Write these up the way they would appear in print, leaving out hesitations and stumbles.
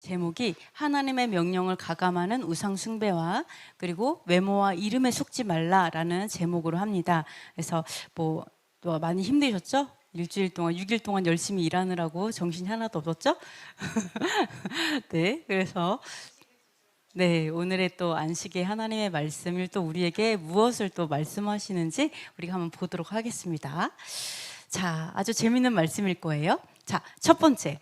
제목이 하나님의 명령을 가감하는 우상 숭배와 그리고 외모와 이름에 속지 말라라는 제목으로 합니다. 그래서 또 많이 힘드셨죠? 일주일 동안 6일 동안 열심히 일하느라고 정신이 하나도 없었죠? 네, 그래서 오늘의 또 안식의 하나님의 말씀을 또 우리에게 무엇을 또 말씀하시는지 우리가 한번 보도록 하겠습니다. 자, 아주 재밌는 말씀일 거예요. 자, 첫 번째,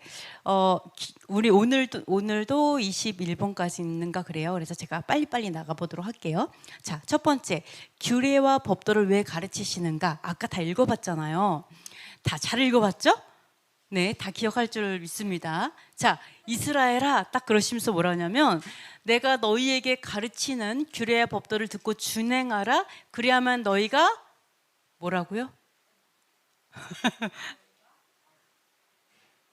우리 오늘도 21번까지 있는가 그래요. 그래서 제가 빨리빨리 나가보도록 할게요. 자, 첫 번째, 규례와 법도를 왜 가르치시는가? 아까 다 읽어봤잖아요. 다 잘 읽어봤죠? 네, 다 기억할 줄 믿습니다. 자, 이스라엘아, 딱 그러시면서 뭐라 하냐면, 내가 너희에게 가르치는 규례와 법도를 듣고 준행하라. 그래야만 너희가 뭐라고요?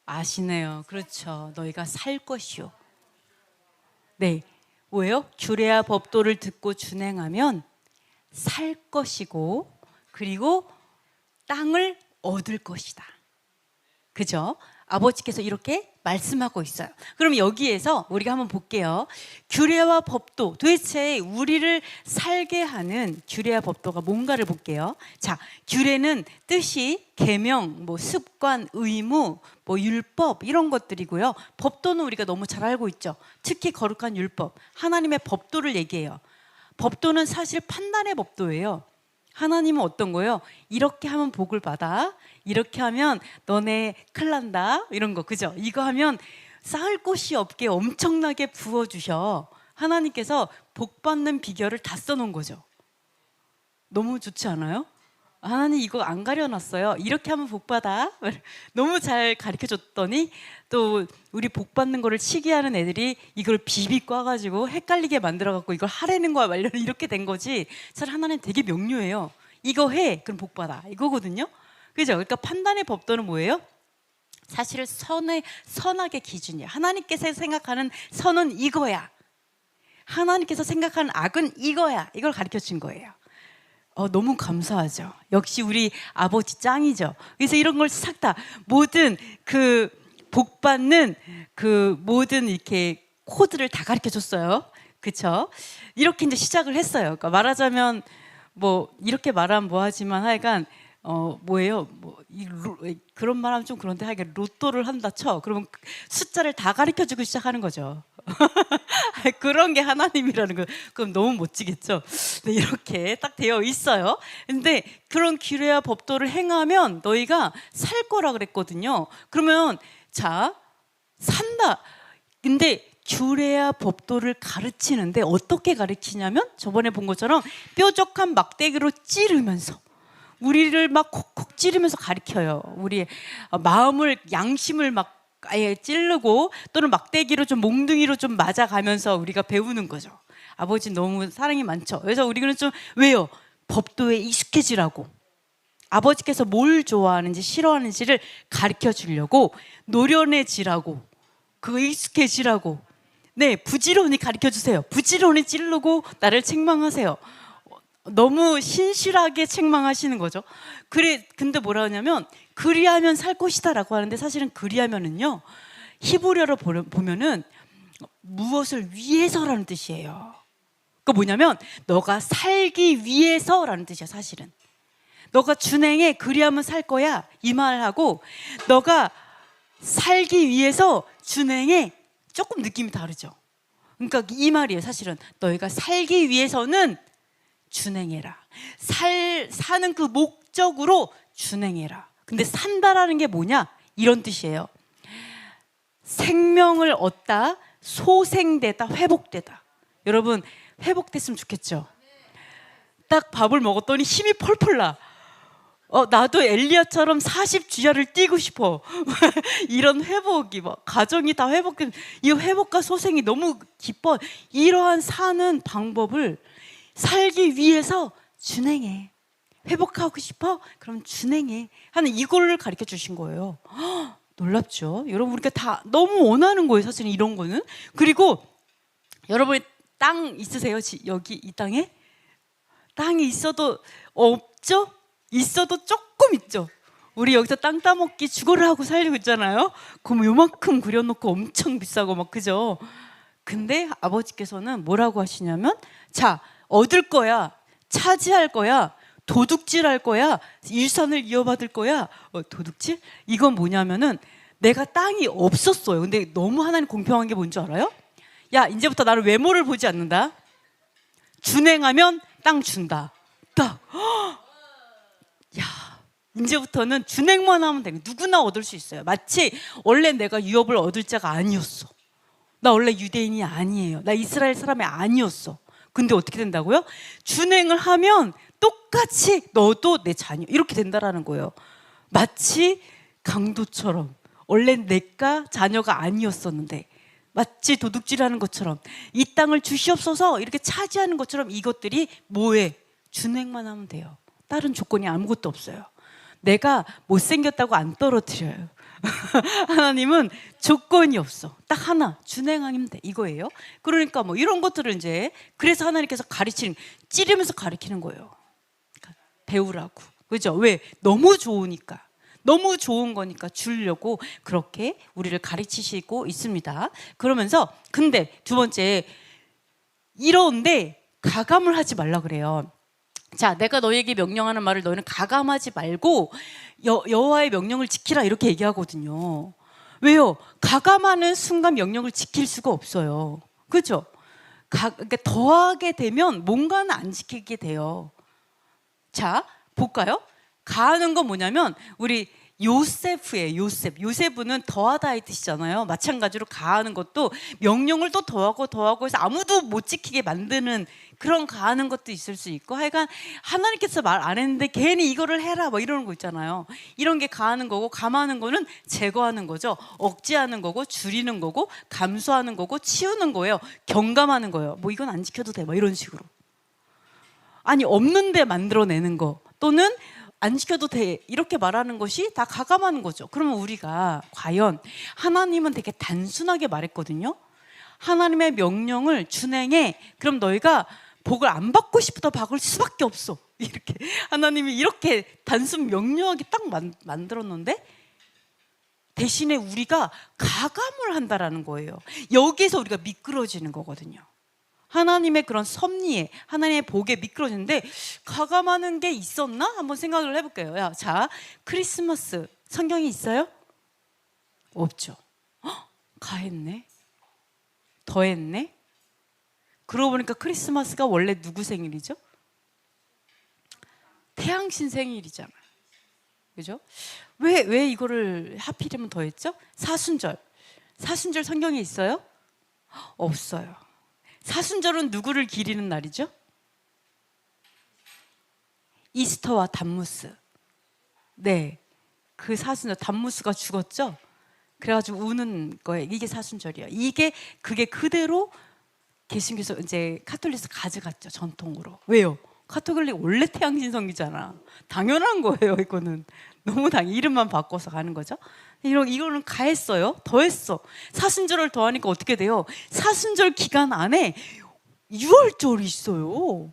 아시네요. 그렇죠. 너희가 살 것이요. 네, 뭐예요? 규례와 법도를 듣고 준행하면 살 것이고, 그리고 땅을 얻을 것이다. 그죠? 아버지께서 이렇게 말씀하고 있어요. 그럼 여기에서 우리가 한번 볼게요. 규례와 법도, 도대체 우리를 살게 하는 규례와 법도가 뭔가를 볼게요. 자, 규례는 뜻이 계명, 습관, 의무, 율법 이런 것들이고요. 법도는 우리가 너무 잘 알고 있죠. 특히 거룩한 율법, 하나님의 법도를 얘기해요. 법도는 사실 판단의 법도예요. 하나님은 어떤 거예요? 이렇게 하면 복을 받아, 이렇게 하면 너네 큰일 난다, 이런 거, 그죠? 이거 하면 쌓을 곳이 없게 엄청나게 부어주셔. 하나님께서 복 받는 비결을 다 써놓은 거죠. 너무 좋지 않아요? 하나님 이거 안 가려놨어요. 이렇게 하면 복 받아. 너무 잘 가르쳐줬더니 또 우리 복 받는 거를 시기하는 애들이 이걸 비비 꽈가지고 헷갈리게 만들어갖고 이걸 하라는 거야 말려 이렇게 된 거지. 사실 하나님 되게 명료해요. 이거 해, 그럼 복 받아, 이거거든요. 그죠? 그러니까 판단의 법도는 뭐예요? 사실 선악의 기준이야. 하나님께서 생각하는 선은 이거야. 하나님께서 생각하는 악은 이거야. 이걸 가르쳐 준 거예요. 너무 감사하죠. 역시 우리 아버지 짱이죠. 그래서 이런 걸 싹 다 모든 그 복 받는 그 모든 이렇게 코드를 다 가르쳐 줬어요. 그렇죠? 이렇게 이제 시작을 했어요. 그러니까 말하자면 이렇게 말하면 뭐하지만 하여간 뭐예요? 그런 말하면 좀 그런데 하여간 로또를 한다 쳐. 그러면 숫자를 다 가르쳐 주고 시작하는 거죠. 그런 게 하나님이라는 거. 그럼 너무 멋지겠죠? 네, 이렇게 딱 되어 있어요. 근데 그런 규례와 법도를 행하면 너희가 살 거라 그랬거든요. 그러면 자, 산다. 근데 규례와 법도를 가르치는데 어떻게 가르치냐면 저번에 본 것처럼 뾰족한 막대기로 찌르면서 우리를 막 콕콕 찌르면서 가르쳐요. 우리의 마음을, 양심을 막 아예 찌르고 또는 막대기로 좀 몽둥이로 좀 맞아가면서 우리가 배우는 거죠. 아버지 너무 사랑이 많죠. 그래서 우리는 좀 왜요? 법도에 익숙해지라고. 아버지께서 뭘 좋아하는지 싫어하는지를 가르쳐 주려고 노련해지라고, 그거 익숙해지라고. 네, 부지런히 가르쳐 주세요. 부지런히 찌르고 나를 책망하세요. 너무 신실하게 책망하시는 거죠. 근데 뭐라 하냐면 그리하면 살 것이다라고 하는데 사실은 그리하면은요, 히브리어로 보면은 무엇을 위해서라는 뜻이에요. 그러니까 뭐냐면 너가 살기 위해서라는 뜻이야. 사실은 너가 준행해, 그리하면 살 거야, 이 말하고 너가 살기 위해서 준행해, 조금 느낌이 다르죠. 그러니까 이 말이에요. 사실은 너희가 살기 위해서는 준행해라. 사는 그 목적으로 준행해라. 근데 산다라는 게 뭐냐? 이런 뜻이에요. 생명을 얻다, 소생되다, 회복되다. 여러분 회복됐으면 좋겠죠? 딱 밥을 먹었더니 힘이 펄펄 나. 나도 엘리야처럼 40주야를 뛰고 싶어. 이런 회복이 가정이 다 회복된, 이 회복과 소생이 너무 기뻐. 이러한 사는 방법을 살기 위해서 준행해. 회복하고 싶어? 그럼 준행해 하는 이거를 가르쳐 주신 거예요. 놀랍죠? 여러분, 우리가 다 너무 원하는 거예요. 사실은 이런 거는. 그리고 여러분 땅 있으세요? 여기 이 땅에? 땅이 있어도 없죠? 있어도 조금 있죠. 우리 여기서 땅 따먹기 죽어라 하고 살리고 있잖아요. 그럼 요만큼 그려놓고 엄청 비싸고 막 그죠? 근데 아버지께서는 뭐라고 하시냐면, 자, 얻을 거야, 차지할 거야, 도둑질할 거야, 일산을 이어받을 거야. 도둑질? 이건 뭐냐면은 내가 땅이 없었어요. 근데 너무 하나님 공평한 게 뭔지 알아요? 야, 이제부터 나를 외모를 보지 않는다. 준행하면 땅 준다. 딱. 야, 이제부터는 준행만 하면 돼. 누구나 얻을 수 있어요. 마치 원래 내가 유업을 얻을 자가 아니었어. 나 원래 유대인이 아니에요. 나 이스라엘 사람이 아니었어. 근데 어떻게 된다고요? 준행을 하면 똑같이 너도 내 자녀 이렇게 된다라는 거예요. 마치 강도처럼 원래 내가 자녀가 아니었었는데 마치 도둑질하는 것처럼 이 땅을 주시옵소서 이렇게 차지하는 것처럼 이것들이 뭐에 준행만 하면 돼요. 다른 조건이 아무것도 없어요. 내가 못생겼다고 안 떨어뜨려요. 하나님은 조건이 없어. 딱 하나, 준행하면 돼. 이거예요. 그러니까 뭐 이런 것들을 이제 그래서 하나님께서 가르치는, 찌르면서 가르치는 거예요. 그러니까 배우라고. 그죠? 왜? 너무 좋으니까. 너무 좋은 거니까 주려고 그렇게 우리를 가르치시고 있습니다. 그러면서 근데 두 번째, 이러는데 가감을 하지 말라 그래요. 자, 내가 너에게 명령하는 말을 너희는 가감하지 말고 여호와의 명령을 지키라 이렇게 얘기하거든요. 왜요? 가감하는 순간 명령을 지킬 수가 없어요. 그렇죠? 그러니까 더하게 되면 뭔가는 안 지키게 돼요. 자, 볼까요? 가하는 건 뭐냐면 우리 요셉이에요. 요셉은 더하다 이 뜻이잖아요. 마찬가지로 가하는 것도 명령을 또 더하고 해서 아무도 못 지키게 만드는 그런 가하는 것도 있을 수 있고, 하여간 하나님께서 말 안 했는데 괜히 이거를 해라 뭐 이러는 거 있잖아요. 이런 게 가하는 거고, 감하는 거는 제거하는 거죠. 억제하는 거고, 줄이는 거고, 감수하는 거고, 치우는 거예요. 경감하는 거예요. 뭐 이건 안 지켜도 돼 뭐 이런 식으로. 아니 없는데 만들어내는 거 또는 안 지켜도 돼 이렇게 말하는 것이 다 가감하는 거죠. 그러면 우리가 과연, 하나님은 되게 단순하게 말했거든요. 하나님의 명령을 준행해. 그럼 너희가 복을 안 받고 싶어도 받을 수밖에 없어. 이렇게 하나님이 이렇게 단순 명료하게 딱 만들었는데 대신에 우리가 가감을 한다라는 거예요. 여기서 우리가 미끄러지는 거거든요. 하나님의 그런 섭리에, 하나님의 복에 미끄러지는데 가감하는 게 있었나? 한번 생각을 해볼게요. 야, 자, 크리스마스 성경이 있어요? 없죠. 가했네? 더했네? 그러고 보니까 크리스마스가 원래 누구 생일이죠? 태양신 생일이잖아요. 그죠? 왜 이거를 하필이면 더했죠? 사순절 성경에 있어요? 없어요. 사순절은 누구를 기리는 날이죠? 이스터와 담무스. 네, 그 사순절, 담무스가 죽었죠? 그래가지고 우는 거예요. 이게 사순절이에요. 그게 그대로 개신교에서 이제 카톨릭에서 가져갔죠, 전통으로. 왜요? 카톨릭 원래 태양신성이잖아. 당연한 거예요. 이거는 너무 이름만 바꿔서 가는 거죠. 이거는 가했어요. 더했어. 사순절을 더하니까 어떻게 돼요? 사순절 기간 안에 유월절이 있어요.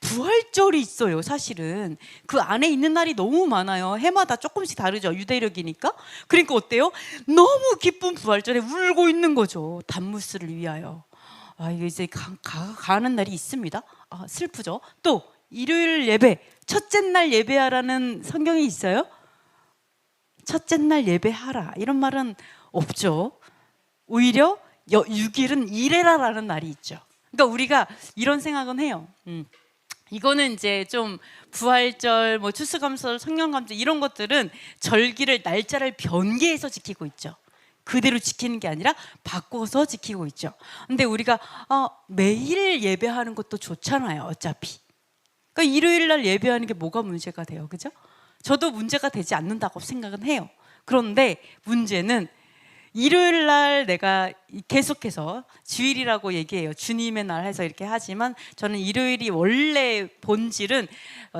부활절이 있어요. 사실은 그 안에 있는 날이 너무 많아요. 해마다 조금씩 다르죠. 유대력이니까. 그러니까 어때요? 너무 기쁜 부활절에 울고 있는 거죠. 담무스를 위하여. 이게 이제 가는 날이 있습니다. 슬프죠. 또 일요일 예배, 첫째 날 예배하라는 성경이 있어요? 첫째 날 예배하라 이런 말은 없죠. 오히려 6일은 일해라라는 날이 있죠. 그러니까 우리가 이런 생각은 해요. 이거는 이제 좀 부활절, 뭐 추수감사절, 성령감사 이런 것들은 절기를 날짜를 변개해서 지키고 있죠. 그대로 지키는 게 아니라 바꿔서 지키고 있죠. 근데 우리가 매일 예배하는 것도 좋잖아요. 어차피. 그러니까 일요일 날 예배하는 게 뭐가 문제가 돼요, 그죠? 저도 문제가 되지 않는다고 생각은 해요. 그런데 문제는 일요일 날 내가 계속해서 주일이라고 얘기해요. 주님의 날 해서 이렇게 하지만 저는 일요일이 원래 본질은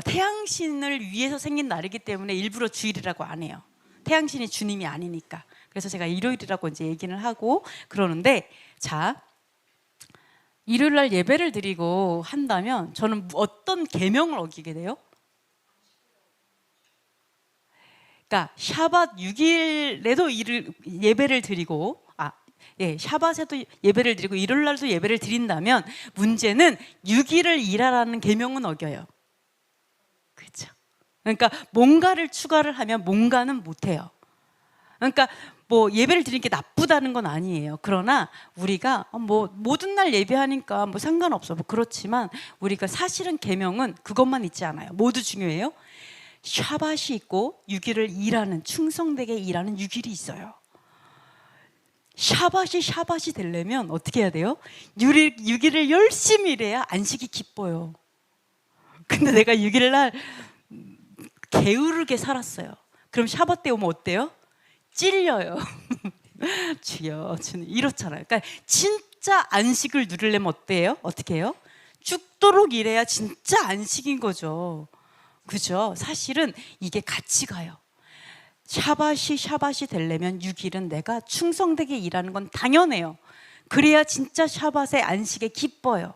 태양신을 위해서 생긴 날이기 때문에 일부러 주일이라고 안 해요. 태양신이 주님이 아니니까. 그래서 제가 일요일이라고 이제 얘기를 하고 그러는데, 자, 일요일 날 예배를 드리고 한다면 저는 어떤 계명을 어기게 돼요? 그러니까 샤밧 6일에도 예배를 드리고 샤밧에도 예배를 드리고 일요일 날도 예배를 드린다면 문제는 6일을 일하라는 계명은 어겨요. 그렇죠? 그러니까 뭔가를 추가를 하면 뭔가는 못 해요. 그러니까 뭐 예배를 드리는 게 나쁘다는 건 아니에요. 그러나 우리가 뭐 모든 날 예배하니까 뭐 상관없어. 뭐 그렇지만 우리가 사실은 계명은 그것만 있지 않아요. 모두 중요해요. 샤밧이 있고 6일을 일하는, 충성되게 일하는 6일이 있어요. 샤밧이 되려면 어떻게 해야 돼요? 6일을 열심히 일해야 안식이 기뻐요. 근데 내가 6일 날 게으르게 살았어요. 그럼 샤밧 때 오면 어때요? 찔려요. 주여, 주님, 이렇잖아요. 그러니까 진짜 안식을 누리려면 어때요? 어떻게 해요? 죽도록 일해야 진짜 안식인 거죠. 그죠? 사실은 이게 같이 가요. 샤밧이 되려면 6일은 내가 충성되게 일하는 건 당연해요. 그래야 진짜 샤밧의 안식에 기뻐요.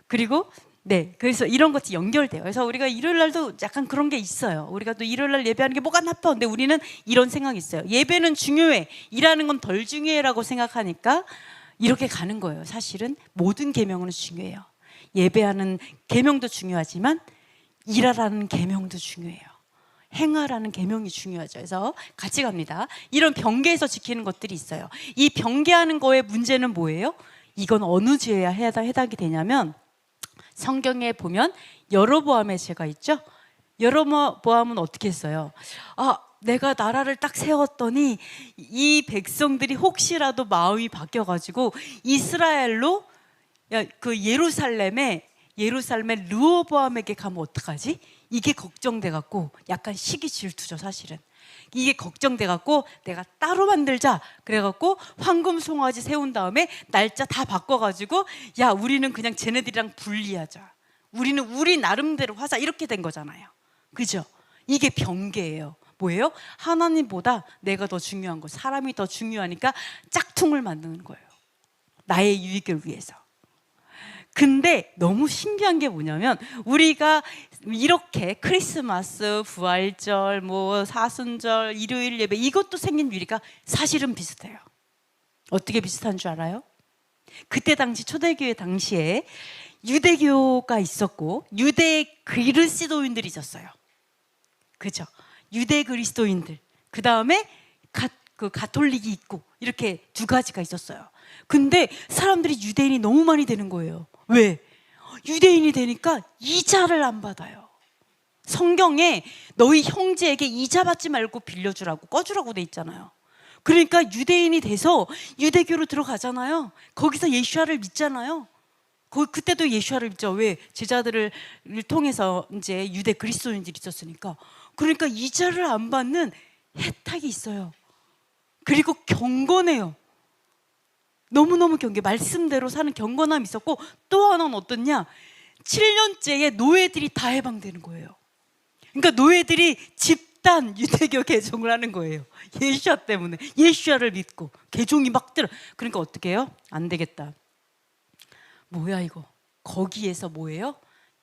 그리고 그래서 이런 것이 연결돼요. 그래서 우리가 일요일 날도 약간 그런 게 있어요. 우리가 또 일요일 날 예배하는 게 뭐가 나빠? 근데 우리는 이런 생각이 있어요. 예배는 중요해. 일하는 건 덜 중요해라고 생각하니까 이렇게 가는 거예요. 사실은 모든 계명은 중요해요. 예배하는 계명도 중요하지만 일하라는 계명도 중요해요. 행하라는 계명이 중요하죠. 그래서 같이 갑니다. 이런 병계에서 지키는 것들이 있어요. 이 병계하는 거의 문제는 뭐예요? 이건 어느 죄에 해당이 되냐면 성경에 보면 여로보암의 죄가 있죠. 여로보암은 어떻게 했어요? 내가 나라를 딱 세웠더니 이 백성들이 혹시라도 마음이 바뀌어가지고 이스라엘로 그 예루살렘에 르호보암에게 가면 어떡하지? 이게 걱정돼 갖고 약간 시기 질투죠. 사실은 이게 걱정돼 갖고 내가 따로 만들자 그래 갖고 황금 송아지 세운 다음에 날짜 다 바꿔 가지고 야 우리는 그냥 쟤네들이랑 분리하자, 우리는 우리 나름대로 하자, 이렇게 된 거잖아요. 그죠? 이게 병계예요. 뭐예요? 하나님보다 내가 더 중요한 거, 사람이 더 중요하니까 짝퉁을 만드는 거예요. 나의 유익을 위해서. 근데 너무 신기한 게 뭐냐면 우리가 이렇게 크리스마스, 부활절, 뭐 사순절, 일요일 예배 이것도 생긴 유리가 사실은 비슷해요. 어떻게 비슷한 줄 알아요? 그때 당시 초대교회 당시에 유대교가 있었고 유대 그리스도인들이 있었어요. 그죠? 유대 그리스도인들. 그 다음에 가톨릭이 있고 이렇게 두 가지가 있었어요. 근데 사람들이 유대인이 너무 많이 되는 거예요. 왜? 유대인이 되니까 이자를 안 받아요. 성경에 너희 형제에게 이자 받지 말고 빌려주라고, 꺼주라고 돼 있잖아요. 그러니까 유대인이 돼서 유대교로 들어가잖아요. 거기서 예수야를 믿잖아요. 그때도 예수야를 믿죠. 왜? 제자들을 통해서 이제 유대 그리스도인들이 있었으니까. 그러니까 이자를 안 받는 혜택이 있어요. 그리고 경건해요. 너무너무 말씀대로 사는 경건함이 있었고, 또 하나는 어떻냐? 7년째에 노예들이 다 해방되는 거예요. 그러니까 노예들이 집단 유대교 개종을 하는 거예요. 예수야 때문에. 예수야를 믿고 개종이 막 들어. 그러니까 어떻게 해요? 안 되겠다. 뭐야 이거? 거기에서 뭐예요?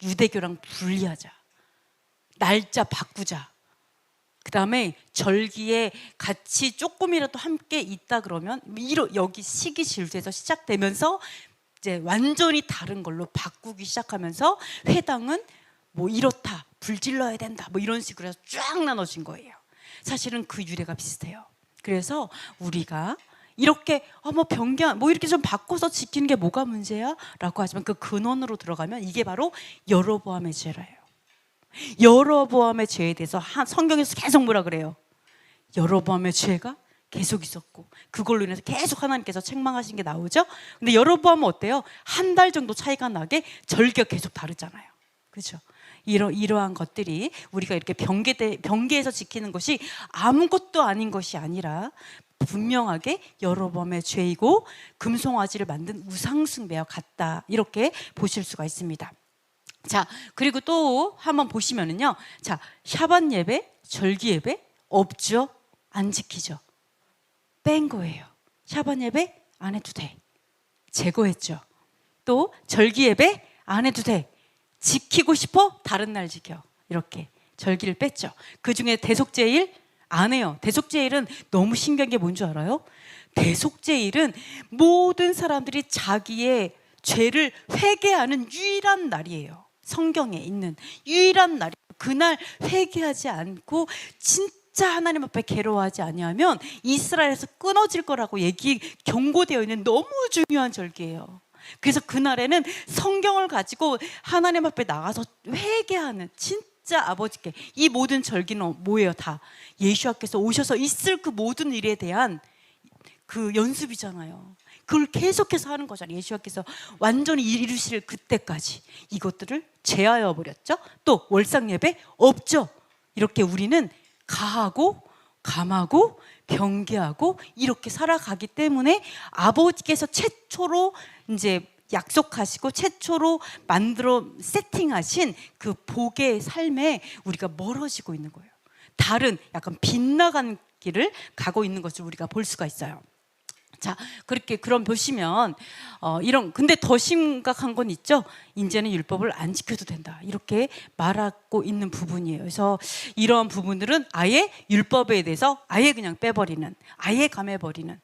유대교랑 분리하자. 날짜 바꾸자. 그 다음에 절기에 같이 조금이라도 함께 있다 그러면 여기 시기 질투에서 시작되면서 이제 완전히 다른 걸로 바꾸기 시작하면서 회당은 뭐 이렇다, 불질러야 된다, 뭐 이런 식으로 해서 쫙 나눠진 거예요. 사실은 그 유래가 비슷해요. 그래서 우리가 이렇게 뭐 변경 뭐 이렇게 좀 바꿔서 지키는 게 뭐가 문제야? 라고 하지만 그 근원으로 들어가면 이게 바로 여로보암의 죄라예요. 여로보암의 죄에 대해서 성경에서 계속 뭐라 그래요? 여로보암의 죄가 계속 있었고 그걸로 인해서 계속 하나님께서 책망하신 게 나오죠. 근데 여로보암은 어때요? 한 달 정도 차이가 나게 절기가 계속 다르잖아요. 그렇죠? 이러한 것들이 우리가 이렇게 병계에서 지키는 것이 아무것도 아닌 것이 아니라 분명하게 여로보암의 죄이고 금송아지를 만든 우상숭배와 같다, 이렇게 보실 수가 있습니다. 자, 그리고 또 한번 보시면은요. 자, 샤밧 예배, 절기 예배 없죠? 안 지키죠? 뺀 거예요. 샤밧 예배 안 해도 돼. 제거했죠. 또 절기 예배 안 해도 돼. 지키고 싶어? 다른 날 지켜. 이렇게 절기를 뺐죠. 그 중에 대속제일 안 해요. 대속죄일은 너무 신기한 게 뭔 줄 알아요? 대속죄일은 모든 사람들이 자기의 죄를 회개하는 유일한 날이에요. 성경에 있는 유일한 날이에요. 그날 회개하지 않고 진짜 하나님 앞에 괴로워하지 아니하면 이스라엘에서 끊어질 거라고 경고되어 있는 너무 중요한 절기예요. 그래서 그날에는 성경을 가지고 하나님 앞에 나가서 회개하는, 진짜 아버지께, 이 모든 절기는 뭐예요? 다 예수께서 오셔서 있을 그 모든 일에 대한 그 연습이잖아요. 그걸 계속해서 하는 거잖아요. 예수께서 완전히 이루실 그때까지 이것들을 제하여 버렸죠. 또 월상 예배 없죠. 이렇게 우리는 가하고 감하고 경계하고 이렇게 살아가기 때문에 아버지께서 최초로 이제 약속하시고 최초로 만들어 세팅하신 그 복의 삶에 우리가 멀어지고 있는 거예요. 다른 약간 빗나간 길을 가고 있는 것을 우리가 볼 수가 있어요. 자, 그렇게 그럼 보시면 근데 더 심각한 건 있죠. 이제는 율법을 안 지켜도 된다, 이렇게 말하고 있는 부분이에요. 그래서 이러한 부분들은 아예 율법에 대해서 아예 그냥 빼버리는, 아예 감해버리는,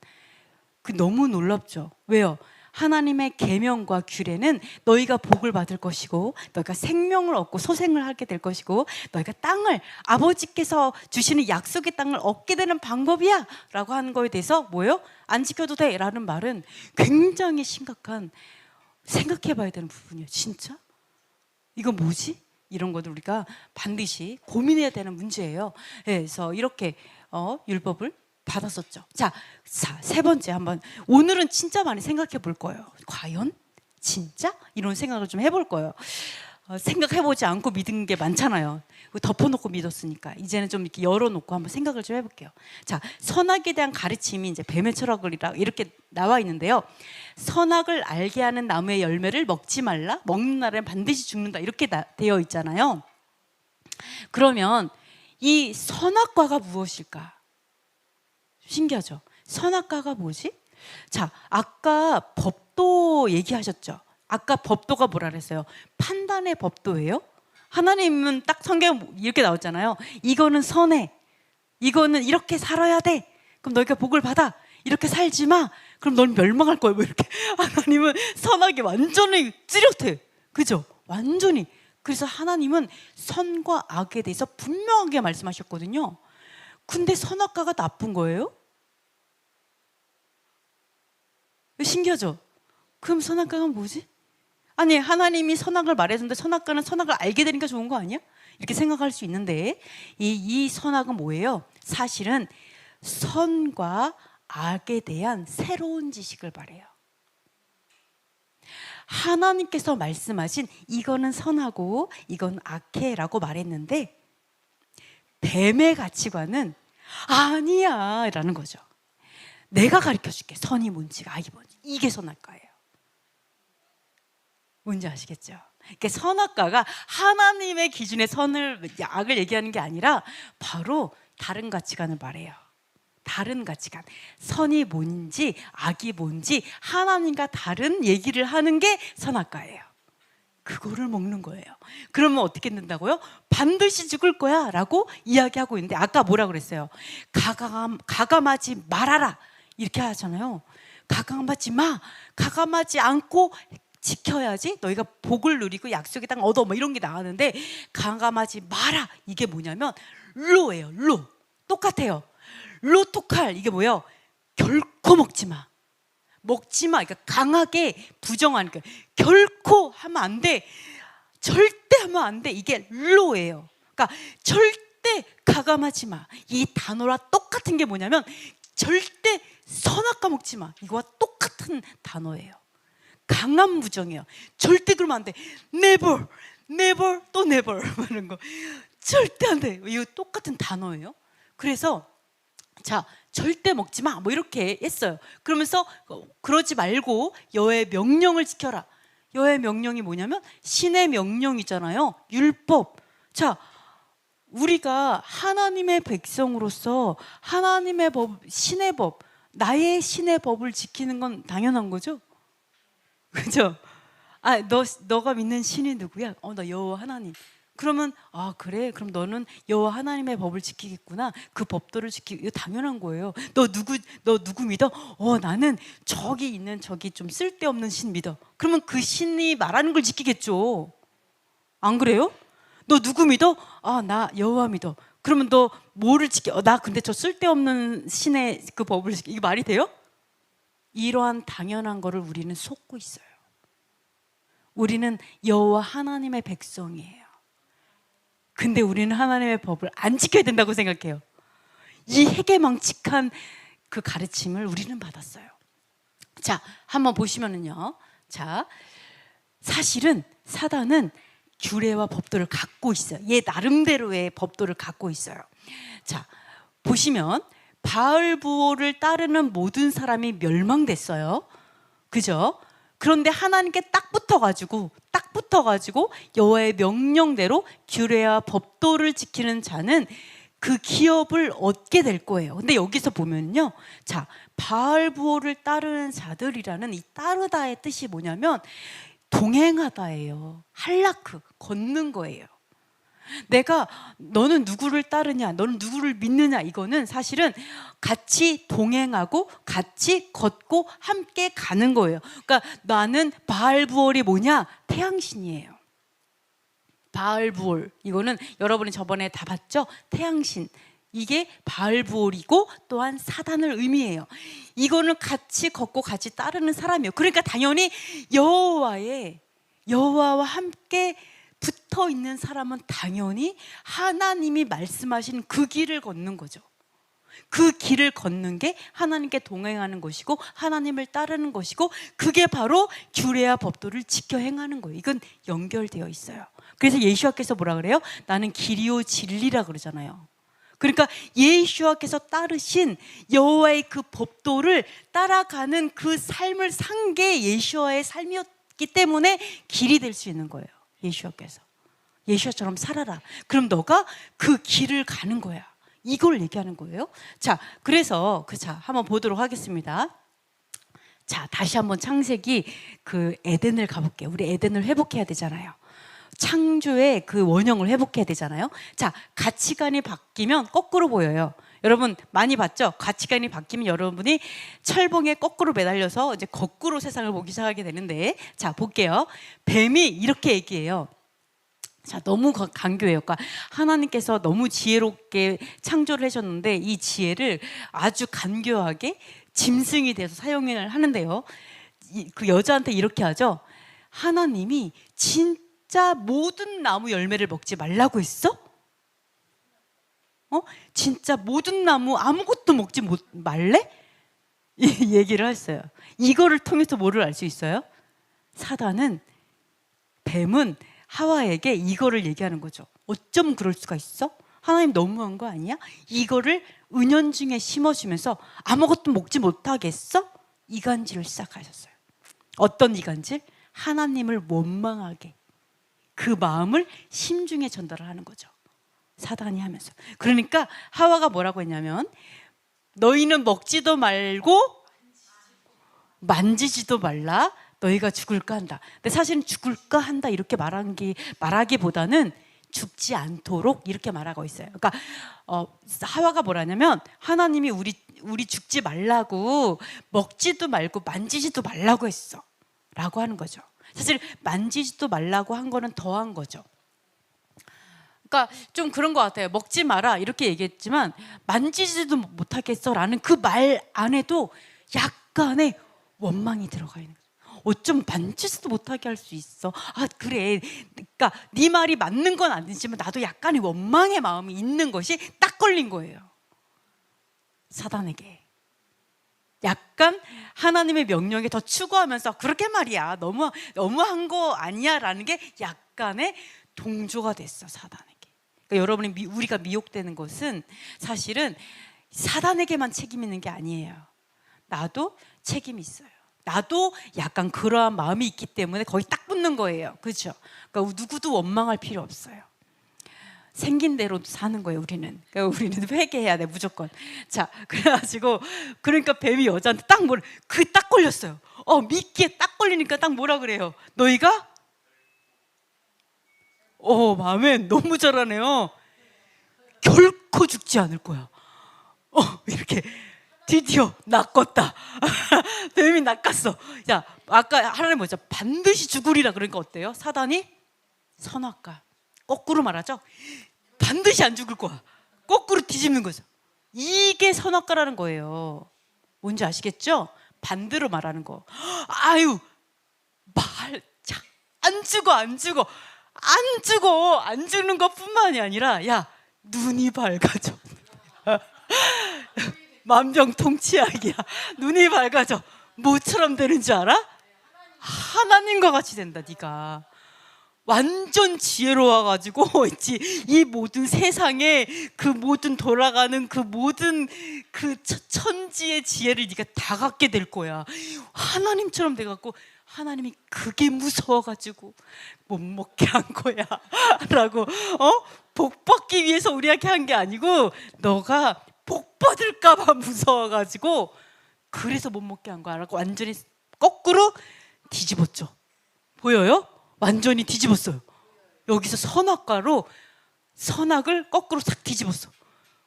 그 너무 놀랍죠. 왜요? 하나님의 계명과 규례는 너희가 복을 받을 것이고 너희가 생명을 얻고 소생을 하게 될 것이고 너희가 땅을, 아버지께서 주시는 약속의 땅을 얻게 되는 방법이야 라고 하는 거에 대해서 뭐예요? 안 지켜도 돼 라는 말은 굉장히 심각한, 생각해 봐야 되는 부분이에요. 진짜? 이거 뭐지? 이런 것들 우리가 반드시 고민해야 되는 문제예요. 그래서 이렇게 율법을 받았었죠. 자, 세 번째 한번, 오늘은 진짜 많이 생각해 볼 거예요. 과연? 진짜? 이런 생각을 좀 해볼 거예요. 생각해보지 않고 믿은 게 많잖아요. 덮어놓고 믿었으니까 이제는 좀 이렇게 열어놓고 한번 생각을 좀 해볼게요. 자, 선악에 대한 가르침이 이제 뱀의 철학이라 이렇게 나와 있는데요. 선악을 알게 하는 나무의 열매를 먹지 말라, 먹는 날엔 반드시 죽는다, 이렇게 되어 있잖아요. 그러면 이 선악과가 무엇일까? 신기하죠? 선악과가 뭐지? 자, 아까 법도 얘기하셨죠? 아까 법도가 뭐라 그랬어요? 판단의 법도예요? 하나님은 딱 성경 이렇게 나왔잖아요. 이거는 선해, 이거는 이렇게 살아야 돼, 그럼 너희가 복을 받아. 이렇게 살지 마, 그럼 넌 멸망할 거야. 뭐 이렇게 하나님은 선악이 완전히 뚜렷해, 그죠? 완전히. 그래서 하나님은 선과 악에 대해서 분명하게 말씀하셨거든요. 근데 선악과가 나쁜 거예요? 신기하죠? 그럼 선악과가 뭐지? 아니, 하나님이 선악을 말해줬는데 선악과는 선악을 알게 되니까 좋은 거 아니야? 이렇게 생각할 수 있는데 이 선악은 뭐예요? 사실은 선과 악에 대한 새로운 지식을 말해요. 하나님께서 말씀하신 이거는 선하고 이건 악해라고 말했는데 뱀의 가치관은 아니야 라는 거죠. 내가 가르쳐줄게, 선이 뭔지 악이 뭔지. 이게 선악과예요. 뭔지 아시겠죠? 그러니까 선악과가 하나님의 기준의 선을, 악을 얘기하는 게 아니라 바로 다른 가치관을 말해요. 다른 가치관, 선이 뭔지 악이 뭔지 하나님과 다른 얘기를 하는 게 선악과예요. 그거를 먹는 거예요. 그러면 어떻게 된다고요? 반드시 죽을 거야 라고 이야기하고 있는데 아까 뭐라 그랬어요? 가감하지 말아라 이렇게 하잖아요. 가감하지 마, 가감하지 않고 지켜야지 너희가 복을 누리고 약속의 땅 얻어, 뭐 이런 게 나왔는데 가감하지 마라, 이게 뭐냐면 로예요. 로. 똑같아요. 로토칼, 이게 뭐예요? 결코 먹지 마, 먹지 마. 그러니까 강하게 부정하는 거예요. 결코 하면 안 돼, 절대 하면 안 돼, 이게 로예요. 그러니까 절대 가감하지 마, 이 단어랑 똑같은 게 뭐냐면 절대 선악과 먹지 마, 이거와 똑같은 단어예요. 강한 부정이에요. 절대 그러면 안 돼. never, never, 또 never 이런 거 절대 안 돼, 이거 똑같은 단어예요. 그래서 자, 절대 먹지 마, 뭐 이렇게 했어요. 그러면서 그러지 말고 여호와의 명령을 지켜라. 여호와의 명령이 뭐냐면 신의 명령이잖아요. 율법. 자, 우리가 하나님의 백성으로서 하나님의 법, 신의 법, 나의 신의 법을 지키는 건 당연한 거죠. 그죠? 아, 너가 믿는 신이 누구야? 나 여호와 하나님. 그러면 아 그래 그럼 너는 여호와 하나님의 법을 지키겠구나. 그 법도를 지키고 이거 당연한 거예요. 너 누구 믿어? 나는 저기 있는 저기 좀 쓸데없는 신 믿어. 그러면 그 신이 말하는 걸 지키겠죠. 안 그래요? 너 누구 믿어? 아 나 여호와 믿어. 그러면 너 뭐를 지켜? 나 근데 저 쓸데없는 신의 그 법을 지켜. 이게 말이 돼요? 이러한 당연한 거를 우리는 속고 있어요. 우리는 여호와 하나님의 백성이에요. 근데 우리는 하나님의 법을 안 지켜야 된다고 생각해요. 이 해괴망측한 그 가르침을 우리는 받았어요. 자, 한번 보시면은요. 자, 사실은 사단은 규례와 법도를 갖고 있어요. 얘 나름대로의 법도를 갖고 있어요. 자, 보시면 바알부올을 따르는 모든 사람이 멸망됐어요. 그죠? 그런데 하나님께 딱 붙어가지고 여호와의 명령대로 규례와 법도를 지키는 자는 그 기업을 얻게 될 거예요. 근데 여기서 보면요, 자 바알부올을 따르는 자들이라는 이 따르다의 뜻이 뭐냐면 동행하다예요. 할라크, 걷는 거예요. 내가 너는 누구를 따르냐, 너는 누구를 믿느냐, 이거는 사실은 같이 동행하고 같이 걷고 함께 가는 거예요. 그러니까 나는 바알부올이 뭐냐? 태양신이에요. 바알부올, 이거는 여러분이 저번에 다 봤죠? 태양신. 이게 바알부올이고 또한 사단을 의미해요. 이거는 같이 걷고 같이 따르는 사람이에요. 그러니까 당연히 여호와와 함께 붙어 있는 사람은 당연히 하나님이 말씀하신 그 길을 걷는 거죠. 그 길을 걷는 게 하나님께 동행하는 것이고 하나님을 따르는 것이고, 그게 바로 규례와 법도를 지켜 행하는 거예요. 이건 연결되어 있어요. 그래서 예수와께서 뭐라 그래요? 나는 길이요 진리라 그러잖아요. 그러니까 예수와께서 따르신 여호와의 그 법도를 따라가는 그 삶을 산 게 예수와의 삶이었기 때문에 길이 될 수 있는 거예요. 예수와처럼 살아라. 그럼 너가 그 길을 가는 거야. 이걸 얘기하는 거예요. 자, 그래서 한번 보도록 하겠습니다. 자, 다시 한번 창세기 그 에덴을 가볼게요. 우리 에덴을 회복해야 되잖아요. 창조의 그 원형을 회복해야 되잖아요. 자, 가치관이 바뀌면 거꾸로 보여요. 여러분 많이 봤죠? 가치관이 바뀌면 여러분이 철봉에 거꾸로 매달려서 이제 거꾸로 세상을 보기 시작하게 되는데, 자, 볼게요. 뱀이 이렇게 얘기해요. 자, 너무 간교해요. 그러니까 하나님께서 너무 지혜롭게 창조를 하셨는데 이 지혜를 아주 간교하게 짐승이 돼서 사용을 하는데요. 그 여자한테 이렇게 하죠. 하나님이 진짜 모든 나무 열매를 먹지 말라고 했어? 진짜 모든 나무 아무것도 먹지 말래? 이 얘기를 했어요. 이거를 통해서 뭐를 알 수 있어요? 뱀은 하와에게 이거를 얘기하는 거죠. 어쩜 그럴 수가 있어? 하나님 너무한 거 아니야? 이거를 은연중에 심어주면서 아무것도 먹지 못하겠어? 이간질을 시작하셨어요. 어떤 이간질? 하나님을 원망하게, 그 마음을 심중에 전달을 하는 거죠. 사단이 하면서. 그러니까 하와가 뭐라고 했냐면 너희는 먹지도 말고 만지지도 말라. 너희가 죽을까 한다. 근데 사실은 죽을까 한다 이렇게 말하기보다는 죽지 않도록 이렇게 말하고 있어요. 그러니까 하와가 뭐라냐면 하나님이 우리 죽지 말라고 먹지도 말고 만지지도 말라고 했어 라고 하는 거죠. 사실 만지지도 말라고 한 거는 더한 거죠. 그러니까 좀 그런 것 같아요. 먹지 마라 이렇게 얘기했지만 만지지도 못하겠어 라는 그 말 안에도 약간의 원망이 들어가 있는 거죠. 어쩜 만지지도 못하게 할 수 있어? 아 그래, 그러니까 네 말이 맞는 건 아니지만 나도 약간의 원망의 마음이 있는 것이 딱 걸린 거예요. 사단에게 약간 하나님의 명령에 더 추구하면서 그렇게 말이야 너무한 거 아니야 라는 게 약간의 동조가 됐어 사단에게. 그러니까 여러분이 우리가 미혹되는 것은 사실은 사단에게만 책임 있는 게 아니에요. 나도 책임이 있어요. 나도 약간 그러한 마음이 있기 때문에 거의 딱 붙는 거예요. 그렇죠? 그러니까 누구도 원망할 필요 없어요. 생긴 대로 사는 거예요. 우리는 회개해야 돼 무조건. 자, 그래가지고 그러니까 뱀이 여자한테 딱 걸렸어요. 미끼에 딱 걸리니까 딱 뭐라 그래요? 너희가 마음에 너무 잘하네요. 결코 죽지 않을 거야. 이렇게 드디어 낚았다. 뱀이 낚았어. 야, 아까 하나님 뭐죠? 반드시 죽으리라. 그러니까 어때요? 사단이 선악과 거꾸로 말하죠. 반드시 안 죽을 거야. 거꾸로 뒤집는 거죠. 이게 선악과라는 거예요. 뭔지 아시겠죠? 반대로 말하는 거. 아유, 안 죽어, 안 죽어, 안 죽어. 안 죽는 것뿐만이 아니라, 야, 눈이 밝아져. 만병통치약이야. 눈이 밝아져. 뭐처럼 되는 줄 알아? 하나님과 같이 된다. 네가 완전 지혜로워가지고 있지. 이 모든 세상에 그 모든 돌아가는 그 모든 그 천지의 지혜를 네가 다 갖게 될 거야. 하나님처럼 돼갖고 하나님이 그게 무서워가지고 못 먹게 한 거야 라고 복 받기 위해서 우리에게 한 게 아니고 너가 복 받을까봐 무서워가지고 그래서 못 먹게 한 거야 라고 완전히 거꾸로 뒤집었죠. 보여요? 완전히 뒤집었어요. 여기서 선악과로 선악을 거꾸로 싹 뒤집었어.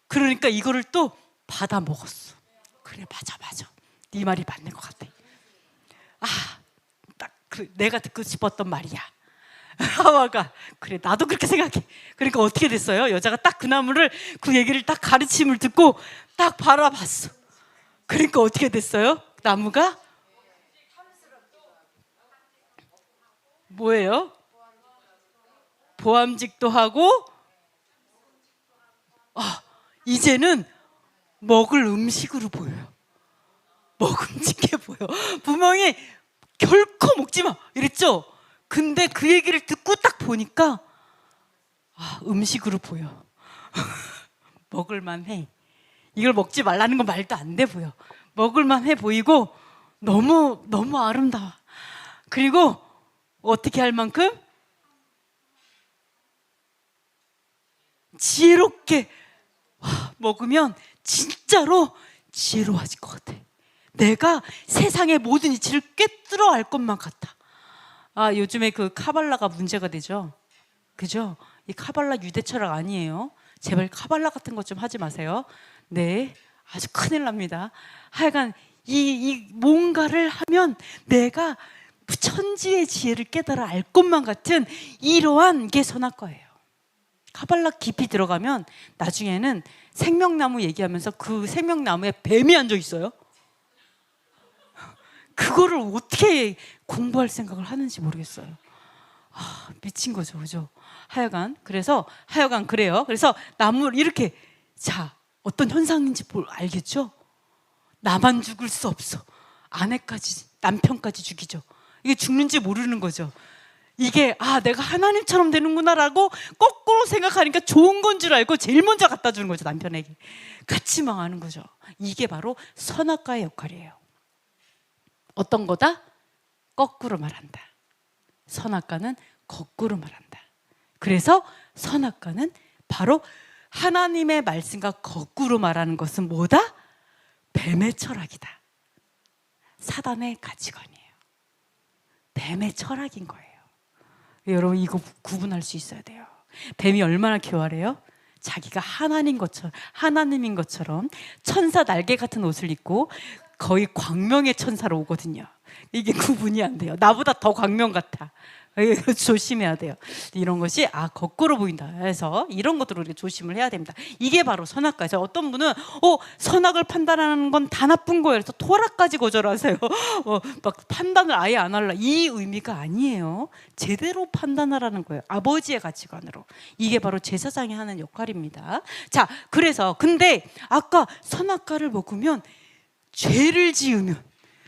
그러니까 이거를 또 받아 먹었어. 그래, 맞아. 네 말이 맞는 것 같아. 딱 내가 듣고 싶었던 말이야. 하와가 그래, 나도 그렇게 생각해. 그러니까 어떻게 됐어요? 여자가 딱 그 나무를, 그 얘기를 딱 가르침을 듣고 딱 바라봤어. 그러니까 어떻게 됐어요? 나무가 뭐예요? 보암직도 하고 이제는 먹을 음식으로 보여요. 먹음직해 보여. 분명히 결코 먹지 마 이랬죠? 근데 그 얘기를 듣고 딱 보니까 음식으로 보여. 먹을만해. 이걸 먹지 말라는 건 말도 안 돼 보여. 먹을만해 보이고 너무 아름다워. 그리고 어떻게 할 만큼 지혜롭게 먹으면 진짜로 지혜로워질 것 같아. 내가 세상의 모든 이치를 꿰뚫어 알 것만 같아. 요즘에 그 카발라가 문제가 되죠. 그죠? 이 카발라 유대 철학 아니에요. 제발 카발라 같은 것 좀 하지 마세요. 네, 아주 큰일 납니다. 하여간 이 뭔가를 하면 내가 천지의 지혜를 깨달아 알 것만 같은 이러한 게 선악과예요. 카발라 깊이 들어가면 나중에는 생명나무 얘기하면서 그 생명나무에 뱀이 앉아 있어요. 그거를 어떻게 공부할 생각을 하는지 모르겠어요. 미친 거죠, 그죠? 하여간 그래요. 그래서 나무를 이렇게, 자, 어떤 현상인지 알겠죠? 나만 죽을 수 없어. 아내까지, 남편까지 죽이죠. 이게 죽는지 모르는 거죠. 이게 내가 하나님처럼 되는구나라고 거꾸로 생각하니까 좋은 건 줄 알고 제일 먼저 갖다 주는 거죠. 남편에게 같이 망하는 거죠. 이게 바로 선악과의 역할이에요. 어떤 거다? 거꾸로 말한다. 선악과는 거꾸로 말한다. 그래서 선악과는 바로 하나님의 말씀과 거꾸로 말하는 것은 뭐다? 뱀의 철학이다. 사단의 가치관이에요. 뱀의 철학인 거예요. 여러분, 이거 구분할 수 있어야 돼요. 뱀이 얼마나 교활해요? 자기가 하나님인 것처럼 천사 날개 같은 옷을 입고 거의 광명의 천사로 오거든요. 이게 구분이 안 돼요. 나보다 더 광명 같아. 조심해야 돼요. 이런 것이 거꾸로 보인다 해서 이런 것들을 우리 조심을 해야 됩니다. 이게 바로 선악과죠. 어떤 분은 선악을 판단하는 건 다 나쁜 거예요. 그래서 토라까지 거절하세요. 막 판단을 아예 안 할라. 이 의미가 아니에요. 제대로 판단하라는 거예요. 아버지의 가치관으로. 이게 바로 제사장이 하는 역할입니다. 자, 그래서 근데 아까 선악과를 먹으면 죄를 지으면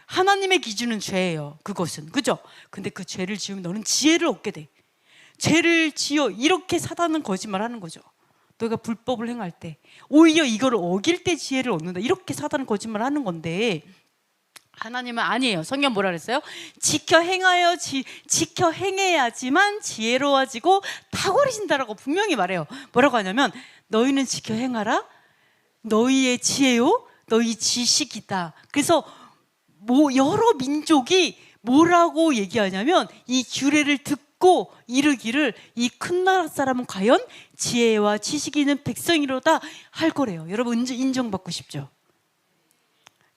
하나님의 기준은 죄예요. 그것은, 그죠? 근데 그 죄를 지으면 너는 지혜를 얻게 돼. 죄를 지어 이렇게 사단은 거짓말하는 거죠. 너가 불법을 행할 때 오히려 이거를 어길 때 지혜를 얻는다. 이렇게 사단은 거짓말하는 건데 하나님은 아니에요. 성경 뭐라 그랬어요? 지켜 행해야지만 지혜로워지고 탁월해진다라고 분명히 말해요. 뭐라고 하냐면 너희는 지켜 행하라. 너희의 지혜요, 너희 지식이다. 그래서 여러 민족이 뭐라고 얘기하냐면 이 규례를 듣고 듣고 이르기를 이 큰 나라 사람은 과연 지혜와 지식이 있는 백성이로다 할 거래요. 여러분 인정받고 싶죠?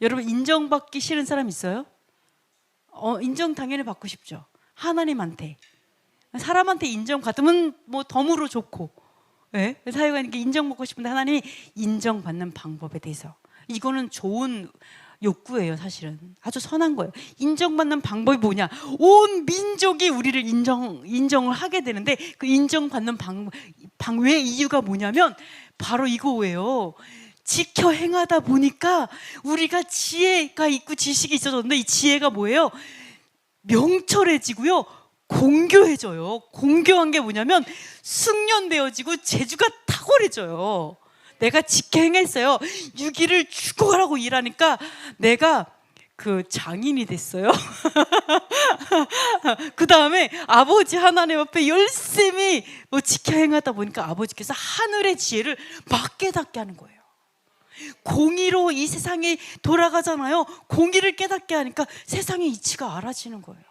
여러분 인정받기 싫은 사람 있어요? 인정 당연히 받고 싶죠. 하나님한테. 사람한테 인정받으면 뭐 덤으로 좋고, 네? 사회가 인정받고 싶은데 하나님이 인정받는 방법에 대해서, 이거는 좋은 욕구예요. 사실은 아주 선한 거예요. 인정받는 방법이 뭐냐? 온 민족이 우리를 인정을 하게 되는데, 그 인정받는 왜 이유가 뭐냐면 바로 이거예요. 지켜 행하다 보니까 우리가 지혜가 있고 지식이 있어졌는데, 이 지혜가 뭐예요? 명철해지고요, 공교해져요. 공교한 게 뭐냐면 숙련되어지고 재주가 탁월해져요. 내가 지켜 행했어요. 6일을 죽어가라고 일하니까 내가 그 장인이 됐어요. 그 다음에 아버지 하나님 앞에 열심히 뭐 지켜 행하다 보니까 아버지께서 하늘의 지혜를 막 깨닫게 하는 거예요. 공의로 이 세상이 돌아가잖아요. 공의를 깨닫게 하니까 세상의 이치가 알아지는 거예요.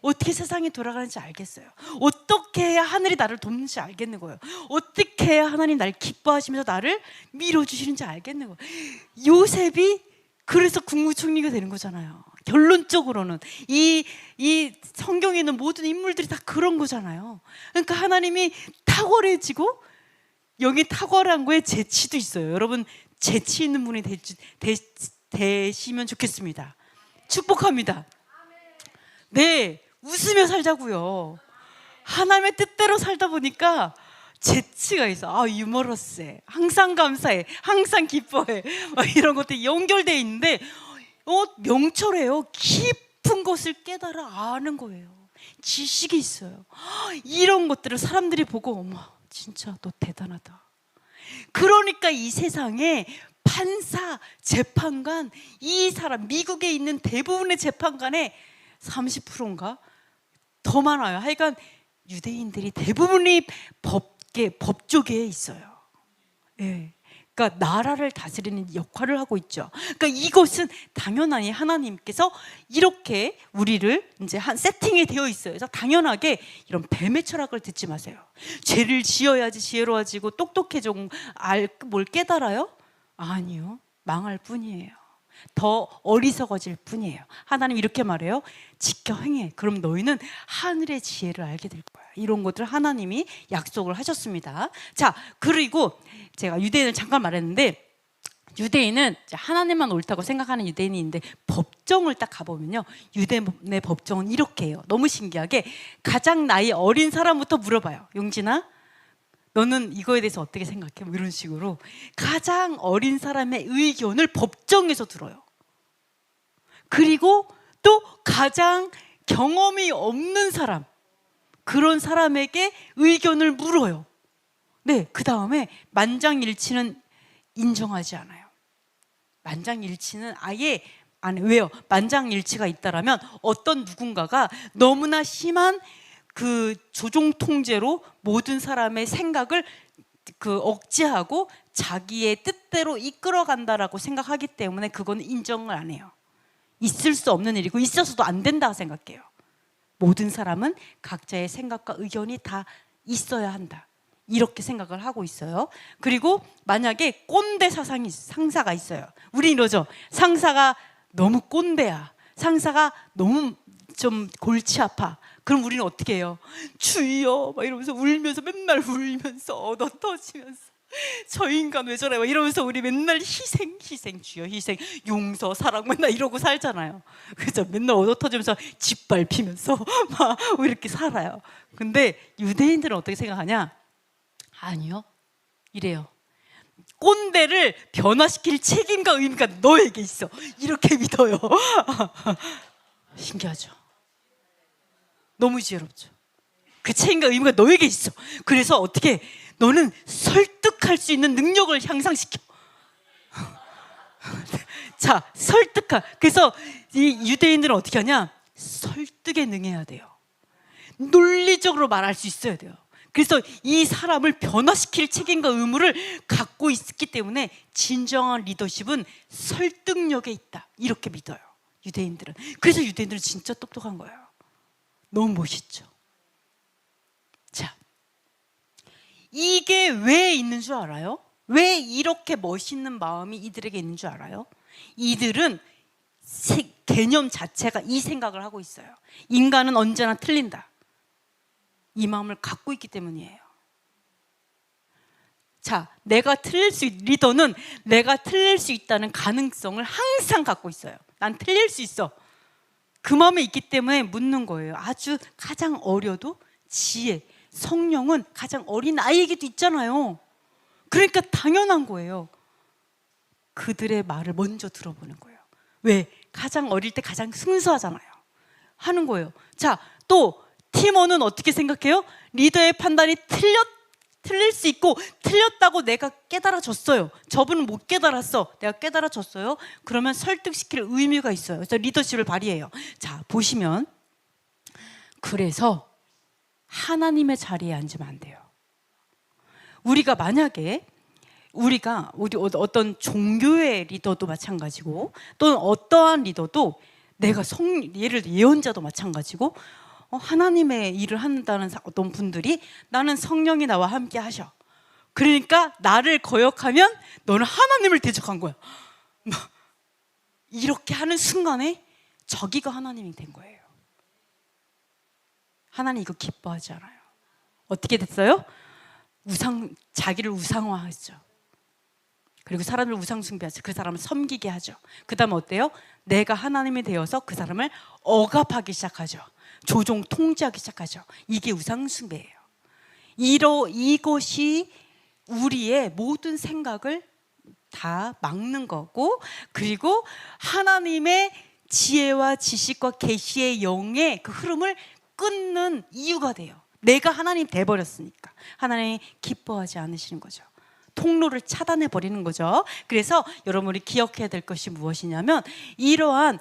어떻게 세상이 돌아가는지 알겠어요. 어떻게 해야 하늘이 나를 돕는지 알겠는 거예요. 어떻게 해야 하나님 나를 기뻐하시면서 나를 밀어주시는지 알겠는 거예요. 요셉이 그래서 국무총리가 되는 거잖아요. 결론적으로는 이 성경에 있는 모든 인물들이 다 그런 거잖아요. 그러니까 하나님이 탁월해지고, 여기 탁월한 거에 재치도 있어요. 여러분 재치 있는 분이 되시면 좋겠습니다. 축복합니다. 네, 웃으며 살자고요. 하나님의 뜻대로 살다 보니까 재치가 있어. 유머러스해, 항상 감사해, 항상 기뻐해, 이런 것들이 연결되어 있는데 명철해요. 깊은 것을 깨달아 아는 거예요. 지식이 있어요. 이런 것들을 사람들이 보고 어머 진짜 너 대단하다. 그러니까 이 세상에 판사, 재판관, 이 사람, 미국에 있는 대부분의 재판관의 30%인가? 더 많아요. 하여간 유대인들이 대부분이 법조계에 있어요. 예. 그러니까 나라를 다스리는 역할을 하고 있죠. 그러니까 이것은 당연하니 하나님께서 이렇게 우리를 이제 한 세팅이 되어 있어요. 그래서 당연하게 이런 뱀의 철학을 듣지 마세요. 죄를 지어야지 지혜로워지고 똑똑해지고 뭘 깨달아요? 아니요. 망할 뿐이에요. 더 어리석어질 뿐이에요. 하나님 이렇게 말해요. 지켜 행해. 그럼 너희는 하늘의 지혜를 알게 될 거야. 이런 것들 하나님이 약속을 하셨습니다. 자, 그리고 제가 유대인을 잠깐 말했는데, 유대인은 하나님만 옳다고 생각하는 유대인이 있는데, 법정을 딱 가보면요, 유대인의 법정은 이렇게 해요. 너무 신기하게 가장 나이 어린 사람부터 물어봐요. 용진아, 너는 이거에 대해서 어떻게 생각해? 뭐 이런 식으로 가장 어린 사람의 의견을 법정에서 들어요. 그리고 또 가장 경험이 없는 사람, 그런 사람에게 의견을 물어요. 네, 그 다음에 만장일치는 인정하지 않아요. 만장일치는 아예 안 해요. 왜요? 만장일치가 있다라면 어떤 누군가가 너무나 심한 그 조종 통제로 모든 사람의 생각을 억제하고 자기의 뜻대로 이끌어간다라고 생각하기 때문에 그건 인정을 안 해요. 있을 수 없는 일이고 있어서도 안 된다고 생각해요. 모든 사람은 각자의 생각과 의견이 다 있어야 한다, 이렇게 생각을 하고 있어요. 그리고 만약에 꼰대 상사가 있어요. 우리 이러죠. 상사가 너무 꼰대야, 상사가 너무 좀 골치 아파. 그럼 우리는 어떻게 해요? 주여 막 이러면서 울면서, 맨날 울면서 얻어 터지면서, 저 인간 왜 저래 막 이러면서 우리 맨날 희생 주여 희생, 용서, 사랑 맨날 이러고 살잖아요. 그죠? 맨날 얻어 터지면서 짓밟히면서 막 이렇게 살아요. 근데 유대인들은 어떻게 생각하냐? 아니요, 이래요. 꼰대를 변화시킬 책임과 의무가 너에게 있어, 이렇게 믿어요. 신기하죠? 너무 지혜롭죠? 그 책임과 의무가 너에게 있어. 그래서 어떻게, 너는 설득할 수 있는 능력을 향상시켜. 자, 그래서 이 유대인들은 어떻게 하냐? 설득에 능해야 돼요. 논리적으로 말할 수 있어야 돼요. 그래서 이 사람을 변화시킬 책임과 의무를 갖고 있기 때문에 진정한 리더십은 설득력에 있다, 이렇게 믿어요, 유대인들은. 그래서 유대인들은 진짜 똑똑한 거예요. 너무 멋있죠? 이게 왜 있는 줄 알아요? 왜 이렇게 멋있는 마음이 이들에게 있는 줄 알아요? 이들은 개념 자체가 이 생각을 하고 있어요. 인간은 언제나 틀린다. 이 마음을 갖고 있기 때문이에요. 자, 리더는 내가 틀릴 수 있다는 가능성을 항상 갖고 있어요. 난 틀릴 수 있어. 그 마음에 있기 때문에 묻는 거예요. 아주 가장 어려도 지혜, 성령은 가장 어린 아이에게도 있잖아요. 그러니까 당연한 거예요. 그들의 말을 먼저 들어보는 거예요. 왜? 가장 어릴 때 가장 순수하잖아요. 하는 거예요. 자, 또 팀원은 어떻게 생각해요? 리더의 판단이 틀릴 수 있고, 틀렸다고 내가 깨달아줬어요. 저분은 못 깨달았어. 내가 깨달아줬어요. 그러면 설득시킬 의무가 있어요. 그래서 리더십을 발휘해요. 자, 보시면, 그래서 하나님의 자리에 앉으면 안 돼요. 우리가 만약에 우리 어떤 종교의 리더도 마찬가지고, 또는 어떠한 리더도 내가 예를 들어 예언자도 마찬가지고, 하나님의 일을 한다는 어떤 분들이 나는 성령이 나와 함께 하셔. 그러니까 나를 거역하면 너는 하나님을 대적한 거야. 이렇게 하는 순간에 저기가 하나님이 된 거예요. 하나님 이거 기뻐하지 않아요. 어떻게 됐어요? 자기를 우상화하죠. 그리고 사람을 우상 숭배하죠. 그 사람을 섬기게 하죠. 그 다음 어때요? 내가 하나님이 되어서 그 사람을 억압하기 시작하죠. 조종 통제하기 시작하죠. 이게 우상 숭배예요. 이것이 우리의 모든 생각을 다 막는 거고, 그리고 하나님의 지혜와 지식과 계시의 영의 그 흐름을 끊는 이유가 돼요. 내가 하나님 돼버렸으니까. 하나님이 기뻐하지 않으시는 거죠. 통로를 차단해 버리는 거죠. 그래서 여러분이 기억해야 될 것이 무엇이냐면, 이러한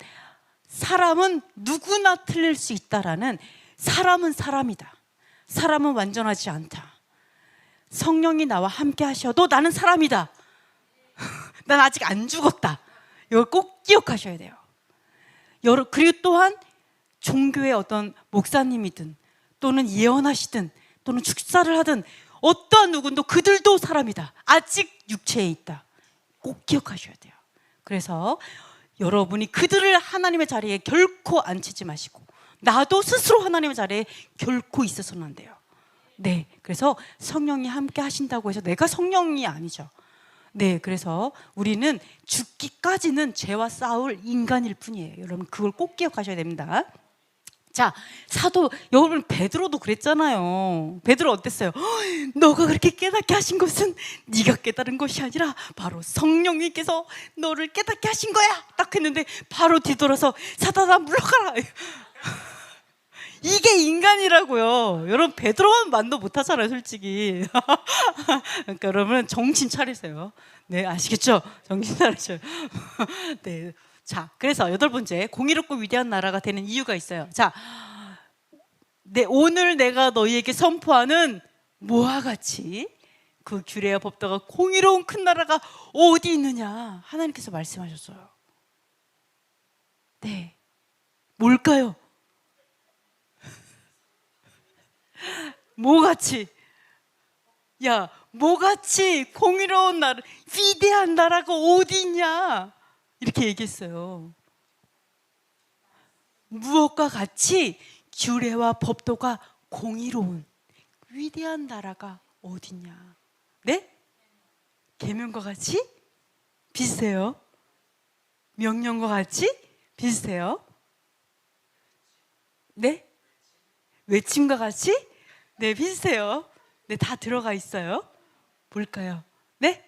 사람은 누구나 틀릴 수 있다라는, 사람은 사람이다. 사람은 완전하지 않다. 성령이 나와 함께 하셔도 나는 사람이다. 난 아직 안 죽었다. 이걸 꼭 기억하셔야 돼요. 그리고 또한 종교의 어떤 목사님이든 또는 예언하시든 또는 축사를 하든 어떠한 누군도 그들도 사람이다. 아직 육체에 있다. 꼭 기억하셔야 돼요. 그래서 여러분이 그들을 하나님의 자리에 결코 앉히지 마시고, 나도 스스로 하나님의 자리에 결코 있어서는 안 돼요. 네, 그래서 성령이 함께 하신다고 해서 내가 성령이 아니죠. 네, 그래서 우리는 죽기까지는 죄와 싸울 인간일 뿐이에요. 여러분 그걸 꼭 기억하셔야 됩니다. 자, 여러분 베드로도 그랬잖아요. 베드로 어땠어요? 너가 그렇게 깨닫게 하신 것은 네가 깨달은 것이 아니라 바로 성령님께서 너를 깨닫게 하신 거야. 딱 했는데 바로 뒤돌아서 사단아 물러가라. 이게 인간이라고요. 여러분 베드로만 만도 못하잖아요, 솔직히. 그러니까 여러분 정신 차리세요. 네, 아시겠죠? 정신 차리셔요. 네. 자, 그래서 8번째, 공의롭고 위대한 나라가 되는 이유가 있어요. 자, 오늘 내가 너희에게 선포하는 모와 같이 그 규례와 법도가 공의로운 큰 나라가 어디 있느냐, 하나님께서 말씀하셨어요. 네, 뭘까요? 뭐같이? 야, 뭐같이 공의로운 나라, 위대한 나라가 어디 있냐, 이렇게 얘기했어요. 무엇과 같이 규례와 법도가 공의로운 위대한 나라가 어딨냐? 네? 계명과 같이 비슷해요. 명령과 같이 비슷해요. 네? 외침과 같이? 네, 비슷해요. 네, 다 들어가 있어요. 뭘까요? 네?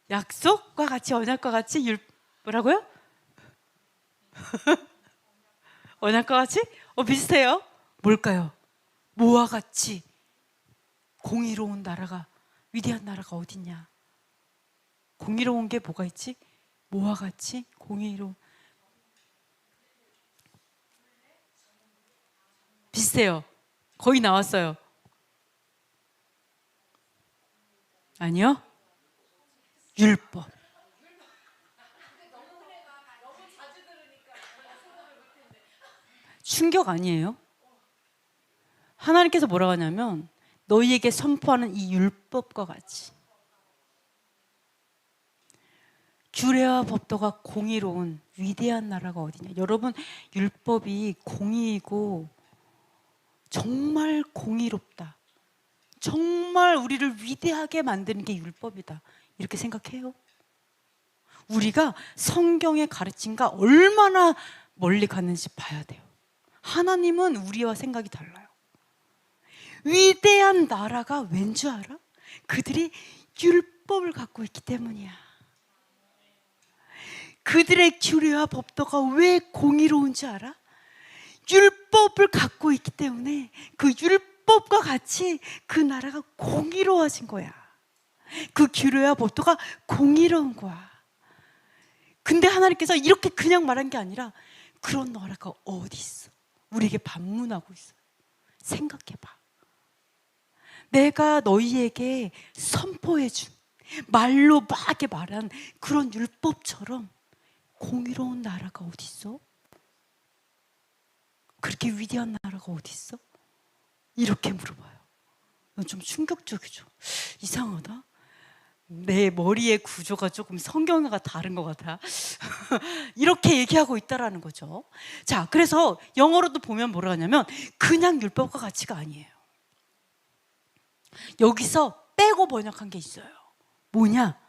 약속과 같이, 언약과 같이, 뭐라고요? 언약과 같이? 비슷해요. 뭘까요? 뭐와 같이 공의로운 나라가, 위대한 나라가 어딨냐? 공의로운 게 뭐가 있지? 뭐와 같이 공의로운. 비슷해요. 거의 나왔어요. 아니요? 율법. 충격 아니에요? 하나님께서 뭐라고 하냐면, 너희에게 선포하는 이 율법과 같이 규례와 법도가 공의로운 위대한 나라가 어디냐. 여러분, 율법이 공의이고 정말 공의롭다, 정말 우리를 위대하게 만드는 게 율법이다, 이렇게 생각해요? 우리가 성경의 가르침과 얼마나 멀리 갔는지 봐야 돼요. 하나님은 우리와 생각이 달라요. 위대한 나라가 왠 줄 알아? 그들이 율법을 갖고 있기 때문이야. 그들의 규례와 법도가 왜 공의로운지 알아? 율법을 갖고 있기 때문에 그 율법과 같이 그 나라가 공의로워진 거야. 그 규례와 법도가 공의로운 거야. 근데 하나님께서 이렇게 그냥 말한 게 아니라 그런 나라가 어디 있어? 우리에게 반문하고 있어요. 생각해봐. 내가 너희에게 선포해준, 말로 막 말한 그런 율법처럼 공의로운 나라가 어디 있어? 그렇게 위대한 나라가 어디 있어? 이렇게 물어봐요. 좀 충격적이죠. 이상하다. 내 머리의 구조가 조금 성경과 다른 것 같아. 이렇게 얘기하고 있다라는 거죠. 자, 그래서 영어로도 보면 뭐라 하냐면 그냥 율법과 가치가 아니에요. 여기서 빼고 번역한 게 있어요. 뭐냐?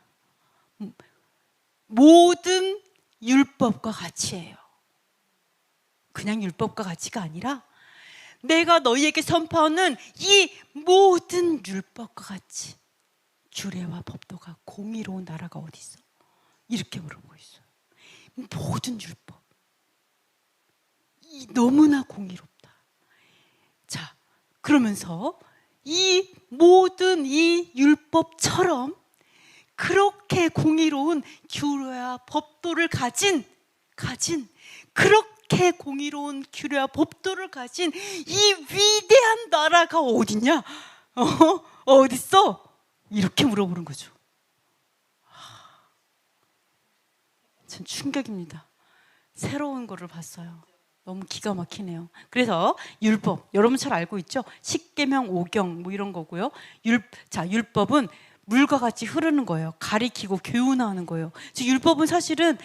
모든 율법과 가치예요. 그냥 율법과 가치가 아니라 내가 너희에게 선포하는 이 모든 율법과 가치, 규례와 법도가 공의로운 나라가 어디 있어? 이렇게 물어보고 있어요. 모든 율법, 너무나 공의롭다. 자, 그러면서 이 모든 이 율법처럼 그렇게 공의로운 규례와 법도를 가진 그렇게 공의로운 규례와 법도를 가진 이 위대한 나라가 어딨냐? 어딨어? 이렇게 물어보는 거죠. 참 충격입니다. 새로운 거를 봤어요. 너무 기가 막히네요. 그래서 율법, 여러분 잘 알고 있죠? 십계명, 오경 뭐 이런 거고요. 율법은 물과 같이 흐르는 거예요. 가리키고 교훈하는 거예요. 율법은 사실은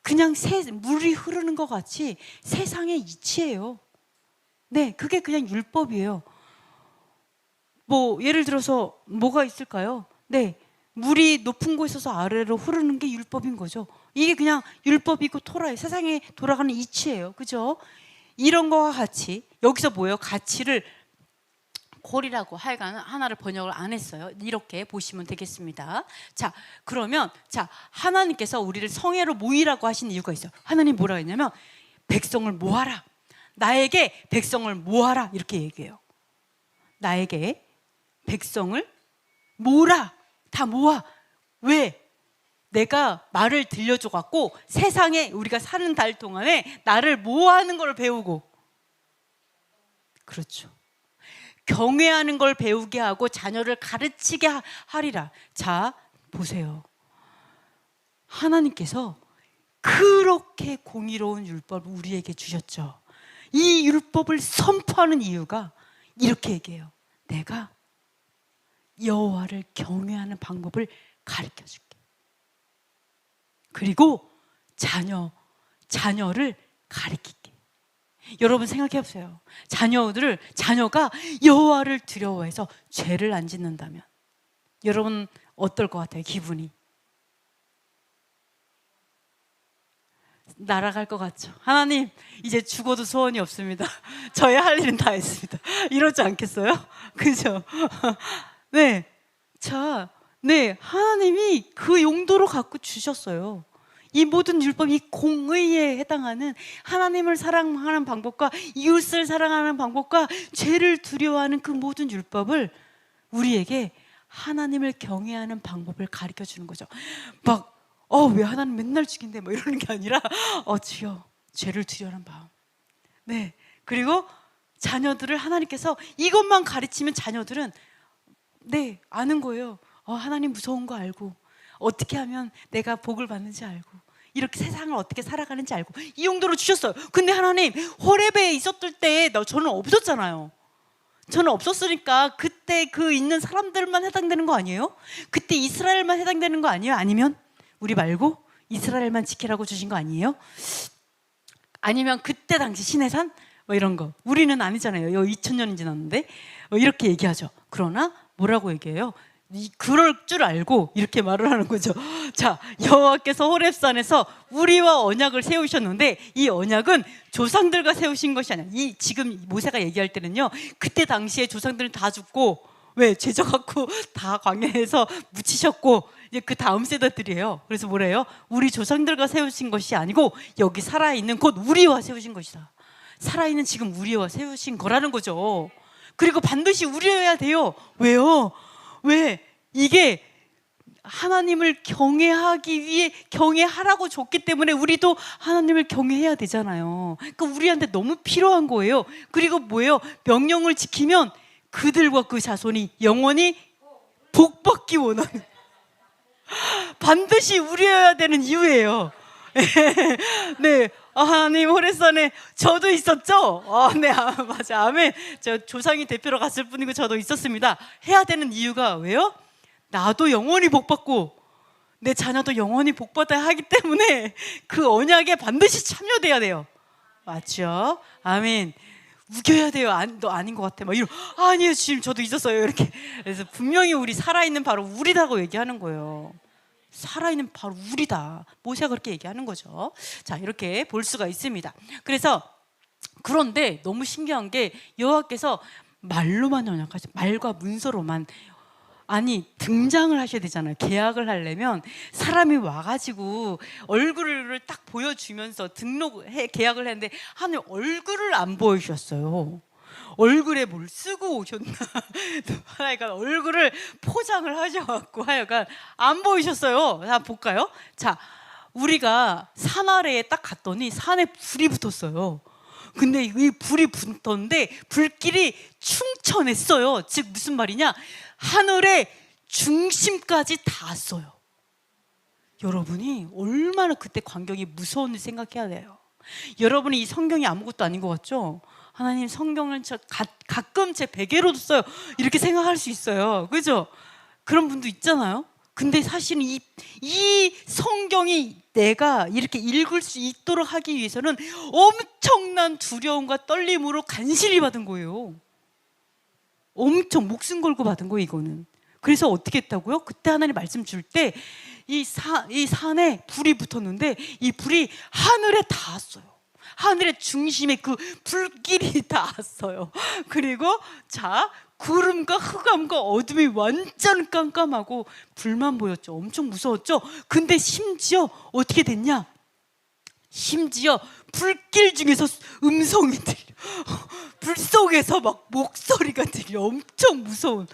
그냥 물이 흐르는 것 같이 세상의 이치예요. 네, 그게 그냥 율법이에요. 뭐 예를 들어서 뭐가 있을까요? 네, 물이 높은 곳에서 아래로 흐르는 게 율법인 거죠. 이게 그냥 율법이고 토라의 세상에 돌아가는 이치예요. 그죠? 이런 거와 같이 여기서 뭐예요? 가치를 꼴이라고 하여간 하나를 번역을 안 했어요. 이렇게 보시면 되겠습니다. 자, 그러면 하나님께서 우리를 성회로 모이라고 하신 이유가 있어요. 하나님 뭐라 했냐면 백성을 모아라. 나에게 백성을 모아라. 이렇게 얘기해요. 나에게 백성을 모으라. 다 모아. 왜? 내가 말을 들려줘갖고 세상에 우리가 사는 달 동안에 나를 모아하는 걸 배우고, 그렇죠, 경외하는 걸 배우게 하고 자녀를 가르치게 하리라. 자, 보세요. 하나님께서 그렇게 공의로운 율법을 우리에게 주셨죠. 이 율법을 선포하는 이유가 이렇게 얘기해요. 내가 여호와를 경외하는 방법을 가르쳐 줄게. 그리고 자녀를 가르칠게. 여러분 생각해 보세요. 자녀가 여호와를 두려워해서 죄를 안 짓는다면 여러분 어떨 것 같아요? 기분이 날아갈 것 같죠? 하나님, 이제 죽어도 소원이 없습니다. 저의 할 일은 다 했습니다. 이러지 않겠어요? 그죠? 네, 하나님이 그 용도로 갖고 주셨어요. 이 모든 율법이 공의에 해당하는 하나님을 사랑하는 방법과 이웃을 사랑하는 방법과 죄를 두려워하는 그 모든 율법을 우리에게 하나님을 경외하는 방법을 가르쳐 주는 거죠. 왜 하나님 맨날 죽인대 뭐 이러는 게 아니라 주여, 죄를 두려워하는 마음. 네, 그리고 자녀들을 하나님께서 이것만 가르치면 자녀들은 아는 거예요. 하나님 무서운 거 알고, 어떻게 하면 내가 복을 받는지 알고, 이렇게 세상을 어떻게 살아가는지 알고, 이 용도로 주셨어요. 근데 하나님, 호렙에 있었을 때 저는 없었잖아요. 저는 없었으니까 그때 그 있는 사람들만 해당되는 거 아니에요? 그때 이스라엘만 해당되는 거 아니에요? 아니면 우리 말고 이스라엘만 지키라고 주신 거 아니에요? 아니면 그때 당시 시내산 뭐 이런 거 우리는 아니잖아요. 2000년이 지났는데 이렇게 얘기하죠. 그러나 뭐라고 얘기해요? 그럴 줄 알고 이렇게 말을 하는 거죠. 자, 여호와께서 호렙산에서 우리와 언약을 세우셨는데 이 언약은 조상들과 세우신 것이 아니야. 이 지금 모세가 얘기할 때는요, 그때 당시에 조상들은 다 죽고 왜 죄져 갖고 다 광야에서 묻히셨고 이제 그 다음 세대들이에요. 그래서 뭐래요? 우리 조상들과 세우신 것이 아니고 여기 살아있는 곧 우리와 세우신 것이다. 살아있는 지금 우리와 세우신 거라는 거죠. 그리고 반드시 우리여야 돼요. 왜요? 왜? 이게 하나님을 경외하기 위해 경외하라고 줬기 때문에 우리도 하나님을 경외해야 되잖아요. 그러니까 우리한테 너무 필요한 거예요. 그리고 뭐예요? 명령을 지키면 그들과 그 자손이 영원히 복받기 원하는 반드시 우리여야 되는 이유예요. 네, 하나님 호렙산에 저도 있었죠. 네, 맞아, 아멘. 저 조상이 대표로 갔을 뿐이고 저도 있었습니다. 해야 되는 이유가 왜요? 나도 영원히 복받고 내 자녀도 영원히 복받아야 하기 때문에 그 언약에 반드시 참여돼야 돼요. 맞죠? 아멘. 우겨야 돼요. 너 아닌 것 같아. 막 이러. 아니요, 지금 저도 있었어요. 이렇게. 그래서 분명히 우리 살아있는 바로 우리라고 얘기하는 거예요. 살아있는 바로 우리다. 모세가 그렇게 얘기하는 거죠. 자, 이렇게 볼 수가 있습니다. 그래서 그런데 너무 신기한 게 여호와께서 말로만 언약하시, 말과 문서로만 아니 등장을 하셔야 되잖아요. 계약을 하려면 사람이 와가지고 얼굴을 딱 보여주면서 계약을 했는데 하나님 얼굴을 안 보여주셨어요. 얼굴에 뭘 쓰고 오셨나 하여간 얼굴을 포장을 하셔갖고 하여간 안 보이셨어요. 자, 볼까요? 자, 우리가 산 아래에 딱 갔더니 산에 불이 붙었어요. 근데 이 불이 붙었는데 불길이 충천했어요. 즉 무슨 말이냐, 하늘의 중심까지 닿았어요. 여러분이 얼마나 그때 광경이 무서운지 생각해야 돼요. 여러분이 이 성경이 아무것도 아닌 것 같죠? 하나님 성경을 가끔 제 베개로도 써요. 이렇게 생각할 수 있어요. 그죠? 그런 분도 있잖아요. 근데 사실은 이 성경이 내가 이렇게 읽을 수 있도록 하기 위해서는 엄청난 두려움과 떨림으로 간신히 받은 거예요. 엄청 목숨 걸고 받은 거예요, 이거는. 그래서 어떻게 했다고요? 그때 하나님 말씀 줄 때 이 산에 불이 붙었는데 이 불이 하늘에 닿았어요. 하늘의 중심에 그 불길이 닿았어요. 그리고 자, 구름과 흑암과 어둠이 완전 깜깜하고 불만 보였죠. 엄청 무서웠죠. 근데 심지어 어떻게 됐냐? 심지어 불길 중에서 음성이 들려. 불 속에서 막 목소리가 들려. 엄청 무서운.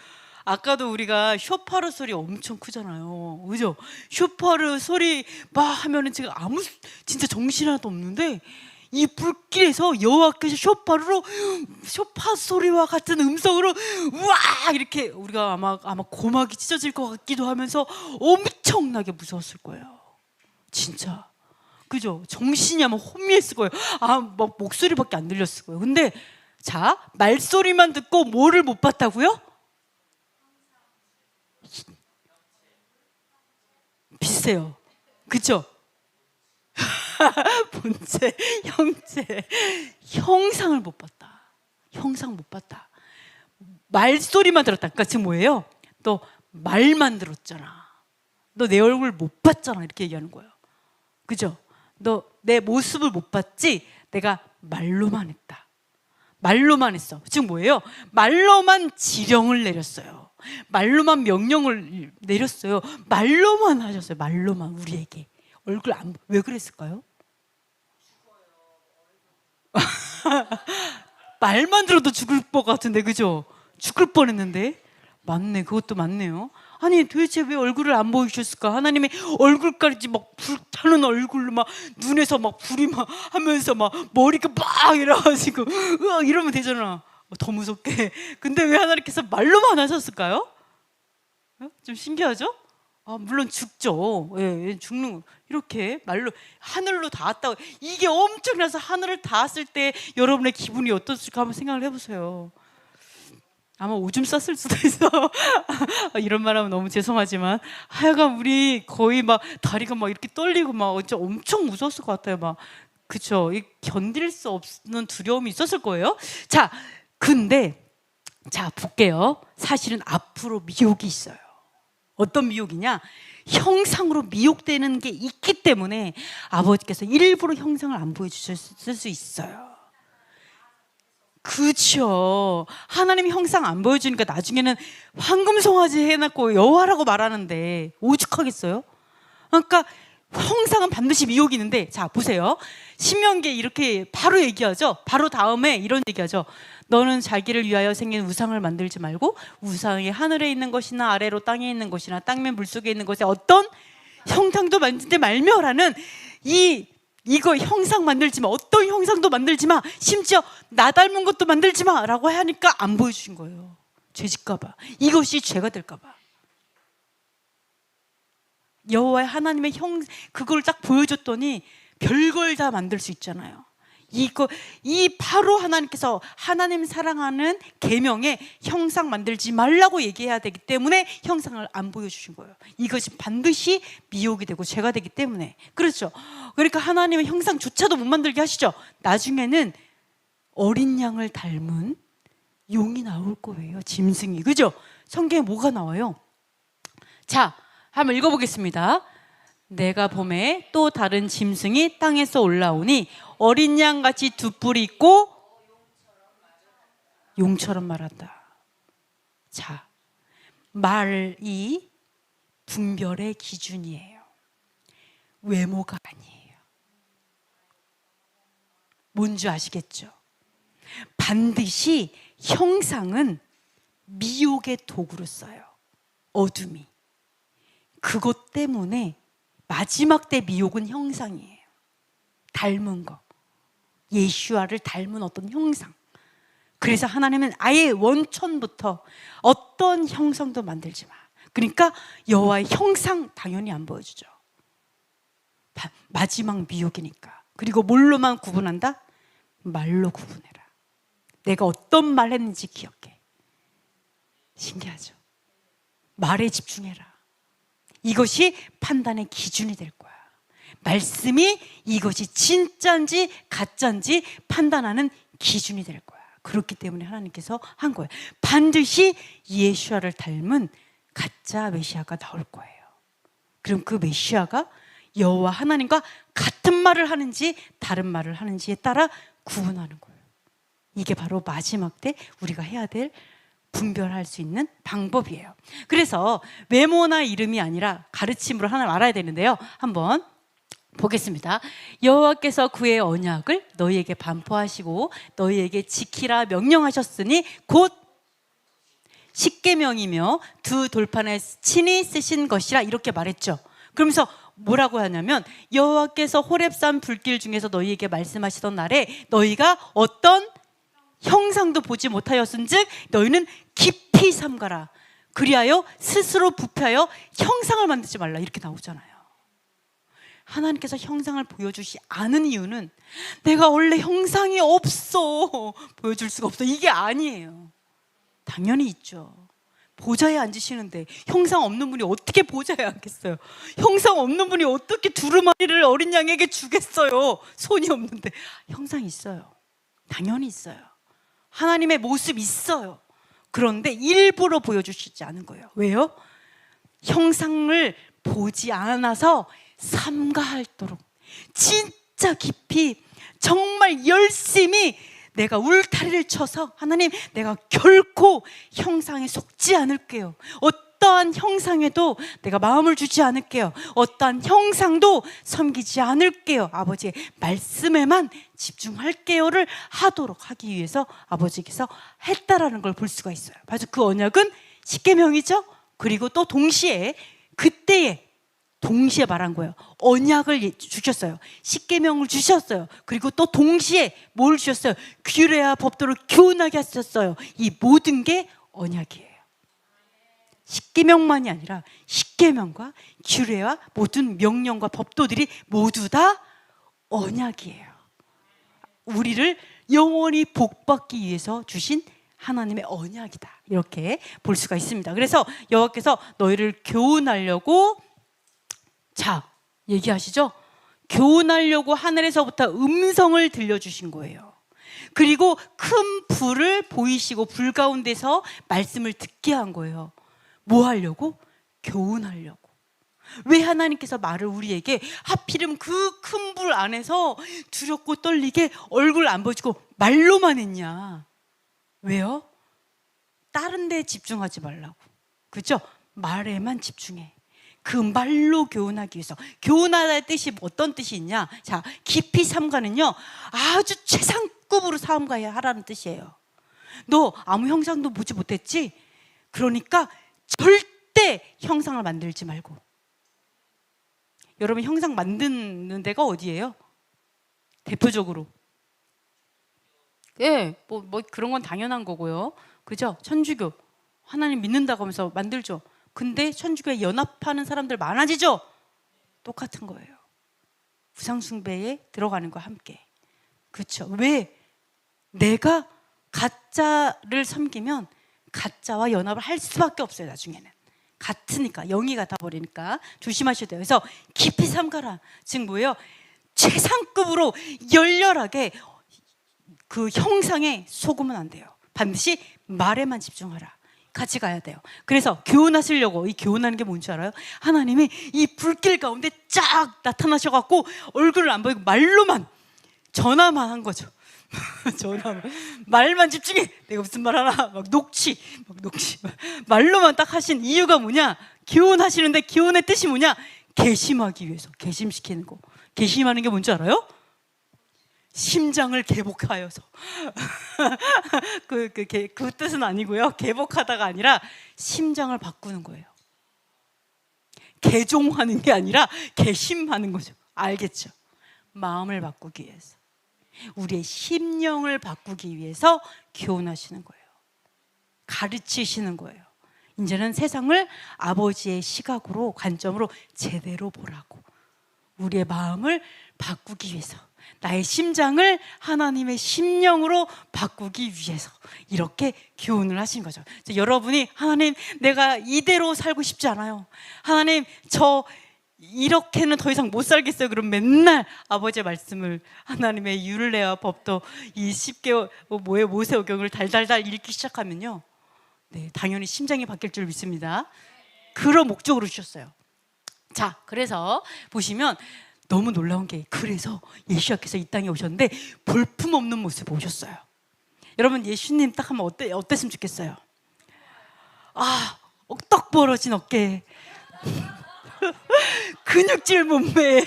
아까도 우리가 쇼파르 소리 엄청 크잖아요. 그죠? 쇼파르 소리 막 하면은 지금 진짜 정신 하나도 없는데 이 불길에서 여호와께서 쇼파 소리와 같은 음성으로 우와 이렇게 우리가 아마 고막이 찢어질 것 같기도 하면서 엄청나게 무서웠을 거예요. 진짜. 그죠? 정신이 아마 혼미했을 거예요. 막 목소리밖에 안 들렸을 거예요. 근데 자, 말소리만 듣고 뭐를 못 봤다고요? 비슷해요. 그죠? 본체, 형체, 형상을 못 봤다. 형상 못 봤다. 말소리만 들었다. 그러니까 지금 뭐예요? 너 말만 들었잖아. 너 내 얼굴 못 봤잖아. 이렇게 얘기하는 거예요. 그죠? 너 내 모습을 못 봤지? 내가 말로만 했다. 말로만 했어. 지금 뭐예요? 말로만 지령을 내렸어요. 말로만 명령을 내렸어요. 말로만 하셨어요. 말로만 우리에게. 얼굴 왜 그랬을까요? 말만 들어도 죽을 것 같은데, 그죠? 죽을 뻔했는데. 맞네, 그것도 맞네요. 아니 도대체 왜 얼굴을 안 보여주셨을까? 하나님의 얼굴까지 막 불타는 얼굴로 막 눈에서 막 불이 막 하면서 막 머리가 막 이래가지고 으악 이러면 되잖아. 더 무섭게. 근데 왜 하나님께서 말로만 하셨을까요? 좀 신기하죠? 물론 죽죠. 예, 죽는 거. 이렇게 말로 하늘로 닿았다고. 이게 엄청나서 하늘을 닿았을 때 여러분의 기분이 어떻을까 한번 생각을 해보세요. 아마 오줌 쌌을 수도 있어. 이런 말하면 너무 죄송하지만 하여간 우리 거의 막 다리가 막 이렇게 떨리고 막 진짜 엄청 무서웠을 것 같아요. 막 그쵸? 견딜 수 없는 두려움이 있었을 거예요. 자, 근데 자 볼게요. 사실은 앞으로 미혹이 있어요. 어떤 미혹이냐? 형상으로 미혹되는 게 있기 때문에 아버지께서 일부러 형상을 안 보여주셨을 수 있어요. 그렇죠. 하나님이 형상 안 보여주니까 나중에는 황금송아지 해놨고 여호와라고 말하는데 오죽하겠어요? 그러니까 형상은 반드시 미혹이 있는데, 자 보세요. 신명기에 이렇게 바로 얘기하죠. 바로 다음에 이런 얘기하죠. 너는 자기를 위하여 생긴 우상을 만들지 말고 우상이 하늘에 있는 것이나 아래로 땅에 있는 것이나 땅면 물속에 있는 것에 어떤 형상도 만들지 말며라는 이거 형상 만들지 마. 어떤 형상도 만들지 마. 심지어 나 닮은 것도 만들지 마 라고 하니까 안 보여주신 거예요. 죄짓까 봐. 이것이 죄가 될까 봐. 여호와의 하나님의 그걸 딱 보여줬더니 별걸 다 만들 수 있잖아요. 바로 하나님께서 하나님 사랑하는 계명에 형상 만들지 말라고 얘기해야 되기 때문에 형상을 안 보여주신 거예요. 이것이 반드시 미혹이 되고 죄가 되기 때문에. 그렇죠. 그러니까 하나님의 형상조차도 못 만들게 하시죠. 나중에는 어린 양을 닮은 용이 나올 거예요. 짐승이. 그죠? 성경에 뭐가 나와요? 자, 한번 읽어보겠습니다. 내가 봄에 또 다른 짐승이 땅에서 올라오니 어린 양같이 두 뿔이 있고 용처럼 말한다. 자, 말이 분별의 기준이에요. 외모가 아니에요. 뭔지 아시겠죠? 반드시 형상은 미혹의 도구로 써요. 어둠이. 그것 때문에 마지막 때 미혹은 형상이에요. 닮은 거. 예수와를 닮은 어떤 형상. 그래서 하나님은 아예 원천부터 어떤 형상도 만들지 마. 그러니까 여호와의 형상 당연히 안 보여주죠. 마지막 미혹이니까. 그리고 뭘로만 구분한다? 말로 구분해라. 내가 어떤 말 했는지 기억해. 신기하죠? 말에 집중해라. 이것이 판단의 기준이 될 거야. 말씀이 이것이 진짜인지 가짜인지 판단하는 기준이 될 거야. 그렇기 때문에 하나님께서 한 거예요. 반드시 예수아를 닮은 가짜 메시아가 나올 거예요. 그럼 그 메시아가 여호와 하나님과 같은 말을 하는지 다른 말을 하는지에 따라 구분하는 거예요. 이게 바로 마지막 때 우리가 해야 될 분별할 수 있는 방법이에요. 그래서 외모나 이름이 아니라 가르침으로 하나를 알아야 되는데요. 한번 보겠습니다. 여호와께서 그의 언약을 너희에게 반포하시고 너희에게 지키라 명령하셨으니 곧 십계명이며 두 돌판에 친히 쓰신 것이라 이렇게 말했죠. 그러면서 뭐라고 하냐면 여호와께서 호렙산 불길 중에서 너희에게 말씀하시던 날에 너희가 어떤 형상도 보지 못하였은즉 너희는 깊이 삼가라. 그리하여 스스로 부패하여 형상을 만들지 말라. 이렇게 나오잖아요. 하나님께서 형상을 보여주시 않은 이유는 내가 원래 형상이 없어. 보여줄 수가 없어. 이게 아니에요. 당연히 있죠. 보좌에 앉으시는데 형상 없는 분이 어떻게 보좌에 앉겠어요? 형상 없는 분이 어떻게 두루마리를 어린 양에게 주겠어요? 손이 없는데. 형상이 있어요. 당연히 있어요. 하나님의 모습이 있어요. 그런데 일부러 보여주시지 않은 거예요. 왜요? 형상을 보지 않아서 삼가하도록 진짜 깊이 정말 열심히 내가 울타리를 쳐서 하나님 내가 결코 형상에 속지 않을게요. 어떠한 형상에도 내가 마음을 주지 않을게요. 어떠한 형상도 섬기지 않을게요. 아버지의 말씀에만 집중할게요를 하도록 하기 위해서 아버지께서 했다라는 걸 볼 수가 있어요. 바로 그 언약은 십계명이죠. 그리고 또 동시에 그때에 동시에 말한 거예요. 언약을 주셨어요. 십계명을 주셨어요. 그리고 또 동시에 뭘 주셨어요? 규례와 법도를 교훈하게 하셨어요. 이 모든 게 언약이에요. 십계명만이 아니라 십계명과 규례와 모든 명령과 법도들이 모두 다 언약이에요. 우리를 영원히 복받기 위해서 주신 하나님의 언약이다. 이렇게 볼 수가 있습니다. 그래서 여호와께서 너희를 교훈하려고, 자, 얘기하시죠? 교훈하려고 하늘에서부터 음성을 들려주신 거예요. 그리고 큰 불을 보이시고 불 가운데서 말씀을 듣게 한 거예요. 뭐 하려고? 교훈하려고. 왜 하나님께서 말을 우리에게 하필이면 그 큰 불 안에서 두렵고 떨리게 얼굴 안 보여주고 말로만 했냐? 왜요? 다른 데 집중하지 말라고. 그렇죠? 말에만 집중해. 그 말로 교훈하기 위해서. 교훈하다의 뜻이 어떤 뜻이 있냐? 자, 깊이 삼가는요, 아주 최상급으로 삼가야 하라는 뜻이에요. 너 아무 형상도 보지 못했지? 그러니까 절대 형상을 만들지 말고. 여러분, 형상 만드는 데가 어디예요? 대표적으로. 예, 뭐 그런 건 당연한 거고요. 그죠? 천주교. 하나님 믿는다고 하면서 만들죠. 근데 천주교에 연합하는 사람들 많아지죠? 똑같은 거예요. 우상숭배에 들어가는 거와 함께. 그렇죠? 왜? 내가 가짜를 섬기면 가짜와 연합을 할 수밖에 없어요. 나중에는. 같으니까, 영이 같아 버리니까 조심하셔야 돼요. 그래서 깊이 삼가라. 즉 뭐예요? 최상급으로 열렬하게 그 형상에 속으면 안 돼요. 반드시 말에만 집중하라. 같이 가야 돼요. 그래서 교훈하시려고, 이 교훈하는 게 뭔지 알아요? 하나님이 이 불길 가운데 쫙 나타나셔갖고 얼굴을 안 보이고 말로만, 전화만 한 거죠. 전화만, 말만 집중해. 내가 무슨 말 하나 막 녹취 말로만 딱 하신 이유가 뭐냐? 교훈하시는데 교훈의 뜻이 뭐냐? 개심하기 위해서. 개심시키는 거. 개심하는 게 뭔지 알아요? 심장을 개복하여서. 그 뜻은 아니고요. 개복하다가 아니라 심장을 바꾸는 거예요. 개종하는 게 아니라 개심하는 거죠. 알겠죠? 마음을 바꾸기 위해서, 우리의 심령을 바꾸기 위해서 교훈하시는 거예요. 가르치시는 거예요. 이제는 세상을 아버지의 시각으로, 관점으로 제대로 보라고. 우리의 마음을 바꾸기 위해서, 나의 심장을 하나님의 심령으로 바꾸기 위해서 이렇게 교훈을 하신 거죠. 여러분이 하나님, 내가 이대로 살고 싶지 않아요. 하나님, 저 이렇게는 더 이상 못 살겠어요. 그럼 맨날 아버지의 말씀을, 하나님의 율례와 법도 이 10개 모세오경을 달달달 읽기 시작하면요, 네, 당연히 심장이 바뀔 줄 믿습니다. 그런 목적으로 주셨어요. 자, 그래서 보시면 너무 놀라운 게, 그래서 예수님께서 이 땅에 오셨는데 볼품없는 모습을 오셨어요. 여러분, 예수님 딱 하면 어땠으면 좋겠어요? 아, 떡 벌어진 어깨, 근육질 몸매,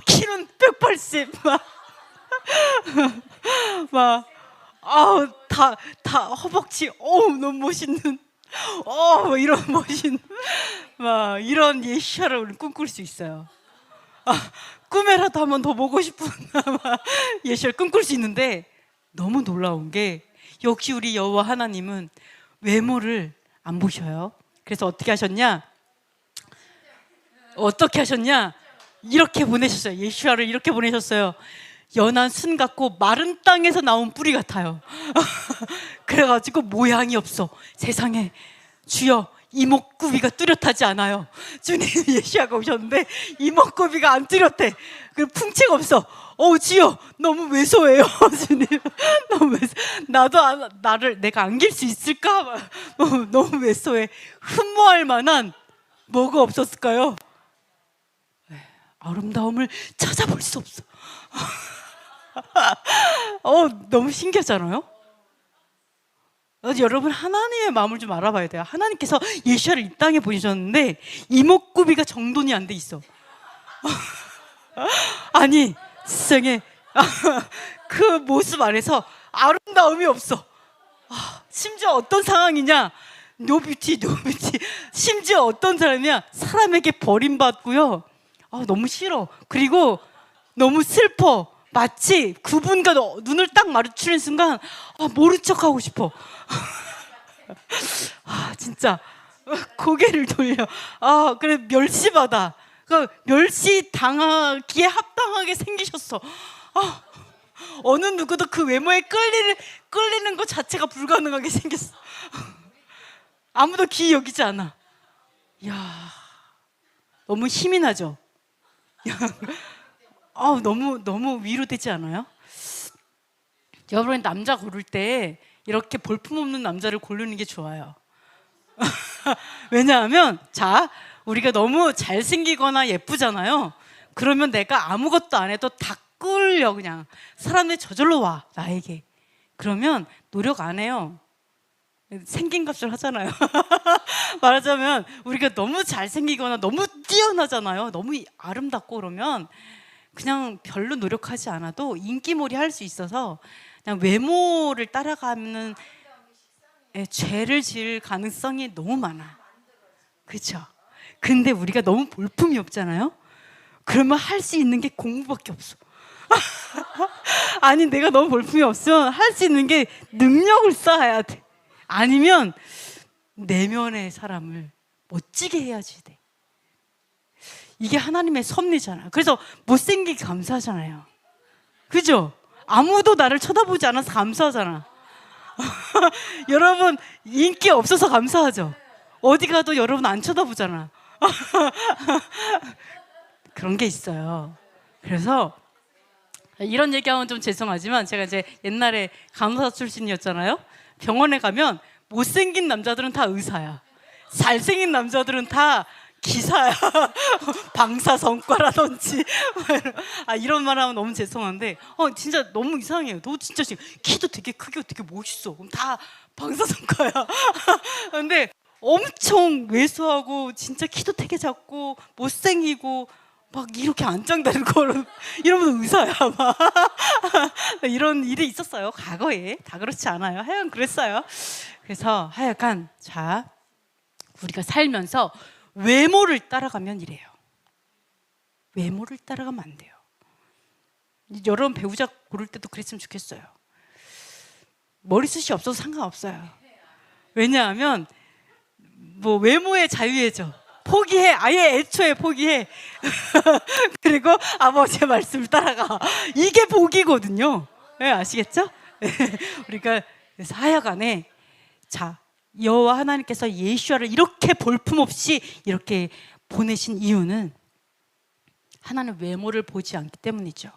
키는 180, 다 허벅지, 너무 멋있는, 이런 멋있는, 이런 예시를 우리 꿈꿀 수 있어요. 꿈에라도 한 번 더 보고 싶은 예시를 꿈꿀 수 있는데, 너무 놀라운 게, 역시 우리 여호와 하나님은 외모를 안 보셔요. 그래서 어떻게 하셨냐? 이렇게 보내셨어요. 예수아를 이렇게 보내셨어요. 연한 순 같고 마른 땅에서 나온 뿌리 같아요. 그래가지고 모양이 없어. 세상에, 주여, 이목구비가 뚜렷하지 않아요. 주님, 예수아가 오셨는데 이목구비가 안 뚜렷해. 그 풍채가 없어. 주여, 너무 왜소해요. 주님, 너무 왜소. 나를 내가 안길 수 있을까? 너무 왜소해. 흠모할 만한 뭐가 없었을까요? 아름다움을 찾아볼 수 없어. 너무 신기하잖아요? 여러분, 하나님의 마음을 좀 알아봐야 돼요. 하나님께서 예수아를 이 땅에 보내셨는데 이목구비가 정돈이 안 돼 있어. 아니, 세상에, 그 모습 안에서 아름다움이 없어. 심지어 어떤 상황이냐? 노뷰티. 심지어 어떤 사람이냐? 사람에게 버림받고요. 너무 싫어. 그리고 너무 슬퍼. 마치 그분과 눈을 딱 마주치는 순간 모른 척하고 싶어. 진짜 고개를 돌려. 그래, 멸시받아. 멸시 당하기에 합당하게 생기셨어. 어느 누구도 그 외모에 끌리는 것 자체가 불가능하게 생겼어. 아무도 귀히 여기지 않아. 야, 너무 힘이 나죠? 너무 위로되지 않아요? 여러분, 남자 고를 때 이렇게 볼품없는 남자를 고르는 게 좋아요. 왜냐하면 자, 우리가 너무 잘생기거나 예쁘잖아요. 그러면 내가 아무것도 안 해도 다 끌려. 그냥 사람들이 저절로 와, 나에게. 그러면 노력 안 해요. 생긴 값을 하잖아요. 말하자면 우리가 너무 잘생기거나 너무 뛰어나잖아요. 너무 아름답고 그러면 그냥 별로 노력하지 않아도 인기몰이 할 수 있어서 그냥 외모를 따라가는 죄를 지을 가능성이 너무 많아. 그렇죠? 근데 우리가 너무 볼품이 없잖아요. 그러면 할 수 있는 게 공부밖에 없어. 아니, 내가 너무 볼품이 없으면 할 수 있는 게 능력을 쌓아야 돼. 아니면 내면의 사람을 멋지게 해야지 돼. 이게 하나님의 섭리잖아요. 그래서 못생기게 감사하잖아요. 그죠? 아무도 나를 쳐다보지 않아서 감사하잖아. 여러분, 인기 없어서 감사하죠? 어디 가도 여러분 안 쳐다보잖아. 그런 게 있어요. 그래서 이런 얘기하면 좀 죄송하지만 제가 이제 옛날에 간호사 출신이었잖아요. 병원에 가면 못생긴 남자들은 다 의사야. 잘생긴 남자들은 다 기사야. 방사선과라든지. 이런 말 하면 너무 죄송한데 진짜 너무 이상해요. 너 진짜 지금 키도 되게 크고 되게 멋있어. 그럼 다 방사선과야. 근데 엄청 왜소하고 진짜 키도 되게 작고 못생기고 막 이렇게 안짱대는 거를 이러면 의사야 막. 이런 일이 있었어요 과거에. 다 그렇지 않아요. 하여간 그랬어요. 그래서 하여간 자, 우리가 살면서 외모를 따라가면 이래요. 외모를 따라가면 안 돼요. 여러분 배우자 고를 때도 그랬으면 좋겠어요. 머리숱이 없어도 상관없어요. 왜냐하면 뭐 외모의 자유예죠. 포기해. 아예 애초에 포기해. 그리고 아버지의 말씀을 따라가. 이게 복이거든요. 네, 아시겠죠? 우리가 그래서 하여간에 자, 여호와 하나님께서 예수아를 이렇게 볼품없이 이렇게 보내신 이유는 하나는 외모를 보지 않기 때문이죠.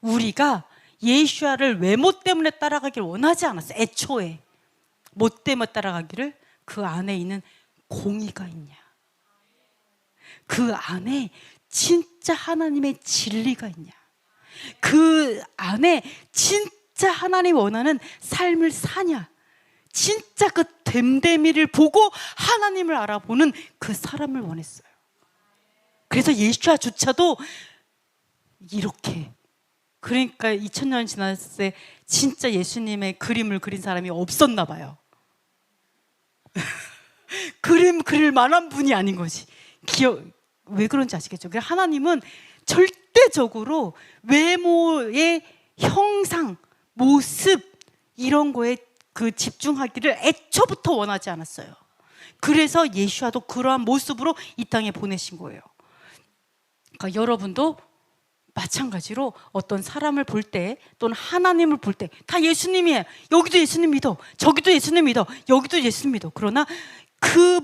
우리가 예수아를 외모 때문에 따라가기를 원하지 않았어요. 애초에. 뭐 때문에 따라가기를? 그 안에 있는 공의가 있냐, 그 안에 진짜 하나님의 진리가 있냐, 그 안에 진짜 하나님이 원하는 삶을 사냐, 진짜 그 됨됨이를 보고 하나님을 알아보는 그 사람을 원했어요. 그래서 예수아조차도 이렇게, 그러니까 2000년 지났을 때 진짜 예수님의 그림을 그린 사람이 없었나 봐요. 그림 그릴 만한 분이 아닌 거지. 왜 그런지 아시겠죠? 하나님은 절대적으로 외모의 형상, 모습 이런 거에 그 집중하기를 애초부터 원하지 않았어요. 그래서 예수와도 그러한 모습으로 이 땅에 보내신 거예요. 그러니까 여러분도 마찬가지로 어떤 사람을 볼 때 또는 하나님을 볼 때 다 예수님이에요. 여기도 예수님 믿어, 저기도 예수님 믿어, 여기도 예수님 믿어. 그러나 그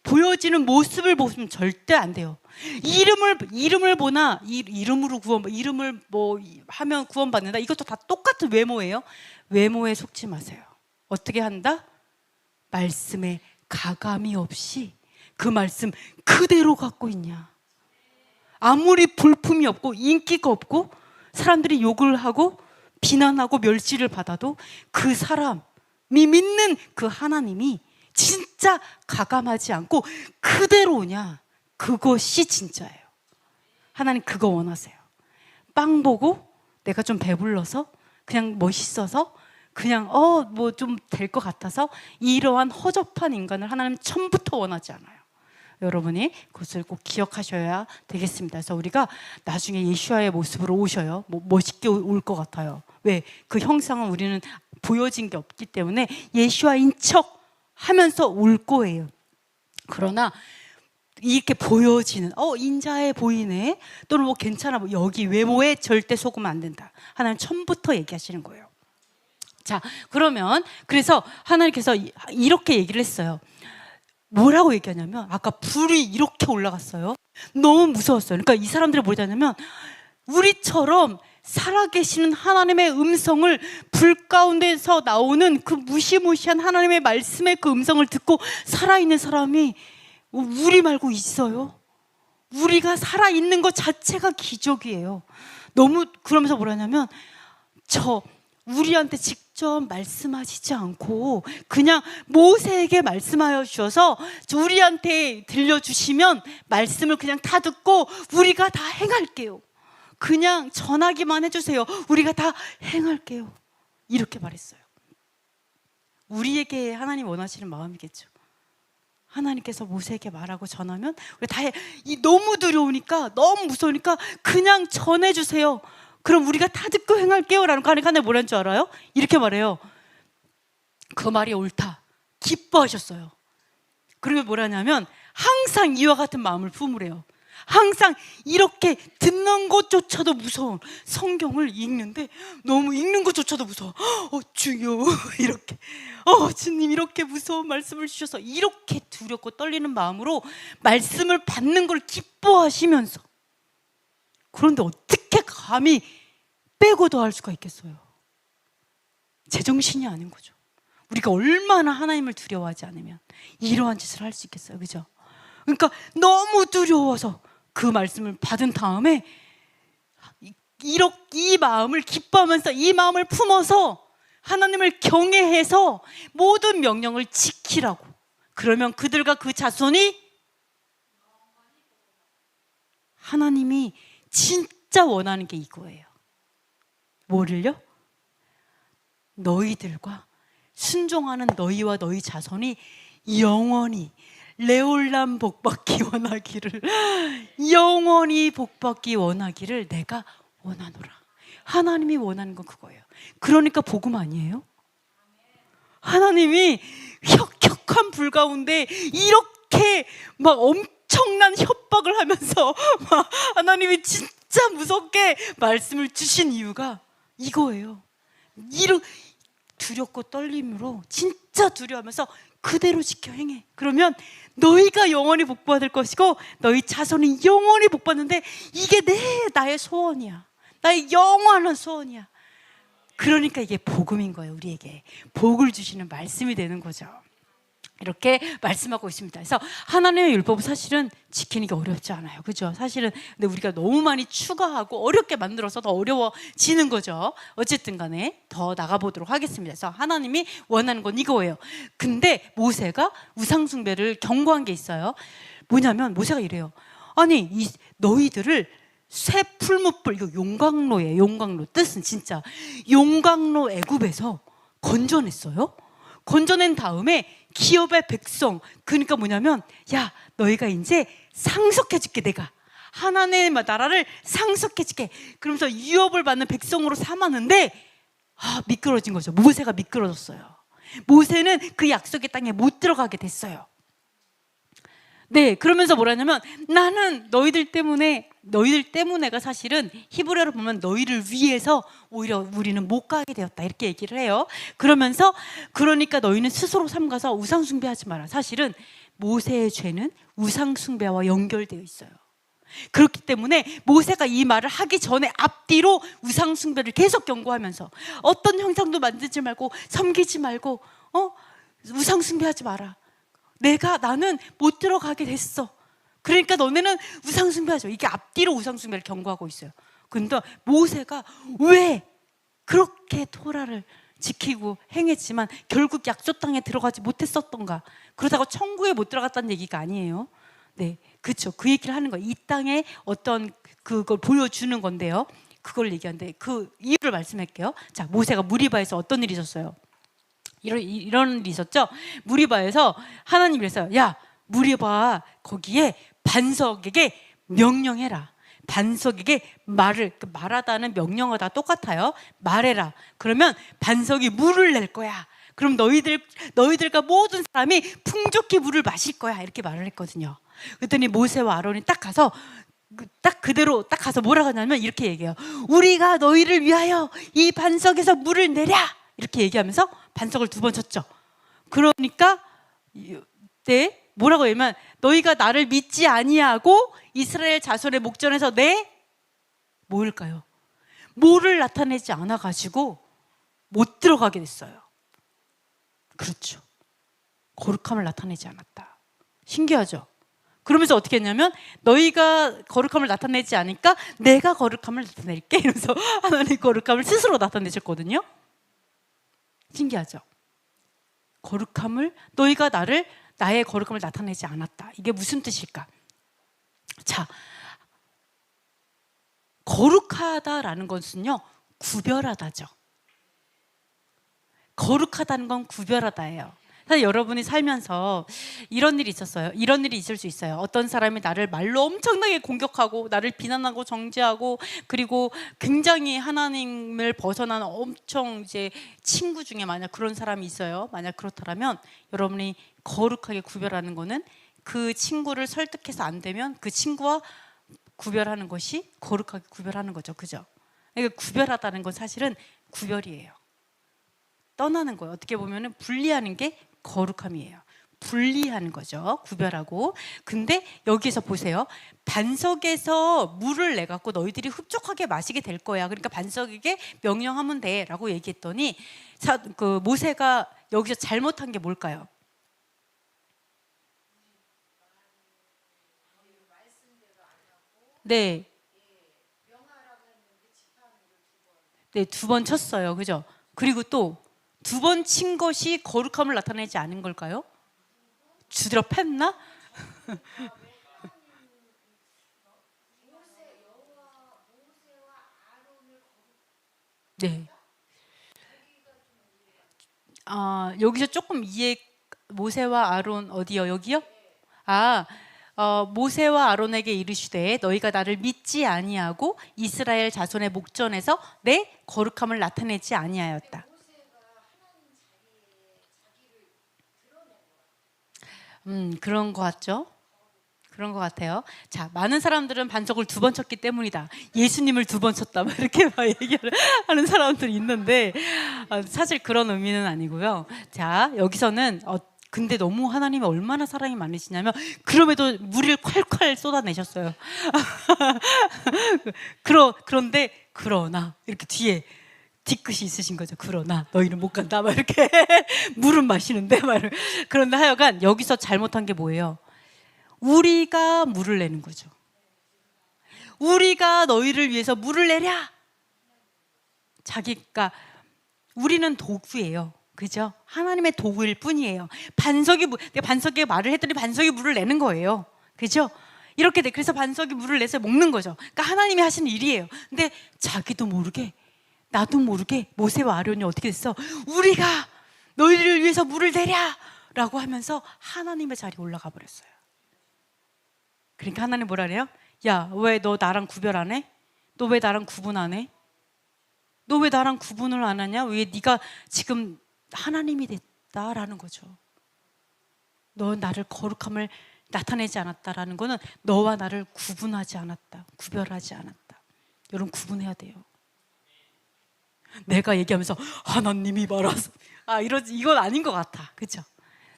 보여지는 모습을 보시면 절대 안 돼요. 이름을 보나 이름으로 이름을 뭐 하면 구원받는다. 이것도 다 똑같은 외모예요. 외모에 속지 마세요. 어떻게 한다? 말씀에 가감이 없이 그 말씀 그대로 갖고 있냐. 아무리 볼품이 없고 인기가 없고 사람들이 욕을 하고 비난하고 멸시를 받아도 그 사람이 믿는 그 하나님이 진짜 가감하지 않고 그대로냐, 그것이 진짜예요. 하나님 그거 원하세요. 빵 보고 내가 좀 배불러서 그냥 멋있어서 그냥 뭐 좀 될 것 같아서 이러한 허접한 인간을 하나님 처음부터 원하지 않아요. 여러분이 그것을 꼭 기억하셔야 되겠습니다. 그래서 우리가 나중에 예수와의 모습으로 오셔요. 멋있게 올 것 같아요. 왜? 그 형상은 우리는 보여진 게 없기 때문에 예수와인 척 하면서 올 거예요. 그러나 이렇게 보여지는 인자해 보이네, 또는 뭐 괜찮아, 뭐 여기 외모에 절대 속으면 안 된다. 하나님 처음부터 얘기하시는 거예요. 자, 그러면 그래서 하나님께서 이렇게 얘기를 했어요. 뭐라고 얘기하냐면, 아까 불이 이렇게 올라갔어요. 너무 무서웠어요. 그러니까 이 사람들이 뭐냐면, 우리처럼 살아계시는 하나님의 음성을, 불 가운데서 나오는 그 무시무시한 하나님의 말씀의 그 음성을 듣고 살아있는 사람이 우리 말고 있어요? 우리가 살아있는 것 자체가 기적이에요. 너무, 그러면서 뭐라냐면, 우리한테 직접 말씀하시지 않고 그냥 모세에게 말씀하여 주셔서 우리한테 들려주시면 말씀을 그냥 다 듣고 우리가 다 행할게요. 그냥 전하기만 해주세요. 우리가 다 행할게요. 이렇게 말했어요. 우리에게 하나님 원하시는 마음이겠죠. 하나님께서 모세에게 말하고 전하면 우리 다 해. 너무 두려우니까, 너무 무서우니까 그냥 전해주세요. 그럼 우리가 다 듣고 행할게요. 라는 거 하니까 하나님 뭐라는 줄 알아요? 이렇게 말해요. 그 말이 옳다. 기뻐하셨어요. 그리고 뭐라냐면, 항상 이와 같은 마음을 품으래요. 항상 이렇게 듣는 것조차도 무서운 성경을 읽는데, 너무 읽는 것조차도 무서워. 주여, 이렇게 주님 이렇게 무서운 말씀을 주셔서, 이렇게 두렵고 떨리는 마음으로 말씀을 받는 걸 기뻐하시면서, 그런데 어떻게 감히 빼고도 할 수가 있겠어요? 제정신이 아닌 거죠. 우리가 얼마나 하나님을 두려워하지 않으면 이러한 짓을 할 수 있겠어요, 그죠? 그러니까 너무 두려워서 그 말씀을 받은 다음에 이 마음을 기뻐하면서, 이 마음을 품어서 하나님을 경외해서 모든 명령을 지키라고. 그러면 그들과 그 자손이, 하나님이 진짜 원하는 게 이거예요. 뭐를요? 너희들과 순종하는 너희와 너희 자손이 영원히 레올람 복받기 원하기를, 영원히 복받기 원하기를 내가 원하노라. 하나님이 원하는 건 그거예요. 그러니까 복음 아니에요? 하나님이 혁혁한 불 가운데 이렇게 막 엄청난 협박을 하면서 막 하나님이 진짜 무섭게 말씀을 주신 이유가 이거예요. 두렵고 떨림으로 진짜 두려워하면서 그대로 지켜 행해. 그러면 너희가 영원히 복받을 것이고 너희 자손이 영원히 복받는데, 이게 나의 소원이야. 나의 영원한 소원이야. 그러니까 이게 복음인 거예요. 우리에게 복을 주시는 말씀이 되는 거죠. 이렇게 말씀하고 있습니다. 그래서 하나님의 율법은 사실은 지키는 게 어렵지 않아요, 그죠? 사실은 근데 우리가 너무 많이 추가하고 어렵게 만들어서 더 어려워지는 거죠. 어쨌든 간에 더 나가보도록 하겠습니다. 그래서 하나님이 원하는 건 이거예요. 근데 모세가 우상숭배를 경고한 게 있어요. 뭐냐면 모세가 이래요. 아니, 너희들을 새 풀무불, 이거 용광로예요. 용광로 뜻은 진짜 용광로 애굽에서 건져냈어요. 건져낸 다음에 기업의 백성, 그러니까 뭐냐면, 야, 너희가 이제 상속해줄게. 내가 하나님의 나라를 상속해줄게. 그러면서 유업을 받는 백성으로 삼았는데, 미끄러진 거죠. 모세가 미끄러졌어요. 모세는 그 약속의 땅에 못 들어가게 됐어요. 네, 그러면서 뭐라냐면, 나는 너희들 때문에가 사실은 히브리어로 보면 너희를 위해서 오히려 우리는 못 가게 되었다, 이렇게 얘기를 해요. 그러니까 너희는 스스로 삼가서 우상숭배하지 마라. 사실은 모세의 죄는 우상숭배와 연결되어 있어요. 그렇기 때문에 모세가 이 말을 하기 전에 앞뒤로 우상숭배를 계속 경고하면서, 어떤 형상도 만들지 말고 섬기지 말고 우상숭배하지 마라. 나는 못 들어가게 됐어. 그러니까 너네는 우상숭배하죠. 이게 앞뒤로 우상숭배를 경고하고 있어요. 그런데 모세가 왜 그렇게 토라를 지키고 행했지만 결국 약속 땅에 들어가지 못했었던가? 그러다가 천국에 못 들어갔다는 얘기가 아니에요. 네, 그렇죠. 그 얘기를 하는 거예요. 이 땅에 어떤 그걸 보여주는 건데요. 그걸 얘기하는데 그 이유를 말씀할게요. 자, 모세가 무리바에서 어떤 일이 있었어요? 이런 일이 있었죠. 무리바에서 하나님이 그랬어요. 야, 무리바 거기에 반석에게 명령해라. 반석에게 말하다는 명령어 다 똑같아요. 말해라. 그러면 반석이 물을 낼 거야. 그럼 너희들과 모든 사람이 풍족히 물을 마실 거야. 이렇게 말을 했거든요. 그랬더니 모세와 아론이 딱 가서 딱 그대로 딱 가서 뭐라고 하냐면 이렇게 얘기해요. 우리가 너희를 위하여 이 반석에서 물을 내랴, 이렇게 얘기하면서 반석을 2번 쳤죠. 그러니까 네, 뭐라고 하냐면 너희가 나를 믿지 아니하고 이스라엘 자손의 목전에서 내 뭘까요? 뭐를 나타내지 않아 가지고 못 들어가게 됐어요. 그렇죠. 거룩함을 나타내지 않았다. 신기하죠? 그러면서 어떻게 했냐면 너희가 거룩함을 나타내지 않으니까 내가 거룩함을 나타낼게 이러면서 하나님 거룩함을 스스로 나타내셨거든요. 신기하죠? 거룩함을, 너희가 나의 거룩함을 나타내지 않았다. 이게 무슨 뜻일까? 자, 거룩하다라는 것은요, 구별하다죠. 거룩하다는 건 구별하다예요. 사실 여러분이 살면서 이런 일이 있었어요. 이런 일이 있을 수 있어요. 어떤 사람이 나를 말로 엄청나게 공격하고 나를 비난하고 정죄하고, 그리고 굉장히 하나님을 벗어난 엄청 이제 친구 중에 만약 그런 사람이 있어요. 만약 그렇다면 여러분이 거룩하게 구별하는 거는 그 친구를 설득해서 안 되면 그 친구와 구별하는 것이 거룩하게 구별하는 거죠. 그죠? 그러니까 구별하다는 건 사실은 구별이에요. 떠나는 거예요. 어떻게 보면 분리하는 게 거룩함이에요. 분리하는 거죠. 구별하고. 근데 여기서 보세요. 반석에서 물을 내갖고 너희들이 흡족하게 마시게 될 거야. 그러니까 반석에게 명령하면 돼 라고 얘기했더니 모세가 여기서 잘못한 게 뭘까요? 네. 네, 2번 쳤어요. 그죠? 그리고 또 2번 친 것이 거룩함을 나타내지 않은 걸까요? 주드려 팼나? 네. 여기서 조금 모세와 아론 어디요? 여기요? 모세와 아론에게 이르시되 너희가 나를 믿지 아니하고 이스라엘 자손의 목전에서 내 거룩함을 나타내지 아니하였다. 그런 것 같죠? 그런 것 같아요. 자, 많은 사람들은 반석을 2번 쳤기 때문이다. 예수님을 2번 쳤다. 이렇게 막 얘기를 하는 사람들이 있는데, 사실 그런 의미는 아니고요. 자, 여기서는, 근데 너무 하나님이 얼마나 사랑이 많으시냐면, 그럼에도 물을 콸콸 쏟아내셨어요. 그러나, 이렇게 뒤끝이 있으신 거죠. 그러나 너희는 못 간다. 막 이렇게 물은 마시는데 그런데 하여간 여기서 잘못한 게 뭐예요? 우리가 물을 내는 거죠. 우리가 너희를 위해서 물을 내랴. 자기가 우리는 도구예요. 그죠? 하나님의 도구일 뿐이에요. 내가 반석에 말을 했더니 반석이 물을 내는 거예요. 그죠? 이렇게 돼. 그래서 반석이 물을 내서 먹는 거죠. 그러니까 하나님이 하시는 일이에요. 근데 자기도 모르게 나도 모르게 모세와 아론이 어떻게 됐어? 우리가 너희를 위해서 물을 내랴 라고 하면서 하나님의 자리에 올라가 버렸어요. 그러니까 하나님 뭐라 그래요? 야, 왜 너 나랑 구별 안 해? 너 왜 나랑 구분 안 해? 너 왜 나랑 구분을 안 하냐? 왜 네가 지금 하나님이 됐다라는 거죠. 너 나를 거룩함을 나타내지 않았다라는 거는 너와 나를 구분하지 않았다. 구별하지 않았다. 여러분 구분해야 돼요. 내가 얘기하면서 하나님이 말아서 이건 아닌 것 같아. 그죠?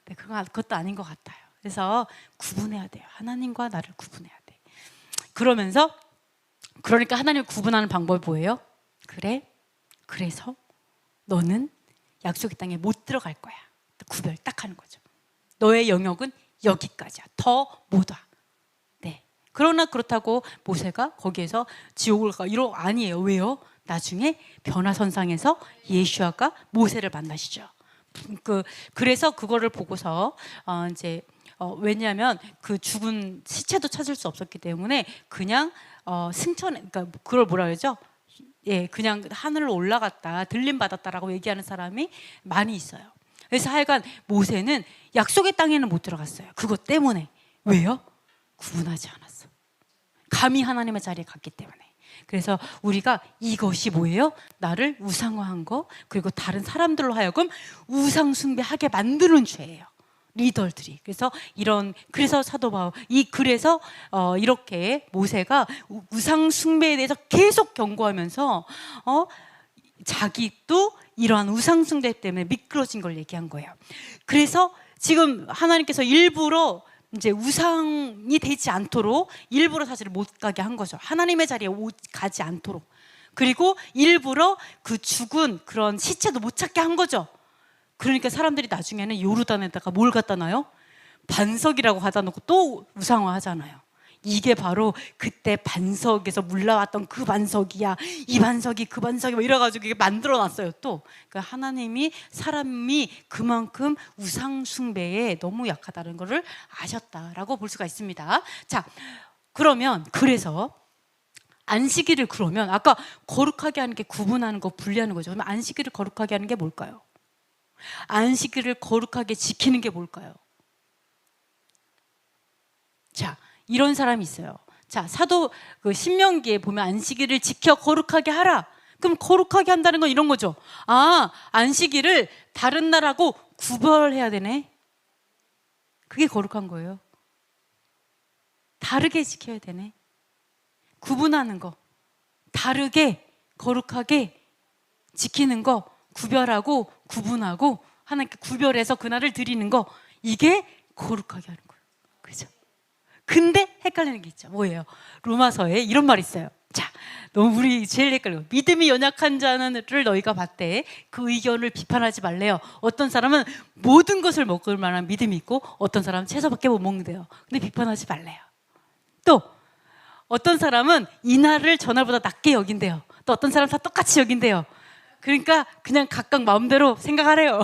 네, 그것도 아닌 것 같아요. 그래서 구분해야 돼요. 하나님과 나를 구분해야 돼. 그러니까 하나님을 구분하는 방법이 뭐예요? 그래서 너는 약속의 땅에 못 들어갈 거야. 구별 딱 하는 거죠. 너의 영역은 여기까지야. 더 못 와. 네. 그러나 그렇다고 모세가 거기에서 지옥을 아니에요. 왜요? 나중에 변화선상에서 예수아가 모세를 만나시죠. 그래서 그거를 보고서 왜냐하면 그 죽은 시체도 찾을 수 없었기 때문에 그냥 그러니까 그걸 뭐라 그러죠? 예, 그냥 하늘로 올라갔다, 들림 받았다라고 얘기하는 사람이 많이 있어요. 그래서 하여간 모세는 약속의 땅에는 못 들어갔어요. 그것 때문에. 왜요? 구분하지 않았어. 감히 하나님의 자리에 갔기 때문에. 그래서 우리가 이것이 뭐예요? 나를 우상화한 거, 그리고 다른 사람들로 하여금 우상 숭배하게 만드는 죄예요. 리더들이. 그래서 사도 바울 그래서 이렇게 모세가 우상 숭배에 대해서 계속 경고하면서 자기도 이러한 우상 숭배 때문에 미끄러진 걸 얘기한 거예요. 그래서 지금 하나님께서 일부러 이제 우상이 되지 않도록 일부러 사실 못 가게 한 거죠. 하나님의 자리에 가지 않도록. 그리고 일부러 그 죽은 그런 시체도 못 찾게 한 거죠. 그러니까 사람들이 나중에는 요르단에다가 뭘 갖다 놔요? 반석이라고 갖다 놓고 또 우상화하잖아요. 이게 바로 그때 반석에서 물나왔던 그 반석이야, 이 반석이 그 반석이, 뭐 이래가지고 이게 만들어 놨어요. 또 그러니까 하나님이 사람이 그만큼 우상 숭배에 너무 약하다는 것을 아셨다라고 볼 수가 있습니다. 자, 그러면 그래서 안식일을, 그러면 아까 거룩하게 하는 게 구분하는 거, 분리하는 거죠. 그러면 안식일을 거룩하게 하는 게 뭘까요? 안식일을 거룩하게 지키는 게 뭘까요? 자, 이런 사람이 있어요. 자, 사도 신명기에 보면 안식일을 지켜 거룩하게 하라. 그럼 거룩하게 한다는 건 이런 거죠. 아, 안식일을 다른 날하고 구별해야 되네. 그게 거룩한 거예요. 다르게 지켜야 되네. 구분하는 거, 다르게 거룩하게 지키는 거, 구별하고 구분하고 하나님께 구별해서 그날을 드리는 거, 이게 거룩하게 하는 거예요. 그죠? 근데 헷갈리는 게 있죠. 뭐예요? 로마서에 이런 말이 있어요. 자, 너무 우리 제일 헷갈려요. 믿음이 연약한 자를 너희가 봤대. 그 의견을 비판하지 말래요. 어떤 사람은 모든 것을 먹을 만한 믿음이 있고 어떤 사람은 채소밖에 못 먹는데요. 근데 비판하지 말래요. 또 어떤 사람은 이날을 전날보다 낮게 여긴대요. 또 어떤 사람은 다 똑같이 여긴대요. 그러니까 그냥 각각 마음대로 생각하래요.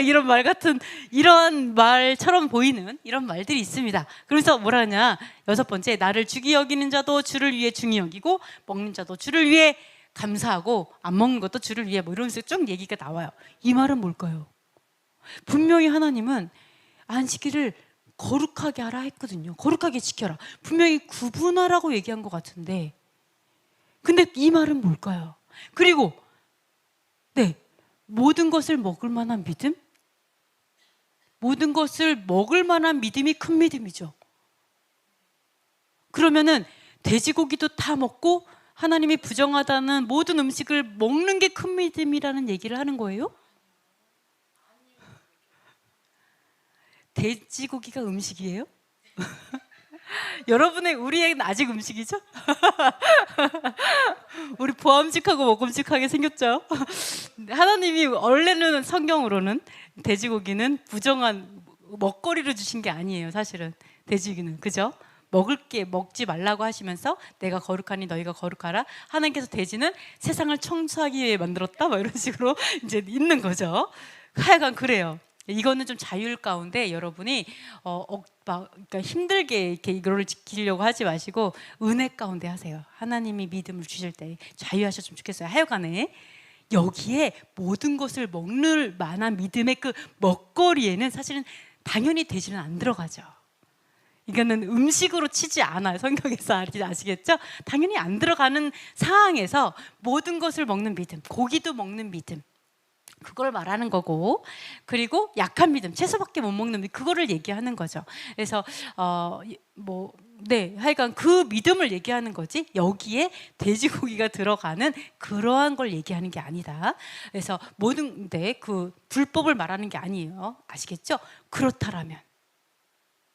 이런 말 같은, 이런 말처럼 보이는 이런 말들이 있습니다. 그래서 뭐라 하냐, 6번째, 나를 중히 여기는 자도 주를 위해 중히 여기고 먹는 자도 주를 위해 감사하고 안 먹는 것도 주를 위해, 뭐 이러면서 쭉 얘기가 나와요. 이 말은 뭘까요? 분명히 하나님은 안식일을 거룩하게 하라 했거든요. 거룩하게 지켜라. 분명히 구분하라고 얘기한 것 같은데, 근데 이 말은 뭘까요? 그리고 네, 모든 것을 먹을 만한 믿음? 모든 것을 먹을 만한 믿음이 큰 믿음이죠. 그러면은 돼지고기도 다 먹고 하나님이 부정하다는 모든 음식을 먹는 게 큰 믿음이라는 얘기를 하는 거예요? 돼지고기가 음식이에요? 우리에게는 아직 음식이죠? 우리 보암직하고 먹음직하게 생겼죠? 하나님이 원래는 성경으로는 돼지고기는 부정한 먹거리로 주신 게 아니에요. 사실은 돼지고기는, 그죠? 먹지 말라고 하시면서 내가 거룩하니 너희가 거룩하라. 하나님께서 돼지는 세상을 청소하기 위해 만들었다, 뭐 이런 식으로 이제 있는 거죠. 하여간 그래요. 이거는 좀 자율 가운데 여러분이 그러니까 힘들게 이렇게 이거를 지키려고 하지 마시고 은혜 가운데 하세요. 하나님이 믿음을 주실 때 자유하셨으면 좋겠어요. 하여간에 여기에 모든 것을 먹는 만한 믿음의 그 먹거리에는 사실은 당연히 돼지는 안 들어가죠. 이거는 음식으로 치지 않아요. 성경에서 아시겠죠? 당연히 안 들어가는 상황에서 모든 것을 먹는 믿음, 고기도 먹는 믿음, 그걸 말하는 거고, 그리고 약한 믿음, 채소밖에 못 먹는 믿음, 그거를 얘기하는 거죠. 그래서 하여간 그 믿음을 얘기하는 거지, 여기에 돼지고기가 들어가는 그러한 걸 얘기하는 게 아니다. 그래서 그 불법을 말하는 게 아니에요. 아시겠죠? 그렇다라면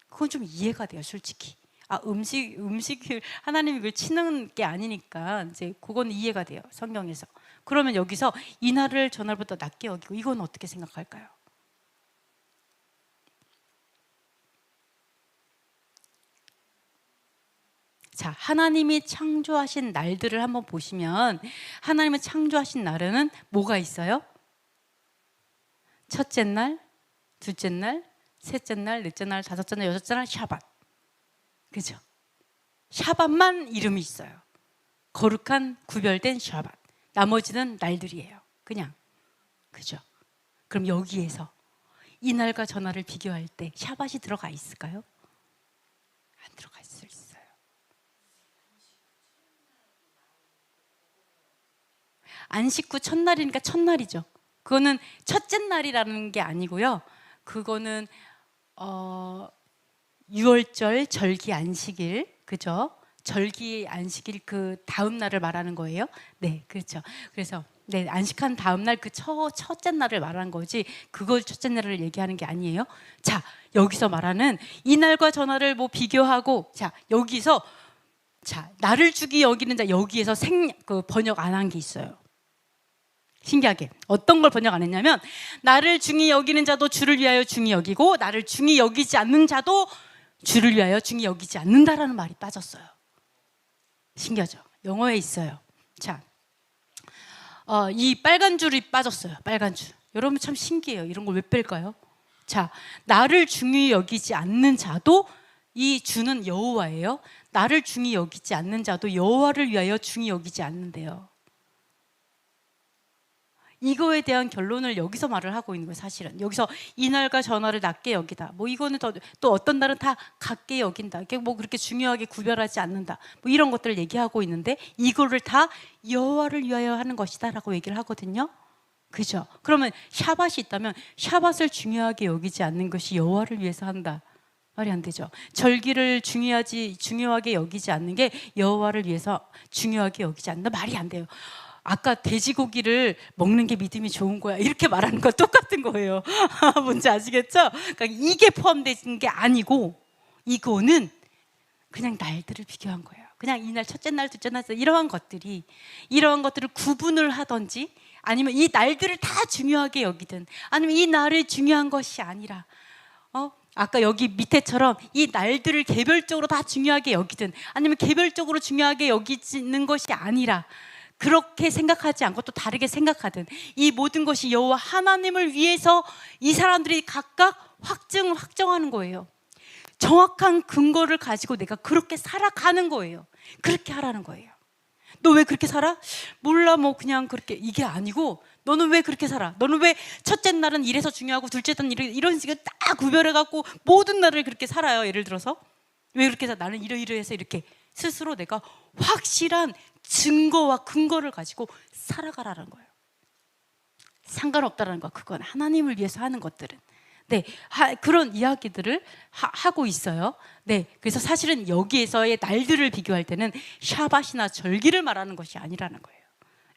그건 좀 이해가 돼요, 솔직히. 음식을 하나님이 그걸 치는 게 아니니까 이제 그건 이해가 돼요, 성경에서. 그러면 여기서 이날을 전날보다 낮게 여기고, 이건 어떻게 생각할까요? 자, 하나님이 창조하신 날들을 한번 보시면 하나님이 창조하신 날에는 뭐가 있어요? 첫째 날, 둘째 날, 셋째 날, 넷째 날, 다섯째 날, 여섯째 날, 샤밧. 그죠? 샤밧만 이름이 있어요. 거룩한 구별된 샤밧. 나머지는 날들이에요. 그냥. 그죠? 그럼 여기에서 이 날과 저 날을 비교할 때 샤밧이 들어가 있을까요? 안 들어갈 수 있어요. 안식 후 첫날이니까 첫날이죠. 그거는 첫째 날이라는 게 아니고요. 그거는 6월절 절기 안식일, 그죠? 절기 안식일 그 다음 날을 말하는 거예요. 네, 그렇죠. 그래서 네, 안식한 다음 날 그 첫째 날을 말하는 거지, 그걸 첫째 날을 얘기하는 게 아니에요. 자, 여기서 말하는 이 날과 저 날을 뭐 비교하고, 자, 여기서 자, 나를 주기 여기는 자, 여기에서 그 번역 안 한 게 있어요. 신기하게 어떤 걸 번역 안 했냐면, 나를 중히 여기는 자도 주를 위하여 중히 여기고, 나를 중히 여기지 않는 자도 주를 위하여 중히 여기지 않는다라는 말이 빠졌어요. 신기하죠? 영어에 있어요. 자, 이 빨간 줄이 빠졌어요. 빨간 줄. 여러분 참 신기해요. 이런 걸 왜 뺄까요? 자, 나를 중히 여기지 않는 자도, 이 주는 여호와예요. 나를 중히 여기지 않는 자도 여호와를 위하여 중히 여기지 않는데요. 이거에 대한 결론을 여기서 말을 하고 있는 거예요. 사실은 여기서 이 날과 저 날을 낮게 여기다, 뭐 이거는 또 어떤 날은 다 같게 여긴다, 뭐 그렇게 중요하게 구별하지 않는다, 뭐 이런 것들을 얘기하고 있는데, 이거를 다 여호와를 위하여 하는 것이다 라고 얘기를 하거든요. 그죠? 그러면 샤밧이 있다면 샤밧을 중요하게 여기지 않는 것이 여호와를 위해서 한다, 말이 안 되죠. 절기를 중요하게 여기지 않는 게 여호와를 위해서 중요하게 여기지 않는다, 말이 안 돼요. 아까 돼지고기를 먹는 게 믿음이 좋은 거야, 이렇게 말하는 거 똑같은 거예요. 뭔지 아시겠죠? 그러니까 이게 포함되는 게 아니고, 이거는 그냥 날들을 비교한 거예요. 그냥 이날 첫째 날, 둘째 날, 이러한 것들을 구분을 하든지, 아니면 이 날들을 다 중요하게 여기든, 아니면 이 날이 중요한 것이 아니라, 아까 여기 밑에처럼 이 날들을 개별적으로 다 중요하게 여기든, 아니면 개별적으로 중요하게 여기는 것이 아니라, 그렇게 생각하지 않고 또 다르게 생각하든, 이 모든 것이 여호와 하나님을 위해서 이 사람들이 각각 확정하는 거예요. 정확한 근거를 가지고 내가 그렇게 살아가는 거예요. 그렇게 하라는 거예요. 너 왜 그렇게 살아? 몰라, 뭐 그냥 그렇게, 이게 아니고, 너는 왜 그렇게 살아? 너는 왜 첫째 날은 이래서 중요하고 둘째 날은 이런 식으로 딱 구별해갖고 모든 날을 그렇게 살아요. 예를 들어서 왜 그렇게 살아? 나는 이러이러해서 이렇게 스스로 내가 확실한 증거와 근거를 가지고 살아가라는 거예요. 상관없다라는 거, 그건 하나님을 위해서 하는 것들은. 네, 그런 이야기들을 하고 있어요. 네, 그래서 사실은 여기에서의 날들을 비교할 때는 샤밧이나 절기를 말하는 것이 아니라는 거예요.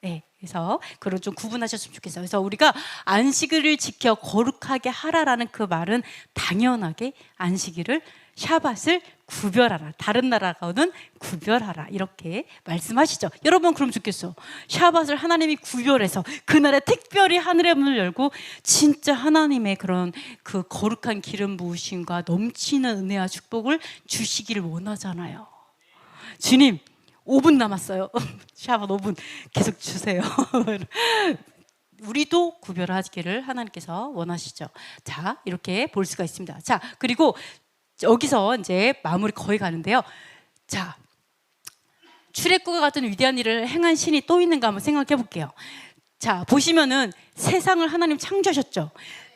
네, 그래서 그걸 좀 구분하셨으면 좋겠어요. 그래서 우리가 안식일을 지켜 거룩하게 하라라는 그 말은 당연하게 안식일을, 샤밧을 구별하라, 다른 나라가는 구별하라, 이렇게 말씀하시죠. 여러분 그럼 좋겠어. 샤밧을 하나님이 구별해서 그날에 특별히 하늘의 문을 열고 진짜 하나님의 그런 그 거룩한 기름 부으심과 넘치는 은혜와 축복을 주시기를 원하잖아요. 주님 5분 남았어요. 샤밧 5분 계속 주세요. 우리도 구별하기를 하나님께서 원하시죠. 자, 이렇게 볼 수가 있습니다. 자, 그리고 여기서 이제 마무리 거의 가는데요. 자, 출애굽과 같은 위대한 일을 행한 신이 또 있는가 한번 생각해 볼게요. 자, 보시면은 세상을 하나님 창조하셨죠.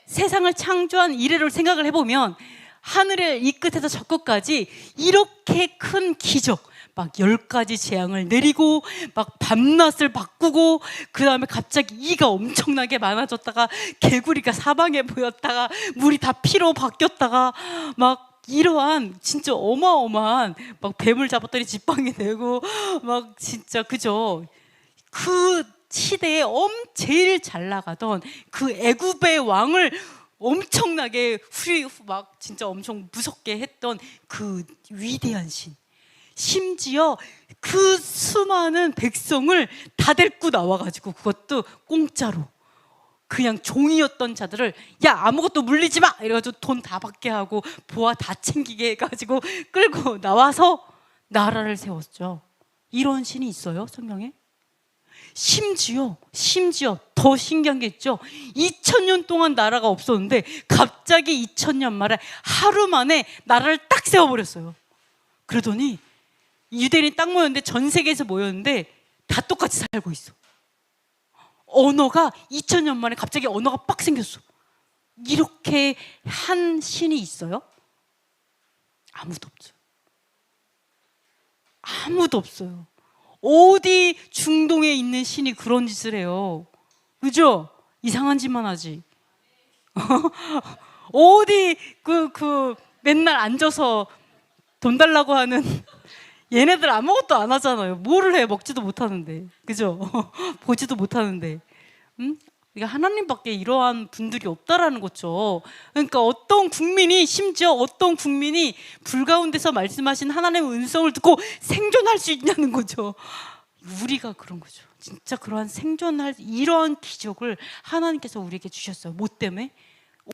세상을 창조한 이래를 생각을 해보면 하늘의 이 끝에서 저 끝까지 이렇게 큰 기적, 막 10가지 재앙을 내리고 막 밤낮을 바꾸고, 그 다음에 갑자기 이가 엄청나게 많아졌다가 개구리가 사방에 보였다가 물이 다 피로 바뀌었다가 막 이러한 진짜 어마어마한, 막 뱀을 잡았더니 지팡이 되고 막 진짜, 그죠? 그 시대에 제일 잘 나가던 그 애굽의 왕을 엄청나게 막 진짜 엄청 무섭게 했던 그 위대한 신, 심지어 그 수많은 백성을 다 데리고 나와가지고, 그것도 공짜로, 그냥 종이었던 자들을 야 아무것도 물리지 마 이래가지고 돈 다 받게 하고 보아 다 챙기게 해가지고 끌고 나와서 나라를 세웠죠. 이런 신이 있어요, 성경에? 심지어 더 신기한 게 있죠. 2000년 동안 나라가 없었는데 갑자기 2000년 만에 하루 만에 나라를 딱 세워버렸어요. 그러더니 유대인이 딱 모였는데, 전 세계에서 모였는데 다 똑같이 살고 있어. 언어가 2000년 만에 갑자기 언어가 빡 생겼어. 이렇게 한 신이 있어요? 아무도 없죠. 아무도 없어요. 어디 중동에 있는 신이 그런 짓을 해요? 그죠? 이상한 짓만 하지. 어디 맨날 앉아서 돈 달라고 하는 얘네들 아무것도 안 하잖아요. 뭐를 해? 먹지도 못하는데. 그죠? 보지도 못하는데. 응? 그러니까 하나님밖에 이러한 분들이 없다라는 거죠. 그러니까 어떤 국민이, 심지어 어떤 국민이 불 가운데서 말씀하신 하나님의 음성을 듣고 생존할 수 있냐는 거죠. 우리가 그런 거죠. 진짜 그러한 생존할 이러한 기적을 하나님께서 우리에게 주셨어요. 뭐 때문에?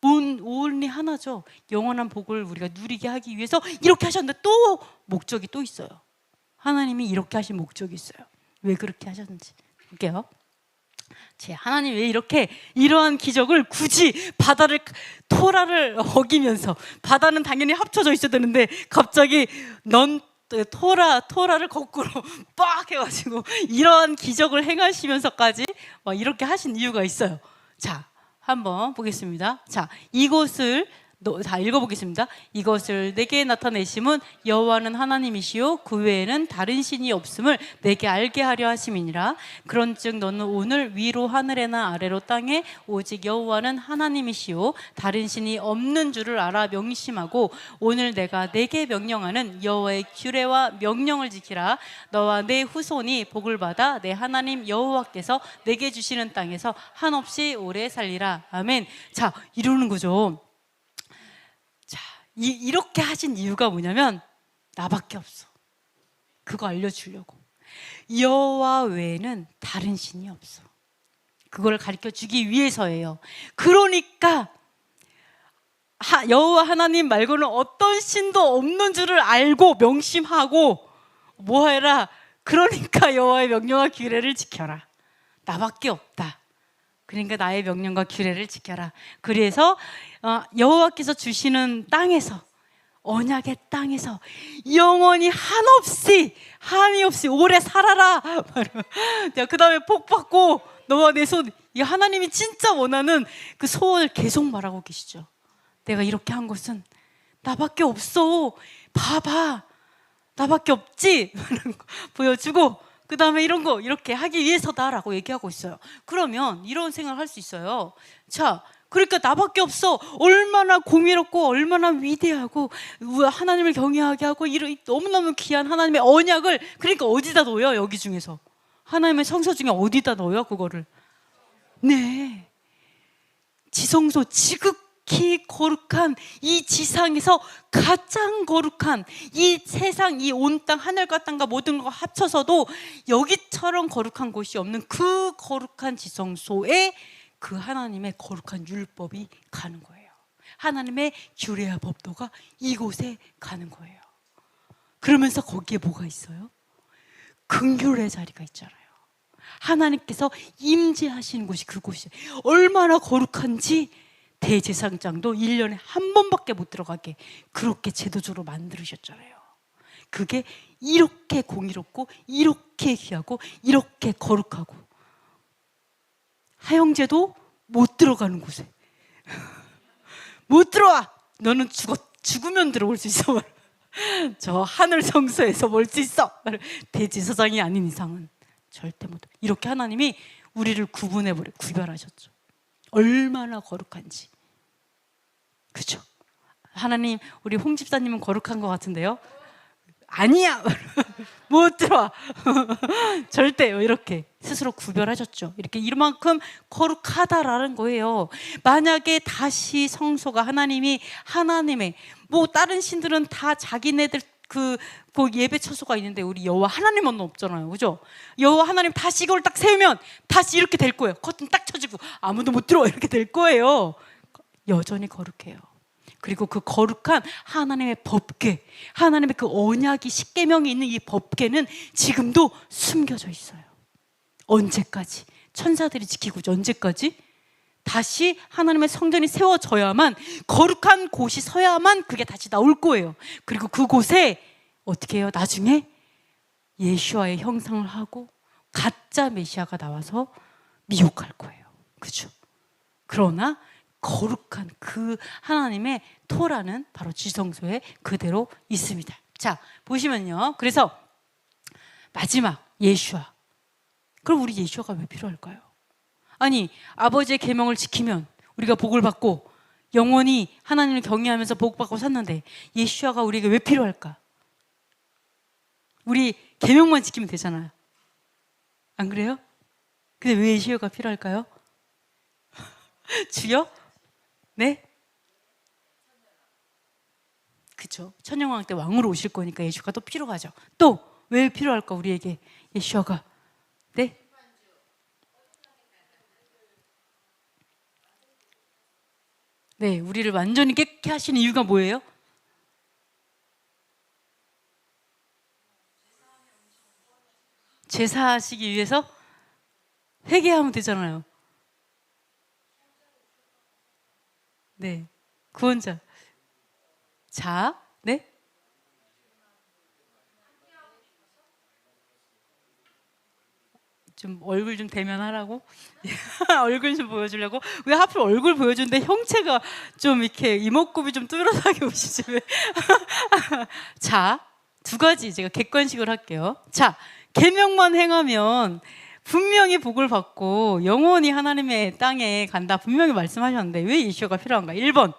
온리 하나죠. 영원한 복을 우리가 누리게 하기 위해서 이렇게 하셨는데 또 목적이 또 있어요. 하나님이 이렇게 하신 목적이 있어요. 왜 그렇게 하셨는지 볼게요. 하나님 왜 이렇게 이러한 기적을 굳이 토라를 어기면서, 바다는 당연히 합쳐져 있어야 되는데 갑자기 넌 토라를 거꾸로 빡 해가지고 이러한 기적을 행하시면서까지 막 이렇게 하신 이유가 있어요. 자, 한번 보겠습니다. 자, 이곳을 다 읽어보겠습니다. 이것을 내게 나타내심은 여호와는 하나님이시요 그 외에는 다른 신이 없음을 내게 알게 하려 하심이니라. 그런즉 너는 오늘 위로 하늘에나 아래로 땅에 오직 여호와는 하나님이시요 다른 신이 없는 줄을 알아 명심하고 오늘 내가 내게 명령하는 여호와의 규례와 명령을 지키라. 너와 내 후손이 복을 받아 내 하나님 여호와께서 내게 주시는 땅에서 한없이 오래 살리라. 아멘. 자, 이러는 거죠. 이렇게 하신 이유가 뭐냐면 나밖에 없어. 그거 알려주려고. 여호와 외에는 다른 신이 없어. 그걸 가르쳐주기 위해서예요. 그러니까 여호와 하나님 말고는 어떤 신도 없는 줄을 알고 명심하고 뭐 해라? 그러니까 여호와의 명령과 규례를 지켜라. 나밖에 없다. 그러니까 나의 명령과 규례를 지켜라. 그래서 여호와께서 주시는 땅에서, 언약의 땅에서 영원히 한이 없이 오래 살아라. 그 다음에 복 받고 너와 내 손, 이 하나님이 진짜 원하는 그 소원을 계속 말하고 계시죠. 내가 이렇게 한 것은 나밖에 없어. 봐봐, 나밖에 없지. 보여주고 그 다음에 이런 거 이렇게 하기 위해서다라고 얘기하고 있어요. 그러면 이런 생각을 할 수 있어요. 자, 그러니까 나밖에 없어. 얼마나 공의롭고 얼마나 위대하고 하나님을 경외하게 하고 너무너무 귀한 하나님의 언약을 그러니까 어디다 넣어요? 여기 중에서 하나님의 성소 중에 어디다 넣어요? 그거를 네, 지성소, 지극히 거룩한 이 지상에서 가장 거룩한 이 세상, 이 온 땅, 하늘과 땅과 모든 거 합쳐서도 여기처럼 거룩한 곳이 없는 그 거룩한 지성소에 그 하나님의 거룩한 율법이 가는 거예요. 하나님의 규례와 법도가 이곳에 가는 거예요. 그러면서 거기에 뭐가 있어요? 긍휼의 자리가 있잖아요. 하나님께서 임재하시는 곳이 그곳이 얼마나 거룩한지 대제사장도 1년에 한 번밖에 못 들어가게 그렇게 제도적으로 만들으셨잖아요. 그게 이렇게 공의롭고 이렇게 귀하고 이렇게 거룩하고 하영제도 못 들어가는 곳에 못 들어와. 너는 죽으면 들어올 수 있어. 저 하늘 성소에서 볼 수 있어. 대제사장이 아닌 이상은 절대 못. 이렇게 하나님이 우리를 구별하셨죠. 얼마나 거룩한지. 그죠? 하나님, 우리 홍 집사님은 거룩한 것 같은데요? 아니야! 못 들어와! 절대 이렇게 스스로 구별하셨죠. 이렇게 이만큼 거룩하다라는 거예요. 만약에 다시 성소가 하나님의 뭐 다른 신들은 다 자기네들 그 예배 처소가 있는데 우리 여호와 하나님은 없잖아요. 그죠? 여호와 하나님 다시 이걸 딱 세우면 다시 이렇게 될 거예요. 커튼 딱 쳐지고 아무도 못 들어와 이렇게 될 거예요. 여전히 거룩해요. 그리고 그 거룩한 하나님의 법궤, 하나님의 그 언약이 십계명이 있는 이 법궤는 지금도 숨겨져 있어요. 언제까지? 천사들이 지키고 언제까지? 다시 하나님의 성전이 세워져야만, 거룩한 곳이 서야만 그게 다시 나올 거예요. 그리고 그곳에 어떻게 해요? 나중에 예수와의 형상을 하고 가짜 메시아가 나와서 미혹할 거예요. 그죠? 그러나 거룩한 그 하나님의 토라는 바로 지성소에 그대로 있습니다. 자, 보시면요. 그래서 마지막 예수와. 그럼 우리 예수가 왜 필요할까요? 아니, 아버지의 계명을 지키면 우리가 복을 받고 영원히 하나님을 경외하면서 복받고 샀는데 예수아가 우리에게 왜 필요할까? 우리 계명만 지키면 되잖아요. 안 그래요? 근데 왜 예수아가 필요할까요? 주여? 네? 그쵸. 천년왕 때 왕으로 오실 거니까 예수가 또 필요하죠. 또 왜 필요할까 우리에게 예수아가? 네? 네, 우리를 완전히 깨끗게 하시는 이유가 뭐예요? 제사하시기 위해서 회개하면 되잖아요. 네, 구원자. 자, 네? 좀 얼굴 좀 대면하라고? 얼굴 좀 보여주려고? 왜 하필 얼굴 보여주는데 형체가 좀 이렇게 이목구비 좀 뚜렷하게 오시지 왜? 자, 두 가지 제가 객관식으로 할게요. 자, 계명만 행하면 분명히 복을 받고 영원히 하나님의 땅에 간다 분명히 말씀하셨는데 왜 이슈가 필요한가? 1번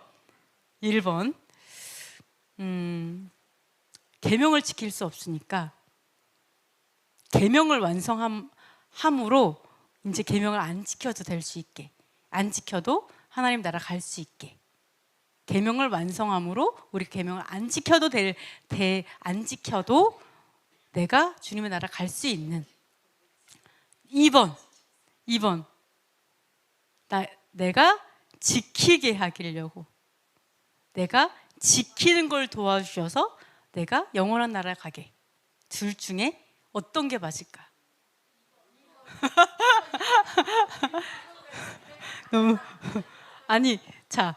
계명을 지킬 수 없으니까 계명을 완성함으로 이제 계명을 안 지켜도 될 수 있게, 안 지켜도 하나님 나라 갈 수 있게, 계명을 완성함으로 우리 계명을 안 지켜도 안 지켜도 내가 주님의 나라 갈 수 있는. 2번 내가 지키게 하기려고, 내가 지키는 걸 도와주셔서 내가 영원한 나라에 가게. 둘 중에 어떤 게 맞을까? 너무 아니 자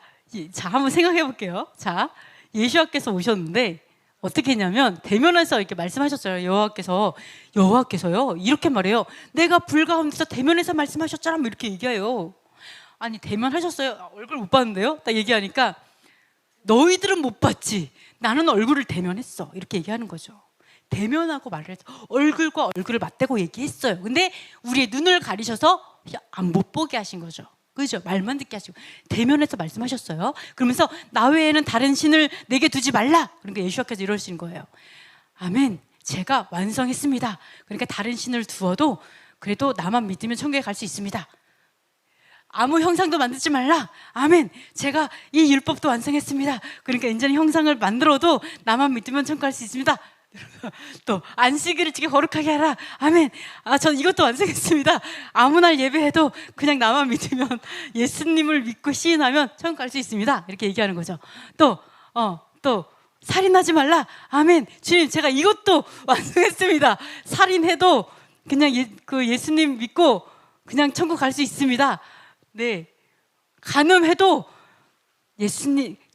한번 생각해 볼게요. 자, 예수와께서 오셨는데 어떻게 했냐면 대면해서 이렇게 말씀하셨어요. 여호와께서요 이렇게 말해요. 내가 불 가운데서 대면해서 말씀하셨잖아. 뭐 이렇게 얘기해요. 아니 대면하셨어요? 얼굴 못 봤는데요? 딱 얘기하니까 너희들은 못 봤지. 나는 얼굴을 대면했어. 이렇게 얘기하는 거죠. 대면하고 말을 해서 얼굴과 얼굴을 맞대고 얘기했어요. 근데 우리의 눈을 가리셔서 안 못 보게 하신 거죠. 그죠? 말만 듣게 하시고 대면해서 말씀하셨어요. 그러면서 나 외에는 다른 신을 내게 두지 말라. 그러니까 예수께서 이러신 거예요. 아멘. 제가 완성했습니다. 그러니까 다른 신을 두어도 그래도 나만 믿으면 천국에 갈 수 있습니다. 아무 형상도 만들지 말라. 아멘. 제가 이 율법도 완성했습니다. 그러니까 이제는 형상을 만들어도 나만 믿으면 천국 갈 수 있습니다. 또 안식일을 지켜 거룩하게 하라. 아멘. 전 이것도 완성했습니다. 아무 날 예배해도 그냥 나만 믿으면 예수님을 믿고 시인하면 천국 갈 수 있습니다. 이렇게 얘기하는 거죠. 또 살인하지 말라. 아멘. 주님 제가 이것도 완성했습니다. 살인해도 그냥 예수님 믿고 그냥 천국 갈 수 있습니다. 네. 간음해도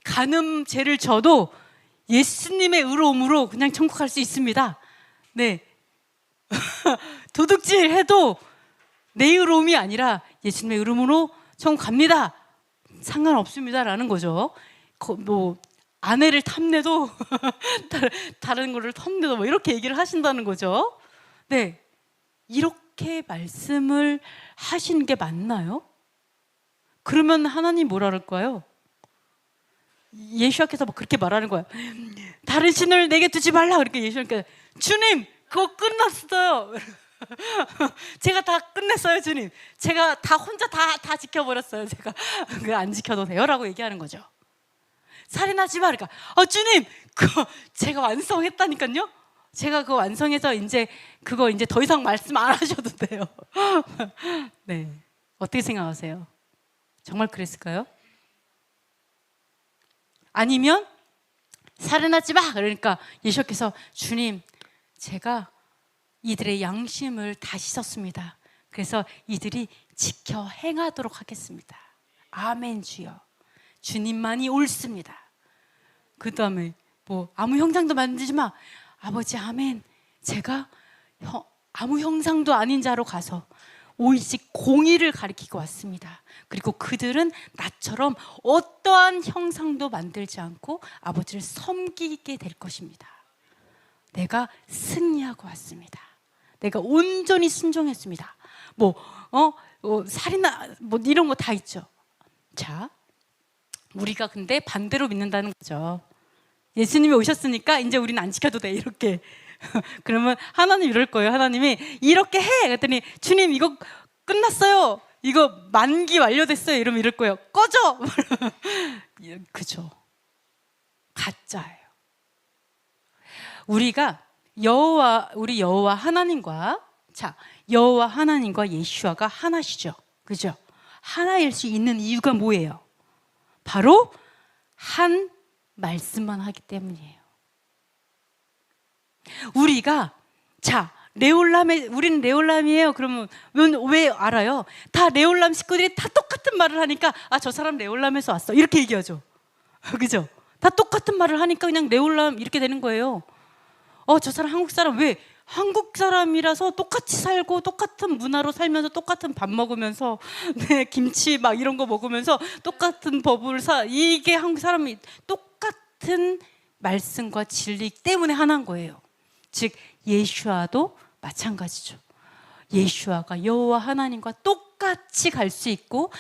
간음 죄를 져도 예수님의 의로움으로 그냥 천국 갈 수 있습니다. 네. 도둑질 해도 내 의로움이 아니라 예수님의 의로움으로 천국 갑니다. 상관없습니다라는 거죠. 아내를 탐내도 다른 거를 탐내도 뭐 이렇게 얘기를 하신다는 거죠. 네. 이렇게 말씀을 하시는 게 맞나요? 그러면 하나님 뭐라 그럴까요? 예수께서 막 그렇게 말하는 거야. 다른 신을 내게 두지 말라. 그러니까 예수님께서 주님 그거 끝났어요. 제가 다 끝냈어요 주님. 제가 다 혼자 다 지켜버렸어요. 제가 그거 안 지켜도 돼요라고 얘기하는 거죠. 살인하지 마. 그러니까 주님 그거 제가 완성했다니까요. 제가 그거 완성해서 그거 이제 더 이상 말씀 안 하셔도 돼요. 네, 어떻게 생각하세요? 정말 그랬을까요? 아니면 살인하지 마. 그러니까 예수께서 주님 제가 이들의 양심을 다 씻었습니다. 그래서 이들이 지켜 행하도록 하겠습니다. 아멘. 주여 주님만이 옳습니다. 그 다음에 아무 형상도 만들지 마. 아버지 아멘. 제가 아무 형상도 아닌 자로 가서 오직 공의를 가리키고 왔습니다. 그리고 그들은 나처럼 어떠한 형상도 만들지 않고 아버지를 섬기게 될 것입니다. 내가 승리하고 왔습니다. 내가 온전히 순종했습니다. 살인나 이런 거 다 있죠. 자, 우리가 근데 반대로 믿는다는 거죠. 예수님이 오셨으니까 이제 우리는 안 지켜도 돼, 이렇게. 그러면 하나님 이럴 거예요. 하나님이 이렇게 해! 그랬더니 주님 이거 끝났어요, 이거 만기 완료됐어요, 이러면 이럴 거예요. 꺼져! 그죠? 가짜예요. 우리가 우리 여호와 하나님과, 자, 여호와 하나님과 예수아가 하나시죠. 그죠? 하나일 수 있는 이유가 뭐예요? 바로 한 말씀만 하기 때문이에요. 우리가, 자, 우리는 레올람이에요. 그러면 왜 알아요? 다 레올람 식구들이 다 똑같은 말을 하니까, 아, 저 사람 레올람에서 왔어, 이렇게 얘기하죠. 그죠? 다 똑같은 말을 하니까 그냥 레올람 이렇게 되는 거예요. 저 사람 한국 사람, 왜? 한국 사람이라서 똑같이 살고 똑같은 문화로 살면서 똑같은 밥 먹으면서 네, 김치 막 이런 거 먹으면서 똑같은 법을 이게 한국 사람이 똑같은 말씀과 진리 때문에 하나인 거예요. 즉 예수아도 마찬가지죠. 예수아가 여호와 하나님과 똑같이 갈 수 있고,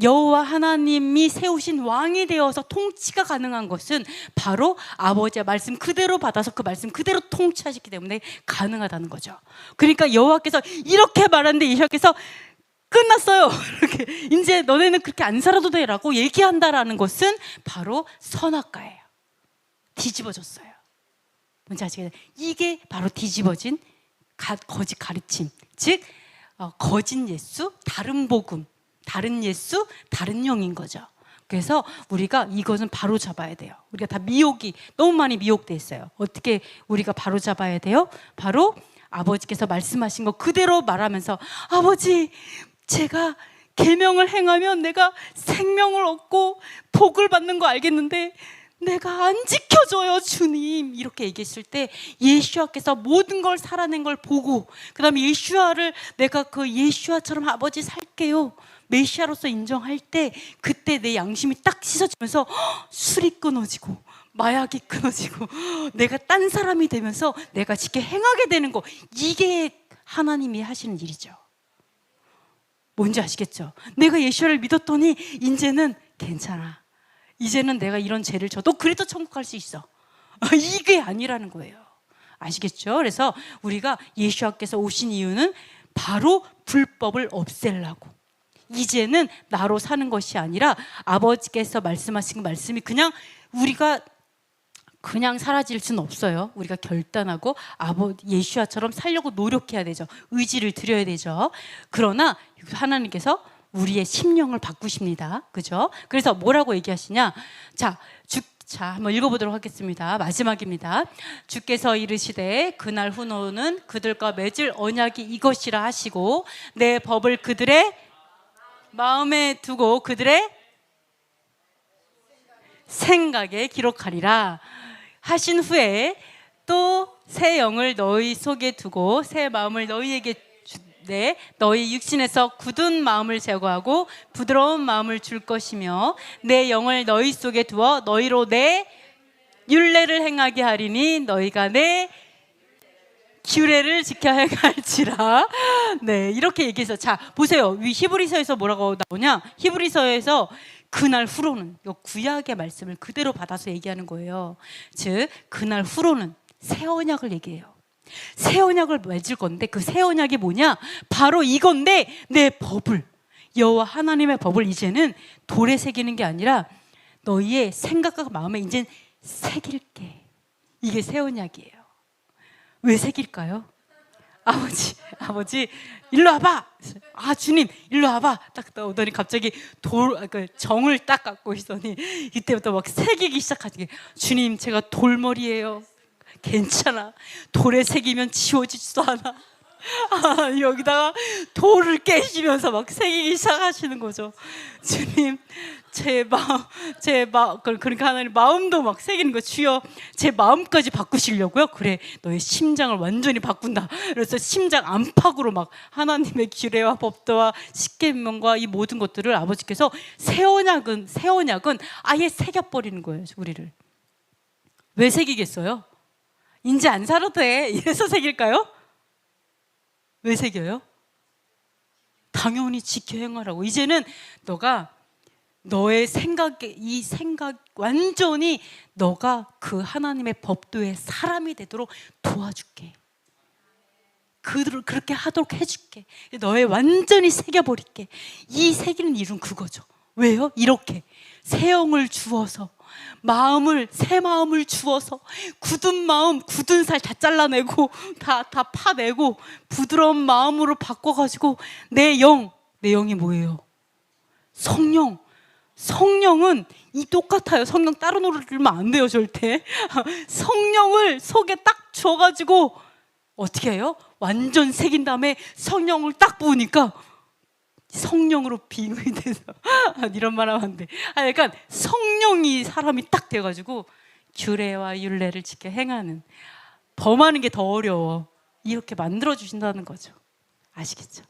여호와 하나님이 세우신 왕이 되어서 통치가 가능한 것은 바로 아버지의 말씀 그대로 받아서 그 말씀 그대로 통치하셨기 때문에 가능하다는 거죠. 그러니까 여호와께서 이렇게 말하는데 예수아께서 끝났어요, 이렇게 이제 너네는 그렇게 안 살아도 돼라고 얘기한다라는 것은 바로 선악과예요. 뒤집어졌어요. 뭔지 아시겠어요? 이게 바로 뒤집어진 거짓 가르침, 즉 거짓 예수, 다른 복음, 다른 예수, 다른 영인 거죠. 그래서 우리가 이것은 바로 잡아야 돼요. 우리가 다 너무 많이 미혹돼 있어요. 어떻게 우리가 바로 잡아야 돼요? 바로 아버지께서 말씀하신 거 그대로 말하면서, 아버지, 제가 계명을 행하면 내가 생명을 얻고 복을 받는 거 알겠는데 내가 안 지켜줘요, 주님, 이렇게 얘기했을 때 예수아께서 모든 걸 살아낸 걸 보고, 그 다음에 예수아를 내가 그 예수아처럼 아버지 살게요, 메시아로서 인정할 때, 그때 내 양심이 딱 씻어지면서 술이 끊어지고 마약이 끊어지고 내가 딴 사람이 되면서 내가 지켜 행하게 되는 거, 이게 하나님이 하시는 일이죠. 뭔지 아시겠죠? 내가 예수아를 믿었더니 이제는 괜찮아, 이제는 내가 이런 죄를 져도 그래도 천국 갈 수 있어, 이게 아니라는 거예요. 아시겠죠? 그래서 우리가 예수아께서 오신 이유는 바로 불법을 없애려고, 이제는 나로 사는 것이 아니라 아버지께서 말씀하신 말씀이 우리가 그냥 사라질 수는 없어요. 우리가 결단하고 예수아처럼 살려고 노력해야 되죠. 의지를 들여야 되죠. 그러나 하나님께서 우리의 심령을 바꾸십니다. 그죠? 그래서 뭐라고 얘기하시냐? 자, 한번 읽어보도록 하겠습니다. 마지막입니다. 주께서 이르시되 그날 후노는 그들과 맺을 언약이 이것이라 하시고 내 법을 그들의 마음에 두고 그들의 생각에 기록하리라 하신 후에, 또 새 영을 너희 속에 두고 새 마음을 너희에게 주되 너희 육신에서 굳은 마음을 제거하고 부드러운 마음을 줄 것이며 내 영을 너희 속에 두어 너희로 내 율례를 행하게 하리니 너희가 내 규례를 지켜 행할지라. 네, 이렇게 얘기해서, 자, 보세요. 히브리서에서 뭐라고 나오냐? 히브리서에서 그날 후로는, 이 구약의 말씀을 그대로 받아서 얘기하는 거예요. 즉 그날 후로는 새 언약을 얘기해요. 새 언약을 맺을 건데 그 새 언약이 뭐냐? 바로 이건데, 내 법을, 여호와 하나님의 법을 이제는 돌에 새기는 게 아니라 너희의 생각과 마음에 이제 새길게. 이게 새 언약이에요. 왜 새길까요? 아버지 일로 와봐. 아, 주님 일로 와봐. 딱 오더니 갑자기 정을 딱 갖고 있더니 이때부터 막 새기기 시작하지. 주님, 제가 돌머리예요. 괜찮아, 돌에 새기면 지워지지도 않아. 여기다가 돌을 깨시면서 막 새기기 시작하시는 거죠. 주님, 제 마음, 그러니까 하나님 마음도 막 새기는 거. 주여, 제 마음까지 바꾸시려고요? 그래, 너의 심장을 완전히 바꾼다. 그래서 심장 안팎으로 막 하나님의 규례와 법도와 십계명과 이 모든 것들을 아버지께서 새 언약은 아예 새겨버리는 거예요, 우리를. 왜 새기겠어요? 이제 안 살아도 돼, 이래서 새길까요? 왜 새겨요? 당연히 지켜 행하라고. 이제는 너가 너의 생각에 이 생각 완전히 너가 그 하나님의 법도의 사람이 되도록 도와줄게. 그렇게 하도록 해줄게. 너의 완전히 새겨버릴게. 이 새기는 일은 그거죠. 왜요? 이렇게 새 영을 주어서 새 마음을 주어서 굳은 마음, 굳은 살 다 잘라내고 다 파내고 부드러운 마음으로 바꿔가지고 내 영이 뭐예요? 성령은 이 똑같아요. 성령 따로 노르면 안 돼요, 절대. 성령을 속에 딱 줘가지고 어떻게 해요? 완전 새긴 다음에 성령을 딱 부으니까 성령으로 빙의 돼서 이런 말 하면 안 돼. 약간 성령이 사람이 딱 돼가지고 규례와 율례를 지켜 행하는, 범하는 게 더 어려워. 이렇게 만들어 주신다는 거죠. 아시겠죠?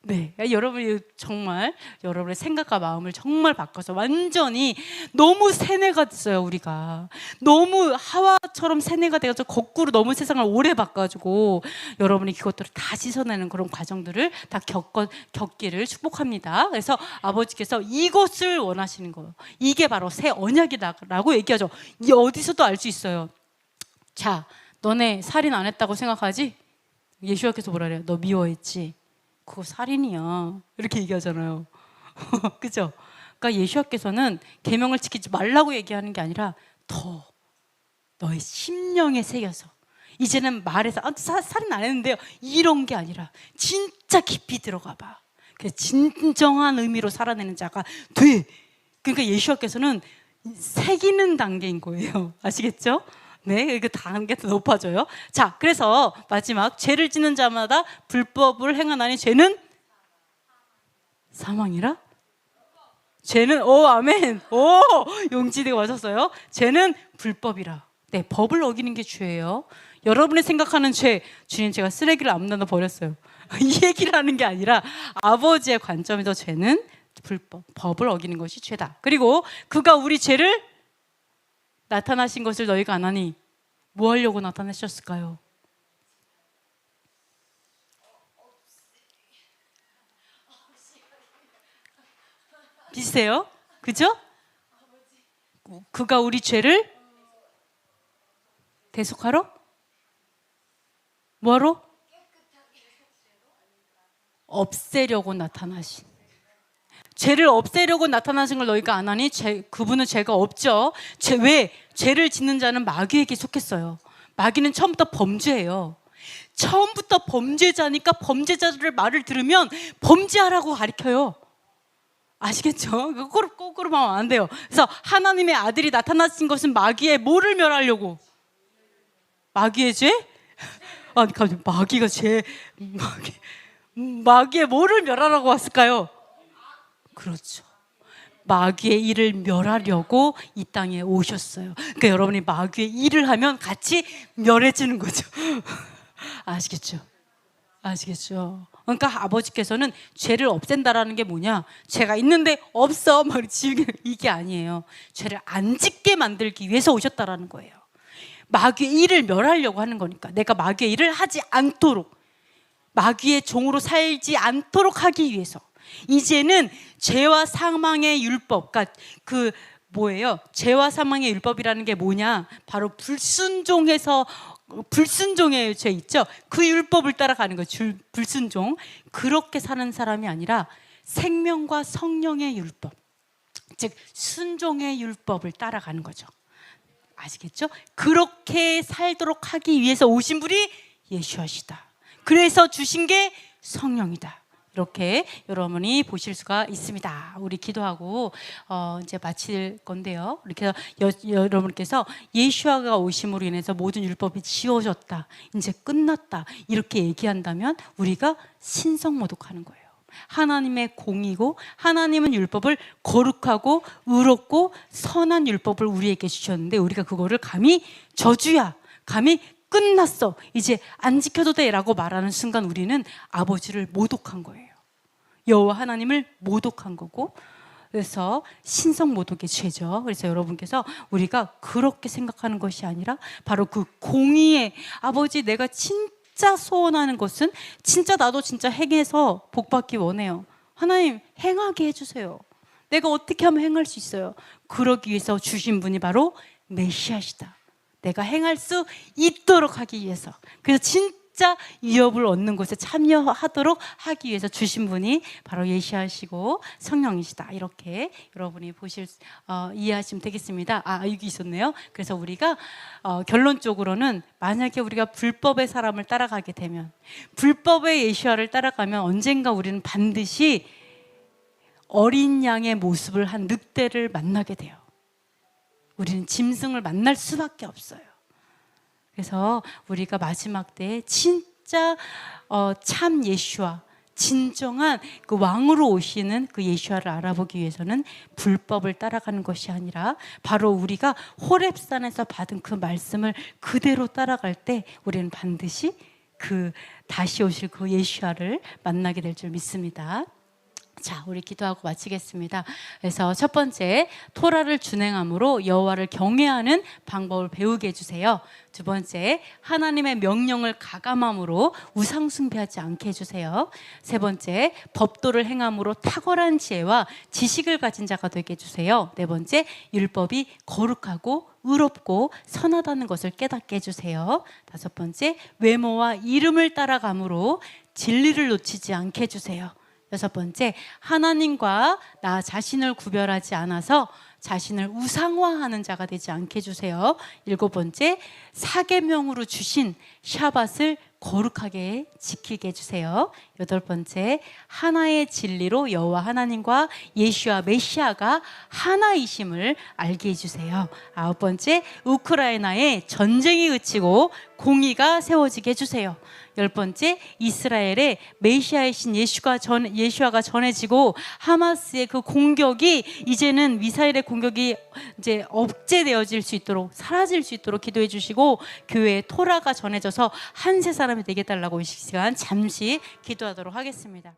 네, 여러분이 정말 여러분의 생각과 마음을 정말 바꿔서 완전히 너무 세뇌가 됐어요. 우리가 너무 하와처럼 세뇌가 돼서 거꾸로 너무 세상을 오래 바꿔가지고 여러분이 그것들을 다 씻어내는 그런 과정들을 다 겪기를 축복합니다. 그래서 아버지께서 이것을 원하시는 거예요. 이게 바로 새 언약이다라고 얘기하죠. 이 어디서도 알 수 있어요. 자, 너네 살인 안 했다고 생각하지? 예수님께서 뭐라 그래요? 너 미워했지? 그거 살인이야. 이렇게 얘기하잖아요. 그죠? 그러니까 예수님께서는 계명을 지키지 말라고 얘기하는 게 아니라 더 너의 심령에 새겨서, 이제는 말해서 살인 안 했는데요, 이런 게 아니라 진짜 깊이 들어가 봐. 그래서 진정한 의미로 살아내는 자가 돼. 그러니까 예수님께서는 새기는 단계인 거예요. 아시겠죠? 네, 그 단계도 높아져요. 자, 그래서 마지막, 죄를 짓는 자마다 불법을 행하나니 죄는 사망이라? 죄는, 아멘. 용지되게 맞았어요. 죄는 불법이라. 네, 법을 어기는 게 죄예요. 여러분이 생각하는 죄, 주님 제가 쓰레기를 아무데나 버렸어요. 이 얘기를 하는 게 아니라 아버지의 관점에서 죄는 불법, 법을 어기는 것이 죄다. 그리고 그가 우리 죄를 나타나신 것을 너희가 안 하니 뭐 하려고 나타내셨을까요? 비슷해요? 그죠? 그가 우리 죄를 대속하러? 뭐하러? 없애려고 나타나신. 죄를 없애려고 나타나신 걸 너희가 안 하니 그분은 죄가 없죠. 왜? 죄를 짓는 자는 마귀에게 속했어요. 마귀는 처음부터 범죄예요. 처음부터 범죄자니까 범죄자들의 말을 들으면 범죄하라고 가르쳐요. 아시겠죠? 거꾸로 하면 안 돼요. 그래서 하나님의 아들이 나타나신 것은 마귀의 뭐를 멸하려고? 마귀의 죄? 아니, 갑자기 마귀가 마귀의 뭐를 멸하라고 왔을까요? 그렇죠. 마귀의 일을 멸하려고 이 땅에 오셨어요. 그러니까 여러분이 마귀의 일을 하면 같이 멸해지는 거죠. 아시겠죠? 아시겠죠? 그러니까 아버지께서는 죄를 없앤다라는 게 뭐냐? 죄가 있는데 없어, 막 이게 아니에요. 죄를 안 짓게 만들기 위해서 오셨다라는 거예요. 마귀의 일을 멸하려고 하는 거니까. 내가 마귀의 일을 하지 않도록, 마귀의 종으로 살지 않도록 하기 위해서. 이제는 죄와 사망의 율법, 그러니까 뭐예요? 죄와 사망의 율법이라는 게 뭐냐? 바로 불순종의 죄 있죠? 그 율법을 따라가는 거예요. 불순종. 그렇게 사는 사람이 아니라 생명과 성령의 율법, 즉 순종의 율법을 따라가는 거죠. 아시겠죠? 그렇게 살도록 하기 위해서 오신 분이 예수시다. 그래서 주신 게 성령이다. 이렇게 여러분이 보실 수가 있습니다. 우리 기도하고 이제 마칠 건데요. 이렇게 여러분께서 예수아가 오심으로 인해서 모든 율법이 지워졌다, 이제 끝났다, 이렇게 얘기한다면 우리가 신성모독하는 거예요. 하나님의 공이고, 하나님은 율법을 거룩하고 의롭고 선한 율법을 우리에게 주셨는데 우리가 그거를 감히 저주야, 감히 끝났어, 이제 안 지켜도 돼 라고 말하는 순간 우리는 아버지를 모독한 거예요. 여호와 하나님을 모독한 거고, 그래서 신성모독의 죄죠. 그래서 여러분께서 우리가 그렇게 생각하는 것이 아니라 바로 그 공의의 아버지, 내가 진짜 소원하는 것은 진짜 나도 진짜 행해서 복받기 원해요. 하나님 행하게 해주세요. 내가 어떻게 하면 행할 수 있어요? 그러기 위해서 주신 분이 바로 메시아시다. 내가 행할 수 있도록 하기 위해서. 그래서 진짜 유업을 얻는 것에 참여하도록 하기 위해서 주신 분이 바로 메시아시고 성령이시다. 이렇게 여러분이 이해하시면 되겠습니다. 여기 있었네요. 그래서 우리가 결론적으로는 만약에 우리가 불법의 사람을 따라가게 되면, 불법의 예수아를 따라가면 언젠가 우리는 반드시 어린 양의 모습을 한 늑대를 만나게 돼요. 우리는 짐승을 만날 수밖에 없어요. 그래서 우리가 마지막 때에 진짜 참 예수아, 진정한 그 왕으로 오시는 그 예수아를 알아보기 위해서는 불법을 따라가는 것이 아니라 바로 우리가 호렙산에서 받은 그 말씀을 그대로 따라갈 때 우리는 반드시 그 다시 오실 그 예수아를 만나게 될 줄 믿습니다. 자, 우리 기도하고 마치겠습니다. 그래서 첫 번째, 토라를 준행함으로 여호와를 경외하는 방법을 배우게 해주세요. 두 번째, 하나님의 명령을 가감함으로 우상 숭배하지 않게 해주세요. 세 번째, 법도를 행함으로 탁월한 지혜와 지식을 가진 자가 되게 해주세요. 네 번째, 율법이 거룩하고 의롭고 선하다는 것을 깨닫게 해주세요. 다섯 번째, 외모와 이름을 따라감으로 진리를 놓치지 않게 해주세요. 여섯 번째, 하나님과 나 자신을 구별하지 않아서 자신을 우상화하는 자가 되지 않게 해주세요. 일곱 번째, 사계명으로 주신 샤밧을 거룩하게 지키게 해주세요. 여덟 번째, 하나의 진리로 여호와 하나님과 예수와 메시아가 하나이심을 알게 해주세요. 아홉 번째, 우크라이나에 전쟁이 그치고 공의가 세워지게 해주세요. 열 번째, 이스라엘의 메시아이신 예수아가 전해지고 하마스의 그 공격이 이제는 미사일의 공격이 이제 억제되어질 수 있도록, 사라질 수 있도록 기도해 주시고, 교회에 토라가 전해져서 한 세 사람이 되게 해달라고 이 시간 잠시 기도하도록 하겠습니다.